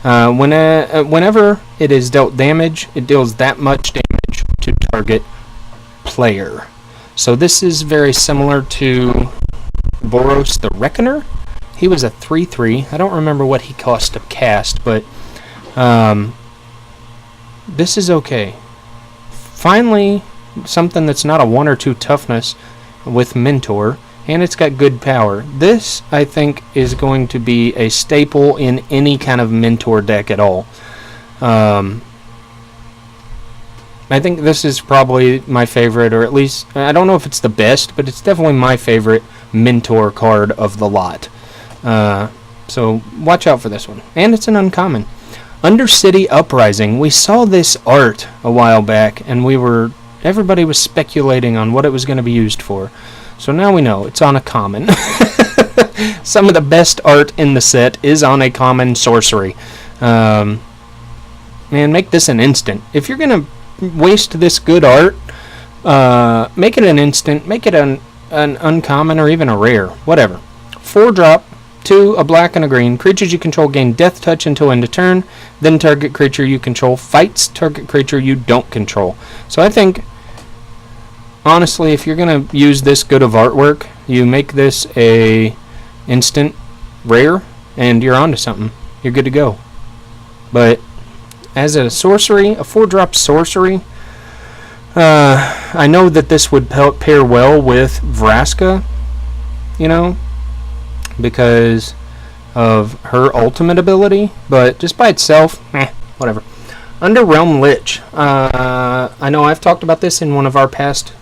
Whenever it is dealt damage, it deals that much damage to target player. So this is very similar to Boros the Reckoner. He was a 3/3. I don't remember what he cost to cast, but this is okay. Finally, something that's not a 1 or 2 toughness with Mentor, and it's got good power. This, I think, is going to be a staple in any kind of Mentor deck at all. I think this is probably my favorite, or at least, I don't know if it's the best, but it's definitely my favorite Mentor card of the lot. So watch out for this one. And it's an uncommon. Undercity Uprising. We saw this art a while back, and everybody was speculating on what it was going to be used for. So now we know it's on a common. Some of the best art in the set is on a common sorcery. Man, make this an instant. If you're going to waste this good art, make it an instant, make it an uncommon or even a rare, whatever. 4-drop, 2, a black and a green. Creatures you control gain death touch until end of turn, then target creature you control fights target creature you don't control. So I think, honestly, if you're going to use this good of artwork, you make this a instant rare, and you're onto something. You're good to go. But as a sorcery, a 4-drop sorcery, I know that this would pair well with Vraska, because of her ultimate ability, but just by itself, whatever. Underrealm Lich. I know I've talked about this in one of our past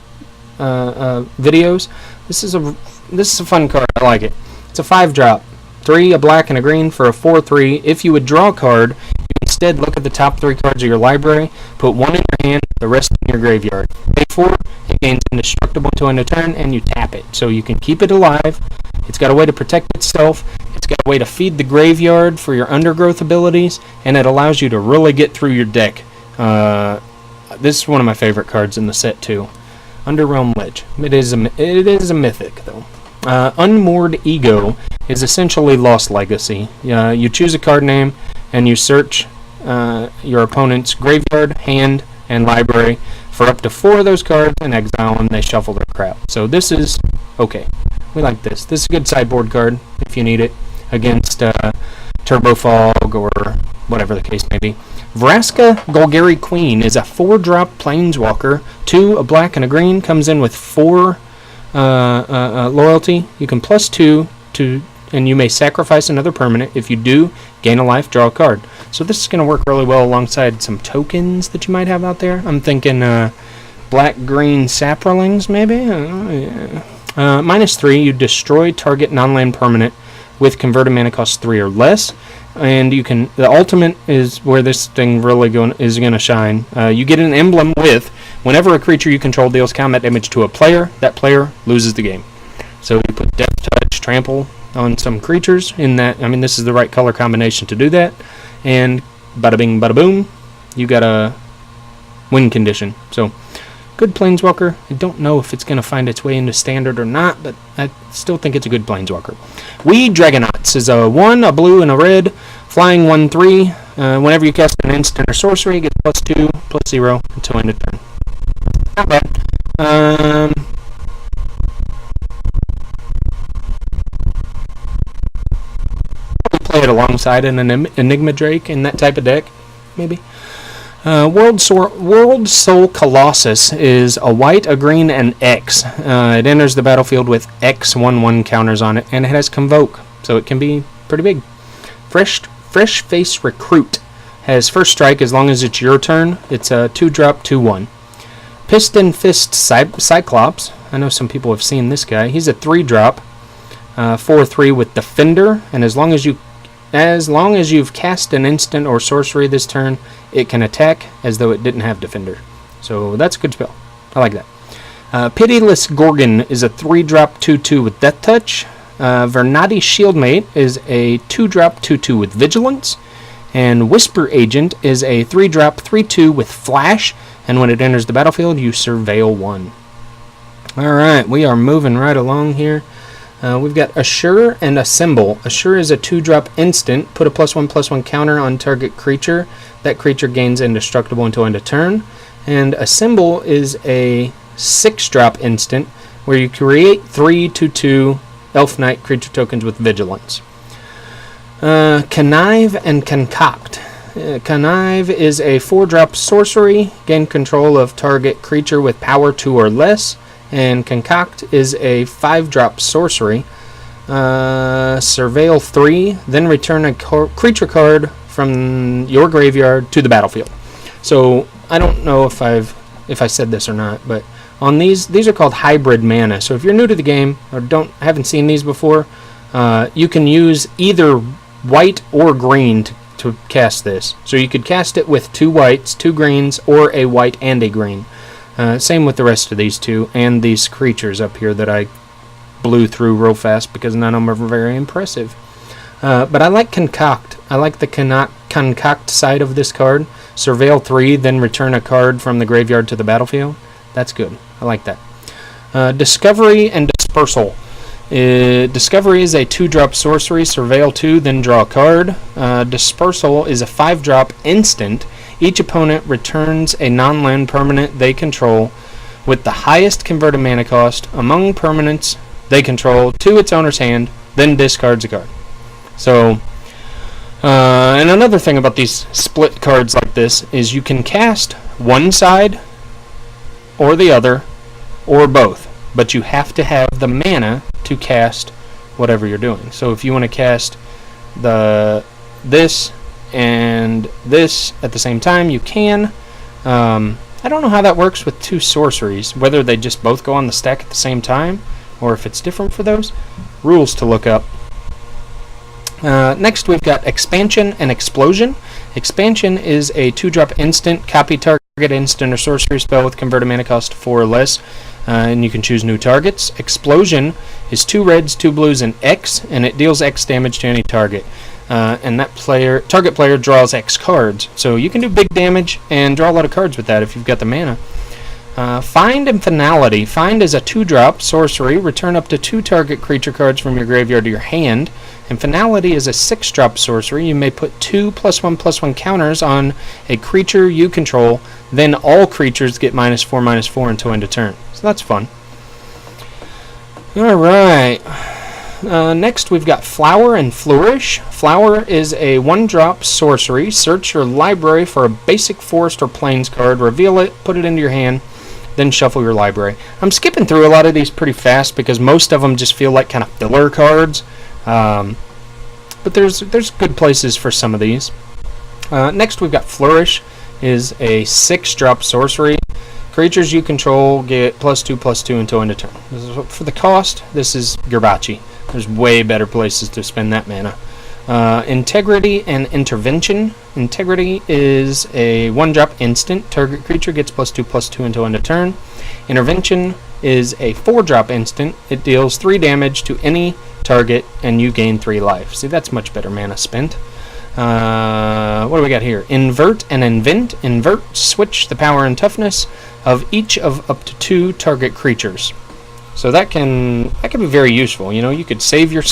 videos. This is a fun card. I like it. It's a 5-drop, 3, a black and a green for a 4/3. If you would draw a card, instead look at the top 3 cards of your library, put 1 in your hand, the rest in your graveyard. Pay 4, it gains indestructible until end of turn, and you tap it. So you can keep it alive. It's got a way to protect itself. It's got a way to feed the graveyard for your undergrowth abilities, and it allows you to really get through your deck. This is one of my favorite cards in the set too. Underrealm Lich. It is a mythic though. Unmoored Ego is essentially Lost Legacy. You choose a card name and you search your opponent's graveyard, hand, and library for up to 4 of those cards and exile them. They shuffle their crap. So this is okay. We like this. This is a good sideboard card if you need it against Turbo Fog or whatever the case may be. Vraska Golgari Queen is a 4-drop planeswalker. 2, a black and a green. Comes in with 4 loyalty. You can +2 to, and you may sacrifice another permanent. If you do, gain a life, draw a card. So this is going to work really well alongside some tokens that you might have out there. I'm thinking black-green saprolings, maybe? -3, you destroy target non-land permanent with converted mana cost 3 or less. And you can, the ultimate is where this thing really is going to shine. You get an emblem with, whenever a creature you control deals combat damage to a player, that player loses the game. So you put Death Touch, Trample on some creatures in that. I mean, this is the right color combination to do that. And bada bing, bada boom, you got a win condition. So, good planeswalker. I don't know if it's going to find its way into standard or not, but I still think it's a good planeswalker. We Dragonauts is a 1, a blue, and a red, flying 1/3. Whenever you cast an instant or sorcery, you get +2, +0 until end of turn. Not bad. Play it alongside an Enigma Drake in that type of deck, maybe. World Soul Colossus is a white, a green, and X. It enters the battlefield with X/1/1 counters on it, and it has Convoke, so it can be pretty big. Fresh Face Recruit has first strike as long as it's your turn. It's a 2-drop, 2/1. Piston Fist Cyclops. I know some people have seen this guy. He's a 3-drop, 4/3 with Defender, and as long as you've cast an instant or sorcery this turn, it can attack as though it didn't have Defender. So that's a good spell. I like that. Pitiless Gorgon is a 3-drop 2/2 with Death Touch. Vernati Shieldmate is a 2-drop 2/2 with Vigilance. And Whisper Agent is a 3-drop 3/2 with Flash. And when it enters the battlefield, you surveil 1. Alright, we are moving right along here. We've got Assure and a Symbol. Assure is a 2-drop instant. Put a +1/+1 counter on target creature. That creature gains indestructible until end of turn. And a Symbol is a 6-drop instant where you create 3 2/2 Elf Knight creature tokens with Vigilance. Connive and Concoct. Connive is a 4-drop sorcery. Gain control of target creature with power 2 or less. And Concoct is a 5-drop sorcery. Surveil 3, then return a creature card from your graveyard to the battlefield. So I don't know if I said this or not, but on these are called hybrid mana. So if you're new to the game or haven't seen these before, you can use either white or green to cast this. So you could cast it with 2 whites, 2 greens, or a white and a green. Same with the rest of these two and these creatures up here that I blew through real fast because none of them are very impressive. But I like Concoct. I like the Concoct side of this card. Surveil 3, then return a card from the graveyard to the battlefield. That's good. I like that. Discovery and Dispersal. Discovery is a 2-drop sorcery. Surveil 2, then draw a card. Dispersal is a 5-drop instant. Each opponent returns a non-land permanent they control with the highest converted mana cost among permanents they control to its owner's hand, then discards a card. So, and another thing about these split cards like this is you can cast one side or the other or both, but you have to have the mana to cast whatever you're doing. So if you want to cast this and this at the same time, you can. I don't know how that works with 2 sorceries, whether they just both go on the stack at the same time, or if it's different for those. Rules to look up. Next we've got Expansion and Explosion. Expansion is a 2-drop instant. Copy target instant or sorcery spell with converted mana cost 4 or less, and you can choose new targets. Explosion is 2 reds, 2 blues, and X, and it deals X damage to any target. And that target player draws X cards. So you can do big damage and draw a lot of cards with that if you've got the mana. Find and Finality. Find is a 2-drop sorcery. Return up to 2 target creature cards from your graveyard to your hand. And Finality is a 6-drop sorcery. You may put 2 +1/+1 counters on a creature you control. Then all creatures get -4/-4 until end of turn. So that's fun. Alright. Next we've got Flower and Flourish. Flower is a 1-drop sorcery. Search your library for a basic forest or plains card, reveal it, put it into your hand, then shuffle your library. I'm skipping through a lot of these pretty fast because most of them just feel like kind of filler cards. But there's good places for some of these. Next we've got Flourish, is a 6-drop sorcery. Creatures you control get +2/+2 until end of turn. For the cost, this is Gerbachi. There's way better places to spend that mana. Integrity and Intervention. Integrity is a 1-drop instant. Target creature gets +2/+2 until end of turn. Intervention is a 4-drop instant. It deals 3 damage to any target and you gain 3 life. See, that's much better mana spent. What do we got here? Invert and Invent. Invert, switch the power and toughness of each of up to 2 target creatures. So that can be very useful. You know, you could save your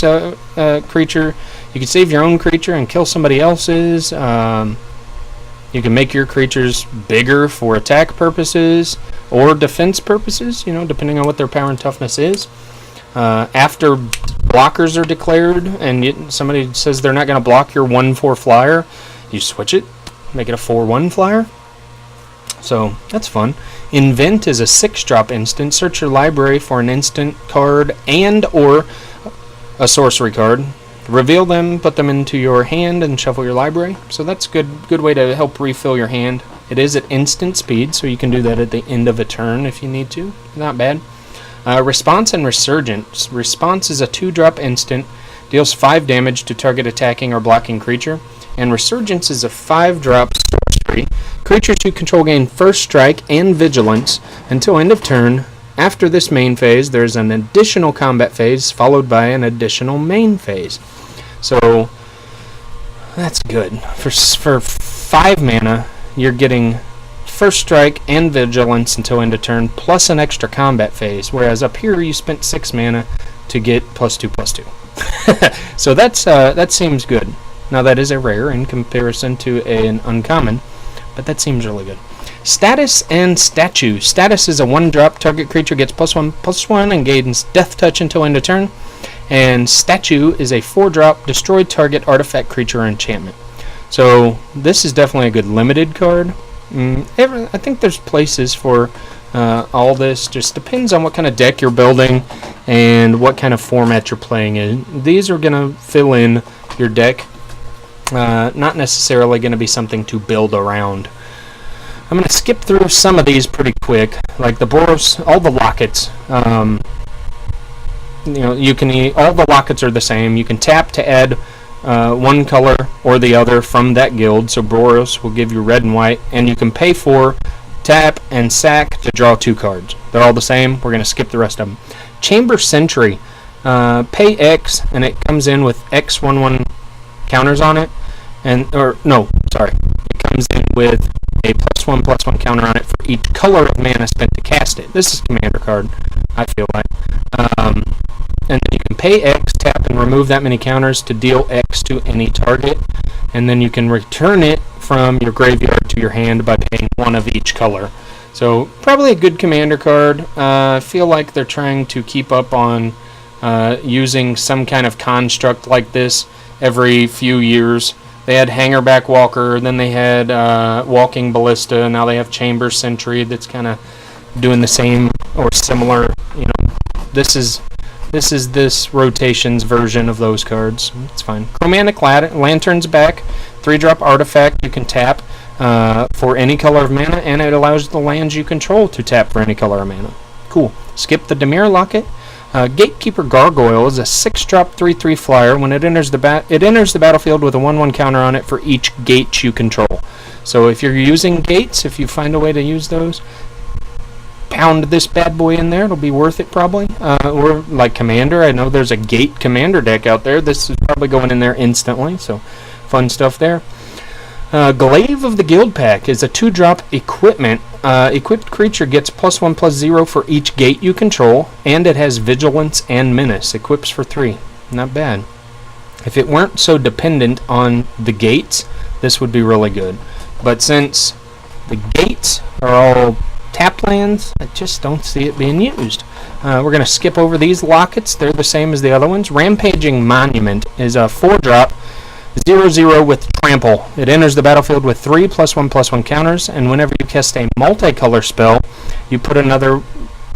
creature, you could save your own creature and kill somebody else's. You can make your creatures bigger for attack purposes or defense purposes, you know, depending on what their power and toughness is. After blockers are declared and somebody says they're not going to block your 1/4 flyer, you switch it, make it a 4/1 flyer. So that's fun. Invent is a 6-drop instant. Search your library for an instant card and or a sorcery card. Reveal them, put them into your hand, and shuffle your library. So that's good way to help refill your hand. It is at instant speed, so you can do that at the end of a turn if you need to. Not bad. Response and Resurgence. Response is a 2-drop instant. Deals 5 damage to target attacking or blocking creature. And Resurgence is a 5-drop sorcery. Creatures you control gain first strike and vigilance until end of turn. After this main phase, there's an additional combat phase followed by an additional main phase. So that's good. For 5 mana, you're getting first strike and vigilance until end of turn, plus an extra combat phase. Whereas up here, you spent 6 mana to get +2/+2. So that seems good. Now that is a rare in comparison to an uncommon, but that seems really good. Status and Statue. Status is a 1-drop. Target creature gets +1/+1 and gains Death Touch until end of turn. And Statue is a 4-drop. Destroy target artifact, creature, or enchantment. So this is definitely a good limited card. I think there's places for all this. Just depends on what kind of deck you're building and what kind of format you're playing in. These are going to fill in your deck. Not necessarily going to be something to build around. I'm going to skip through some of these pretty quick, like the Boros, all the lockets. You know, all the lockets are the same. You can tap to add one color or the other from that guild. So Boros will give you red and white, and you can pay for tap and sack to draw 2 cards. They're all the same. We're going to skip the rest of them. Chamber Sentry, pay X, and it comes in with X/1/1 counters on it. It comes in with a +1/+1 counter on it for each color of mana spent to cast it. This is a commander card, I feel like. And then you can pay X, tap, and remove that many counters to deal X to any target. And then you can return it from your graveyard to your hand by paying 1 of each color. So probably a good commander card. I feel like they're trying to keep up on using some kind of construct like this every few years. They had Hangerback Walker, then they had Walking Ballista, now they have Chamber Sentry that's kind of doing the same or similar. You know, this is this rotation's version of those cards. It's fine. Chromatic Lantern's back. 3-drop artifact you can tap for any color of mana, and it allows the lands you control to tap for any color of mana. Cool. Skip the Dimir Locket. Gatekeeper Gargoyle is a 6-drop 3/3 flyer. When it enters the battlefield with a 1/1 counter on it for each gate you control. So if you're using gates, if you find a way to use those, pound this bad boy in there. It'll be worth it probably. Or like Commander. I know there's a Gate Commander deck out there. This is probably going in there instantly. So fun stuff there. Glaive of the Guild Pack is a 2-drop equipment. Equipped creature gets +1/+0 for each gate you control, and it has Vigilance and Menace. Equips for 3. Not bad. If it weren't so dependent on the gates, this would be really good. But since the gates are all tapped lands, I just don't see it being used. We're going to skip over these lockets. They're the same as the other ones. Rampaging Monument is a 4-drop, 0/0 with trample. It enters the battlefield with 3 +1/+1 counters, and whenever you cast a multicolor spell, you put another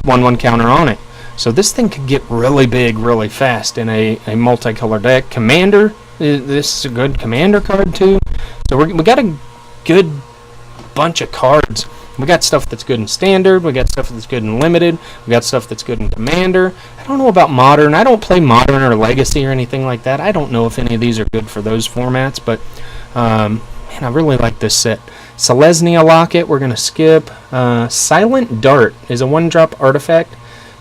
1/1 counter on it. So this thing could get really big really fast in a multicolor deck. Commander, this is a good commander card too. So we got a good bunch of cards. We got stuff that's good in standard, we got stuff that's good in limited, we got stuff that's good in commander. I don't know about modern. I don't play modern or legacy or anything like that. I don't know if any of these are good for those formats, but man, I really like this set. Selesnya Locket, we're going to skip. Silent Dart is a 1-drop artifact.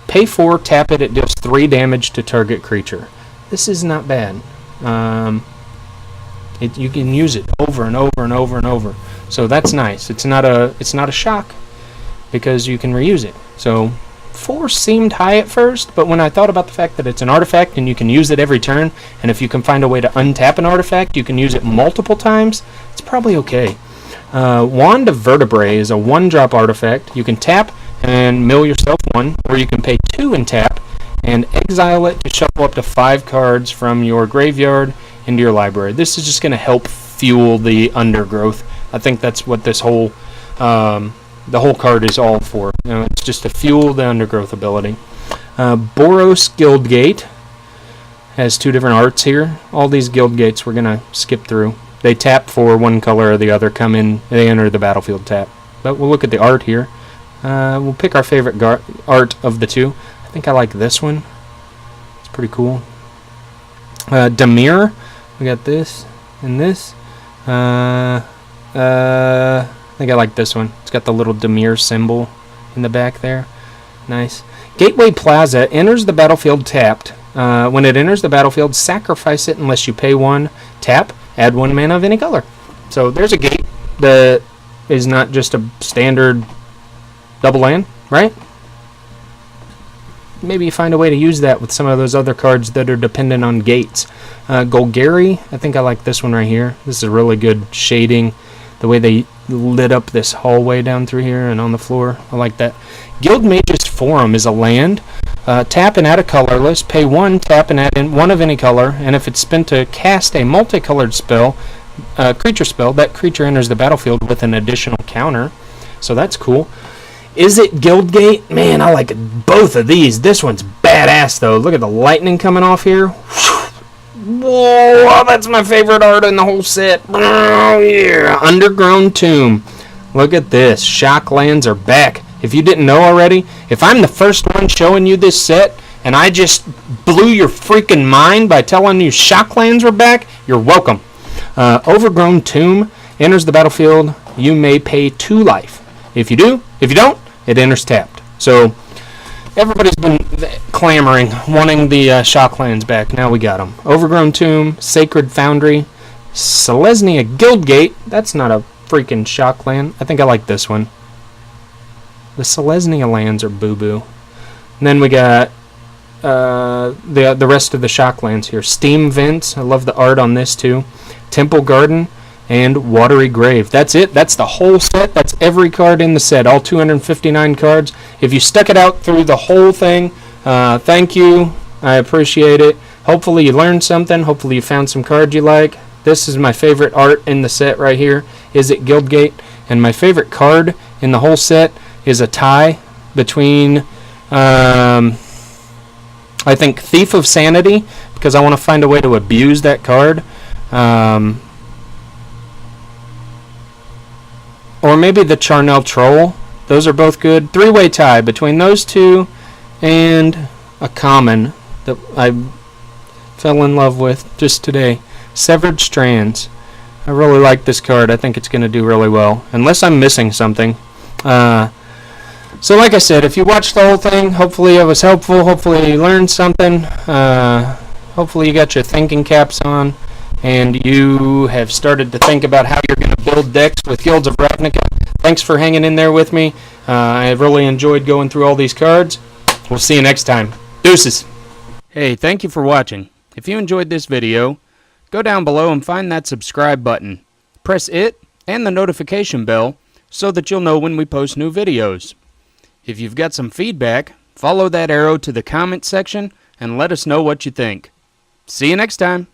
Pay 4, tap it, it deals 3 damage to target creature. This is not bad. You can use it over and over and over and over. So that's nice. It's not a shock because you can reuse it. So 4 seemed high at first, but when I thought about the fact that it's an artifact and you can use it every turn, and if you can find a way to untap an artifact, you can use it multiple times, it's probably okay. Wand of Vertebrae is a 1-drop artifact. You can tap and mill yourself 1, or you can pay 2 and tap and exile it to shuffle up to 5 cards from your graveyard into your library. This is just going to help fuel the undergrowth. I think that's what this whole the whole card is all for. It's just to fuel the undergrowth ability. Boros Guildgate has 2 different arts here. All these Guildgates we're going to skip through. They tap for 1 color or the other, come in, they enter the battlefield tap. But we'll look at the art here. We'll pick our favorite art of the 2. I think I like this one. It's pretty cool. Dimir, we got this and this. I think I like this one. It's got the little Dimir symbol in the back there. Nice. Gateway Plaza enters the battlefield tapped. When it enters the battlefield, sacrifice it unless you pay 1. Tap, add 1 mana of any color. So there's a gate that is not just a standard double land, right? Maybe you find a way to use that with some of those other cards that are dependent on gates. Golgari, I think I like this one right here. This is really good shading. The way they lit up this hallway down through here and on the floor. I like that. Guildmage's Forum is a land. Tap and add a colorless. Pay 1, tap and add in 1 of any color. And if it's spent to cast a multicolored spell, creature spell, that creature enters the battlefield with an additional counter. So that's cool. Is it Guildgate? Man, I like both of these. This one's badass, though. Look at the lightning coming off here. Whoa, that's my favorite art in the whole set. Oh, yeah. Undergrown Tomb. Look at this. Shock lands are back. If you didn't know already, if I'm the first one showing you this set, and I just blew your freaking mind by telling you shock lands were back, you're welcome. Overgrown Tomb enters the battlefield. You may pay 2 life. If you do, if you don't, it enters tapped. So everybody's been clamoring, wanting the shock lands back. Now we got them. Overgrown Tomb, Sacred Foundry, Selesnya Guildgate. That's not a freaking shock land. I think I like this one. The Selesnya lands are boo-boo. And then we got the rest of the shock lands here. Steam Vents. I love the art on this too. Temple Garden and Watery Grave. That's it. That's the whole set. That's every card in the set. All 259 cards. If you stuck it out through the whole thing, thank you. I appreciate it. Hopefully you learned something. Hopefully you found some cards you like. This is my favorite art in the set right here. Is it Guildgate? And my favorite card in the whole set is a tie between I think Thief of Sanity, because I want to find a way to abuse that card. Or maybe the Charnel Troll. Those are both good. 3-way tie between those two and a common that I fell in love with just today. Severed Strands. I really like this card. I think it's going to do really well. Unless I'm missing something. So like I said, if you watched the whole thing, hopefully it was helpful. Hopefully you learned something. Hopefully you got your thinking caps on. And you have started to think about how you're going to build decks with Guilds of Ravnica. Thanks for hanging in there with me. I have really enjoyed going through all these cards. We'll see you next time. Deuces. Hey, thank you for watching. If you enjoyed this video, go down below and find that subscribe button. Press it and the notification bell so that you'll know when we post new videos. If you've got some feedback, follow that arrow to the comment section and let us know what you think. See you next time.